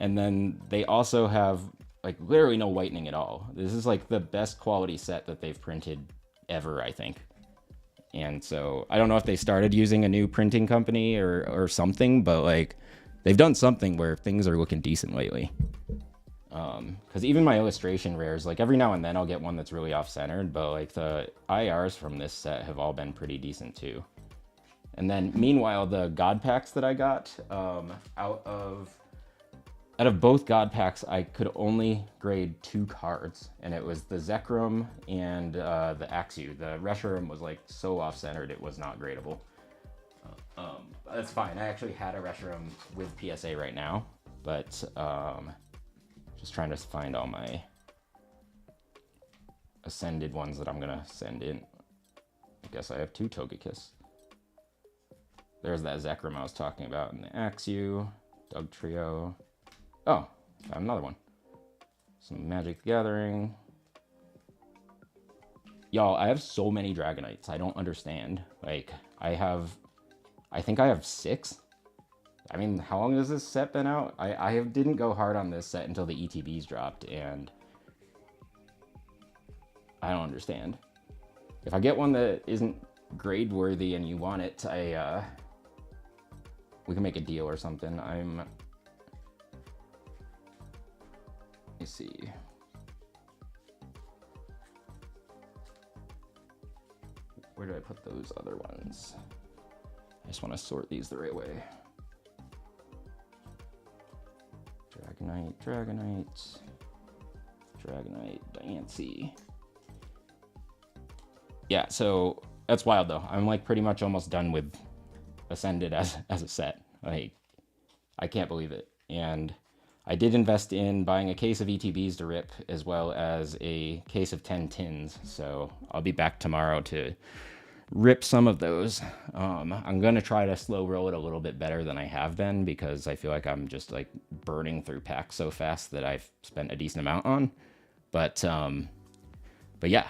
And then they also have, like, literally no whitening at all. This is, like, the best quality set that they've printed ever, I think. And so I don't know if they started using a new printing company or something, but like they've done something where things are looking decent lately. Because even my illustration rares, like every now and then I'll get one that's really off-centered, but like the IRs from this set have all been pretty decent too. And then meanwhile, the God packs that I got, out of both God packs, I could only grade 2 cards, and it was the Zekrom and the Axew. The Reshiram was like so off-centered it was not gradable. That's fine. I actually had a Reshiram with PSA right now, but just trying to find all my Ascended ones that I'm gonna send in. I guess I have 2 Togekiss. There's that Zekrom I was talking about in the Axew. Dugtrio. Oh, got another one. Some Magic the Gathering. Y'all, I have so many Dragonites. I don't understand. Like, I think I have 6. I mean, how long has this set been out? I didn't go hard on this set until the ETBs dropped, and I don't understand. If I get one that isn't grade worthy and you want it, we can make a deal or something. Let me see. Where did I put those other ones? I just want to sort these the right way. Dragonite, Dragonite, Dragonite, Diancie. Yeah, so that's wild though. I'm like pretty much almost done with Ascended as a set. Like, I can't believe it. And I did invest in buying a case of ETBs to rip, as well as a case of 10 tins. So I'll be back tomorrow to rip some of those. I'm gonna try to slow roll it a little bit better than I have been, because I feel like I'm just like burning through packs so fast that I've spent a decent amount on. But yeah.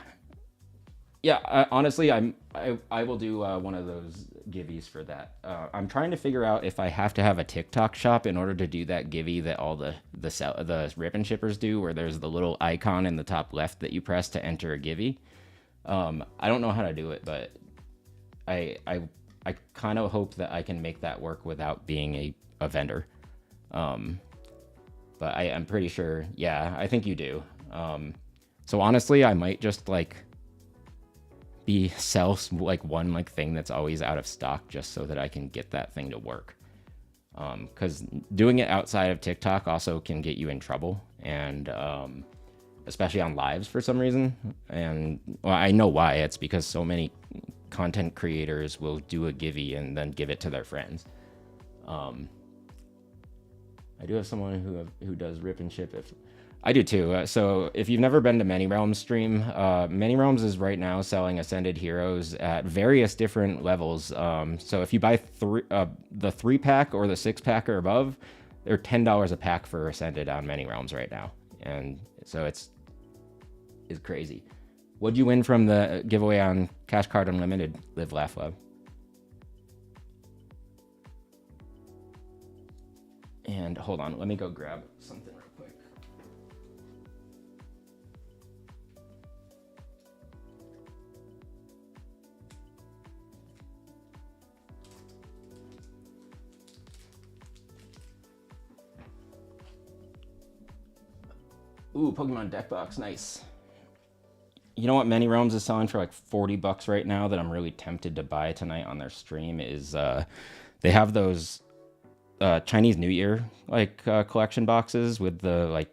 Honestly, I will do one of those givvies for that. I'm trying to figure out if I have to have a TikTok shop in order to do that givvy that all the rip and shippers do, where there's the little icon in the top left that you press to enter a givvy. I don't know how to do it, but I kind of hope that I can make that work without being a vendor. But I'm pretty sure, yeah, I think you do. So honestly, I might just like sell like one like thing that's always out of stock, just so that I can get that thing to work. Because doing it outside of TikTok also can get you in trouble, and especially on lives for some reason. And well, I know why. It's because so many content creators will do a givey and then give it to their friends. I do have someone who does rip and ship. If I do too. So if you've never been to Many Realms stream, Many Realms is right now selling Ascended Heroes at various different levels. So if you buy the 3-pack or the 6-pack or above, they're $10 a pack for Ascended on Many Realms right now. And so it's crazy. What'd you win from the giveaway on Cash Card Unlimited, Live Laugh Love? And hold on, let me go grab something real quick. Ooh, Pokemon deck box, nice. You know what Many Realms is selling for like $40 right now that I'm really tempted to buy tonight on their stream is they have those Chinese New Year like collection boxes with the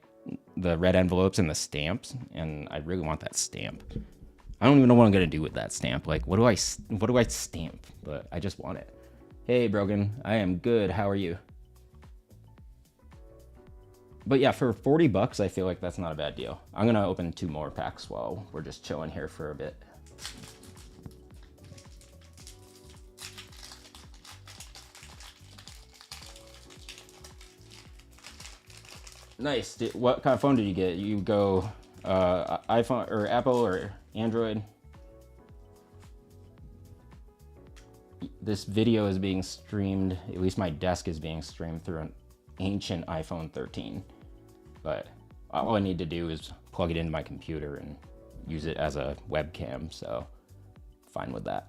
red envelopes and the stamps, and I really want that stamp. I don't even know what I'm gonna do with that stamp. Like, what do I stamp? But I just want it. Hey Brogan, I am good. How are you? But yeah, for $40, I feel like that's not a bad deal. I'm gonna open 2 more packs while we're just chilling here for a bit. Nice. What kind of phone did you get? You go iPhone or Apple or Android? This video is being streamed, at least my desk is being streamed through an ancient iPhone 13. But all I need to do is plug it into my computer and use it as a webcam, so fine with that.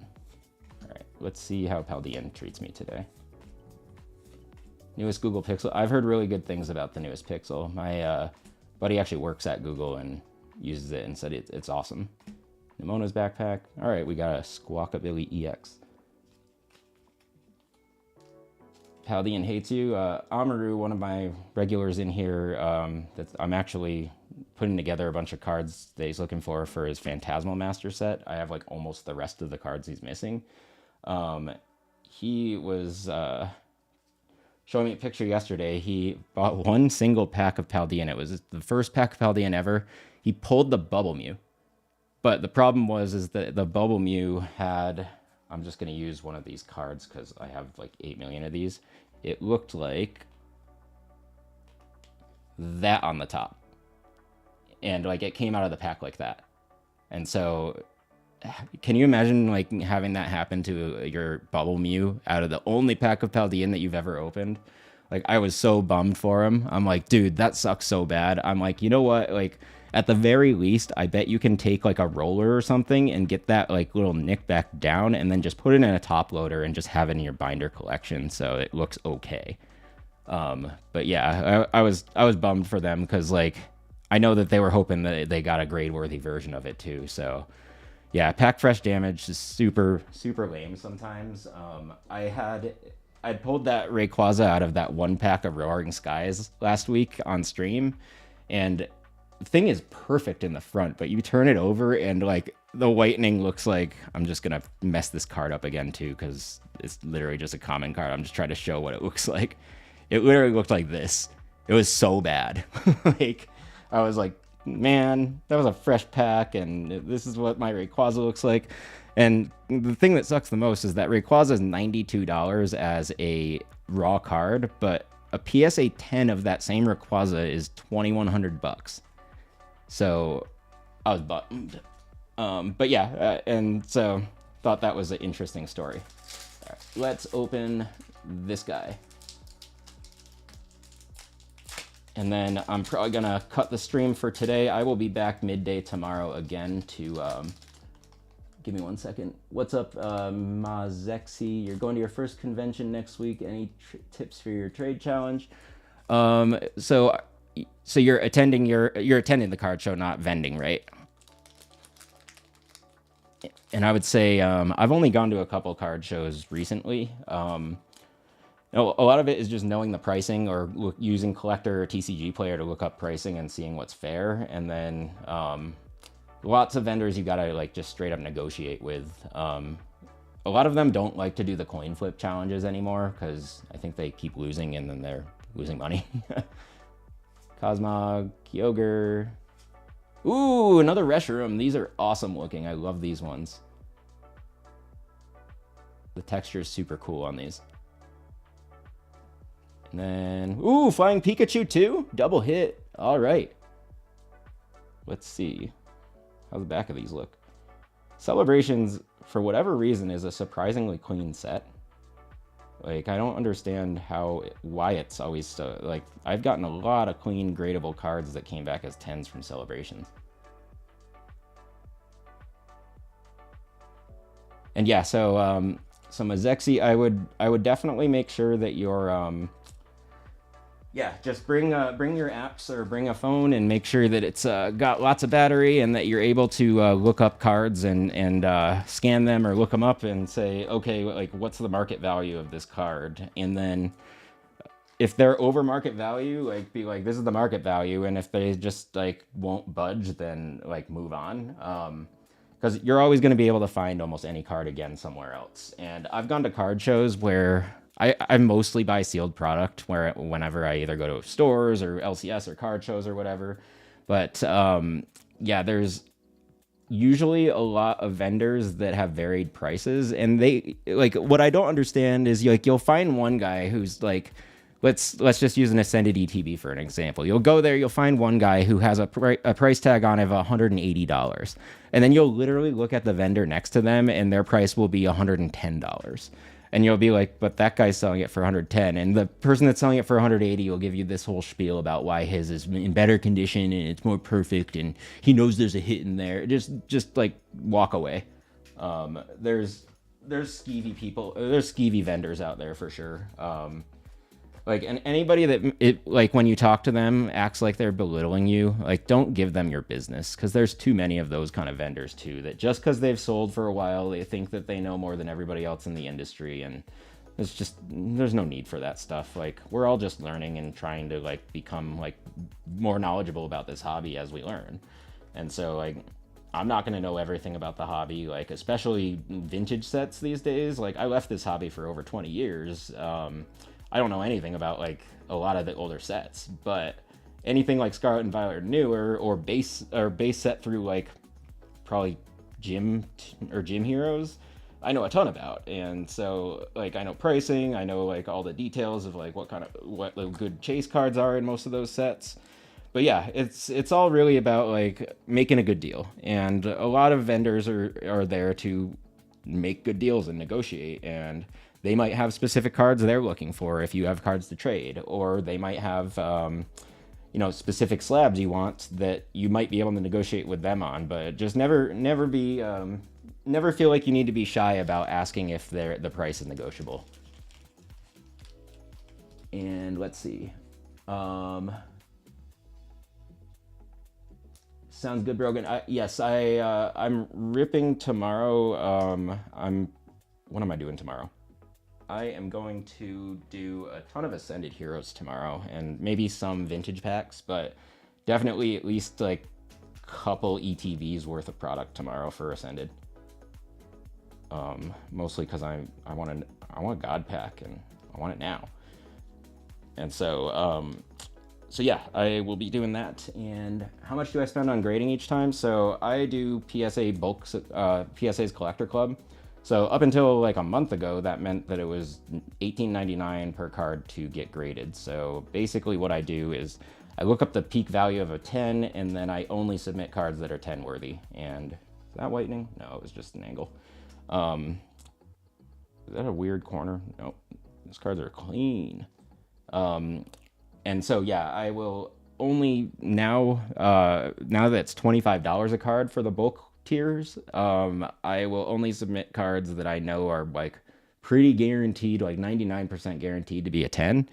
All right, let's see how Paldean treats me today. Newest Google Pixel. I've heard really good things about the newest Pixel. My buddy actually works at Google and uses it and said it's awesome. Nemona's backpack. All right, we got a Squawkabilly EX. Paldean hates you. Amaru, one of my regulars in here, I'm actually putting together a bunch of cards that he's looking for his Phantasmal Master set. I have like almost the rest of the cards he's missing. He was showing me a picture yesterday. He bought one single pack of Paldean. It was the first pack of Paldean ever. He pulled the Bubble Mew. But the problem was that the Bubble Mew had I'm just going to use one of these cards because I have like 8 million of these. It looked like that on the top. And like it came out of the pack like that. And so can you imagine like having that happen to your Bubble Mew out of the only pack of Paldean that you've ever opened? Like I was so bummed for him. I'm like, dude, that sucks so bad. I'm like, you know what? Like at the very least, I bet you can take like a roller or something and get that like little nick back down and then just put it in a top loader and just have it in your binder collection so it looks okay. But yeah, I was bummed for them because like I know that they were hoping that they got a grade worthy version of it too. So yeah, pack fresh damage is super lame sometimes. I'd pulled that Rayquaza out of that one pack of Roaring Skies last week on stream, and the thing is perfect in the front, but you turn it over and like the whitening looks like I'm just gonna mess this card up again too because it's literally just a common card. I'm just trying to show what it looks like. It literally looked like this. It was so bad. Like I was like, man, that was a fresh pack, and this is what my Rayquaza looks like. And the thing that sucks the most is that Rayquaza is $92 as a raw card, but a PSA 10 of that same Rayquaza is $2,100. So I was bummed. But yeah, and so thought that was an interesting story. All right, let's open this guy. And then I'm probably gonna cut the stream for today. I will be back midday tomorrow again to, give me 1 second. What's up, Mazexi? You're going to your first convention next week. Any tips for your trade challenge? So you're attending the card show, not vending, right? And I would say I've only gone to a couple card shows recently. A lot of it is just knowing the pricing or using Collector or TCG Player to look up pricing and seeing what's fair. And then lots of vendors you gotta like just straight up negotiate with. A lot of them don't like to do the coin flip challenges anymore because I think they keep losing and then they're losing money. Cosmog, Kyogre. Ooh, another Reshiram. These are awesome looking. I love these ones. The texture is super cool on these. And then, ooh, Flying Pikachu too? Double hit. All right. Let's see. How the back of these look. Celebrations, for whatever reason, is a surprisingly clean set. Like, I don't understand why it's always so, like, I've gotten a lot of clean, gradable cards that came back as 10s from Celebrations. And yeah, so Mazexi, I would definitely make sure that you're, yeah, just bring your apps or bring a phone and make sure that it's got lots of battery and that you're able to look up cards and scan them or look them up and say, okay, like what's the market value of this card? And then if they're over market value, like be like, this is the market value. And if they just like won't budge, then like move on. Because you're always going to be able to find almost any card again somewhere else. And I've gone to card shows where I mostly buy sealed product whenever I either go to stores or LCS or card shows or whatever. But yeah, there's usually a lot of vendors that have varied prices. And they like what I don't understand is like you'll find one guy who's like, let's just use an Ascended ETB for an example. You'll go there, you'll find one guy who has a price tag on it of $180. And then you'll literally look at the vendor next to them and their price will be $110. And you'll be like, but that guy's selling it for 110. And the person that's selling it for 180 will give you this whole spiel about why his is in better condition and it's more perfect and he knows there's a hit in there. Just like walk away. There's skeevy people, there's skeevy vendors out there for sure. Like, and anybody that like when you talk to them acts like they're belittling you, like don't give them your business because there's too many of those kind of vendors too that just because they've sold for a while, they think that they know more than everybody else in the industry. And there's no need for that stuff. Like we're all just learning and trying to like become like more knowledgeable about this hobby as we learn. And so like, I'm not going to know everything about the hobby, like especially vintage sets these days. Like I left this hobby for over 20 years. I don't know anything about like a lot of the older sets, but anything like Scarlet and Violet or newer or base set through like probably Gym Heroes, I know a ton about. And so like I know pricing, I know like all the details of like what the good chase cards are in most of those sets. But yeah, it's all really about like making a good deal. And a lot of vendors are there to make good deals and negotiate, and they might have specific cards they're looking for if you have cards to trade, or they might have specific slabs you want that you might be able to negotiate with them on. But just never feel like you need to be shy about asking if the price is negotiable. And let's see. Sounds good, Brogan. Yes, I'm ripping tomorrow. What am I doing tomorrow? I am going to do a ton of Ascended Heroes tomorrow, and maybe some vintage packs, but definitely at least like a couple ETBs worth of product tomorrow for Ascended. Mostly because I want a God pack, and I want it now. And so yeah, I will be doing that. And how much do I spend on grading each time? So I do PSA bulk, PSA's Collector Club. So up until like a month ago, that meant that it was $18.99 per card to get graded. So basically what I do is I look up the peak value of a 10, and then I only submit cards that are 10 worthy. And is that whitening? No, it was just an angle. Is that a weird corner? No, these cards are clean. And so yeah, I will only now that it's $25 a card for the bulk tiers, I will only submit cards that I know are like pretty guaranteed, like 99% guaranteed to be a 10,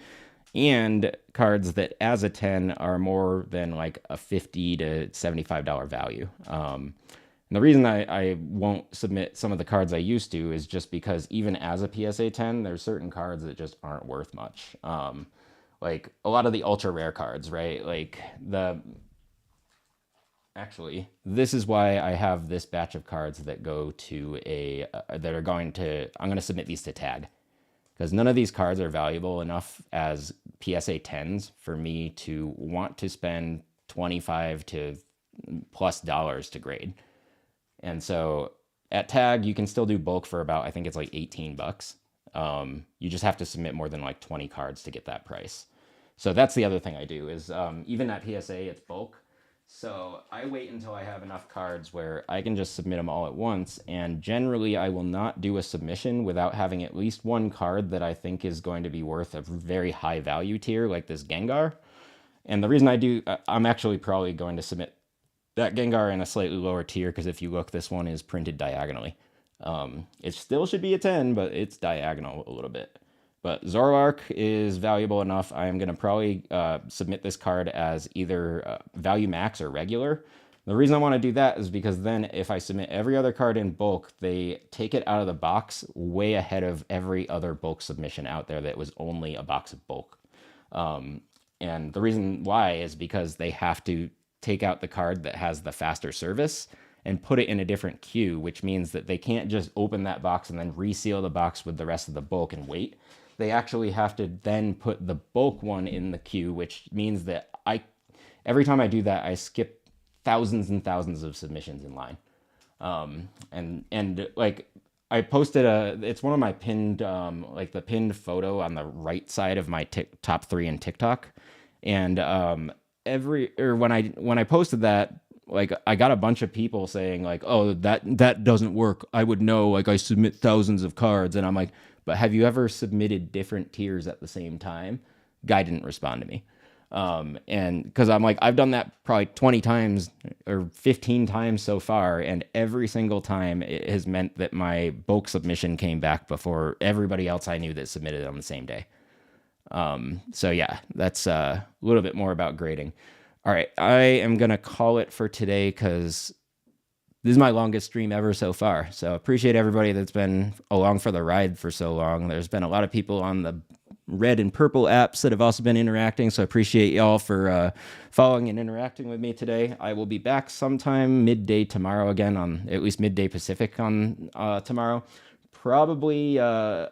and cards that as a 10 are more than like a $50 to $75 value. And the reason I won't submit some of the cards I used to is just because even as a PSA 10, there's certain cards that just aren't worth much. Like a lot of the ultra rare cards, right? Like actually, this is why I have this batch of cards that go to I'm going to submit these to Tag, because none of these cards are valuable enough as PSA 10s for me to want to spend 25 to plus dollars to grade. And so at Tag, you can still do bulk for about, I think it's like $18. You just have to submit more than like 20 cards to get that price. So that's the other thing I do is even at PSA, it's bulk. So I wait until I have enough cards where I can just submit them all at once. And generally, I will not do a submission without having at least one card that I think is going to be worth a very high value tier, like this Gengar. And the reason I'm actually probably going to submit that Gengar in a slightly lower tier, because if you look, this one is printed diagonally. It still should be a 10, but it's diagonal a little bit. But Zoroark is valuable enough. I am going to probably submit this card as either value max or regular. The reason I want to do that is because then if I submit every other card in bulk, they take it out of the box way ahead of every other bulk submission out there that was only a box of bulk. And the reason why is because they have to take out the card that has the faster service and put it in a different queue, which means that they can't just open that box and then reseal the box with the rest of the bulk and wait. They actually have to then put the bulk one in the queue, which means that every time I do that, I skip thousands and thousands of submissions in line. And like I posted it's one of my pinned, like the pinned photo on the right side of my top 3 in TikTok. And when I posted that, like I got a bunch of people saying like, oh, that doesn't work. I would know, like I submit thousands of cards. And I'm like, but have you ever submitted different tiers at the same time? Guy didn't respond to me. And because I'm like, I've done that probably 20 times or 15 times so far. And every single time it has meant that my bulk submission came back before everybody else I knew that submitted on the same day. So yeah, that's a little bit more about grading. All right, I am going to call it for today because this is my longest stream ever so far. So appreciate everybody that's been along for the ride for so long. There's been a lot of people on the red and purple apps that have also been interacting. So appreciate y'all for following and interacting with me today. I will be back sometime midday tomorrow again, on at least midday Pacific on tomorrow. Probably, I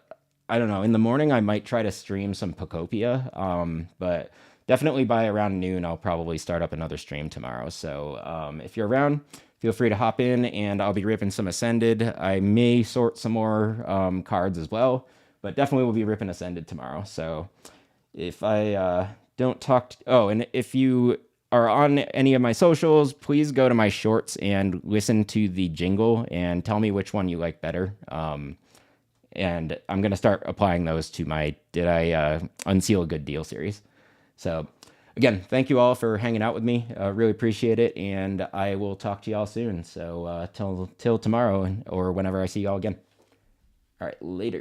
don't know, in the morning I might try to stream some Pokopia. But definitely by around noon, I'll probably start up another stream tomorrow. So if you're around, feel free to hop in, and I'll be ripping some Ascended. I may sort some more cards as well, but definitely will be ripping Ascended tomorrow. So if I don't talk and if you are on any of my socials, please go to my shorts and listen to the jingle and tell me which one you like better. And I'm going to start applying those to my Did I Unseal a Good Deal series. So again, thank you all for hanging out with me. Really appreciate it. And I will talk to y'all soon. So till tomorrow or whenever I see y'all again. All right, later.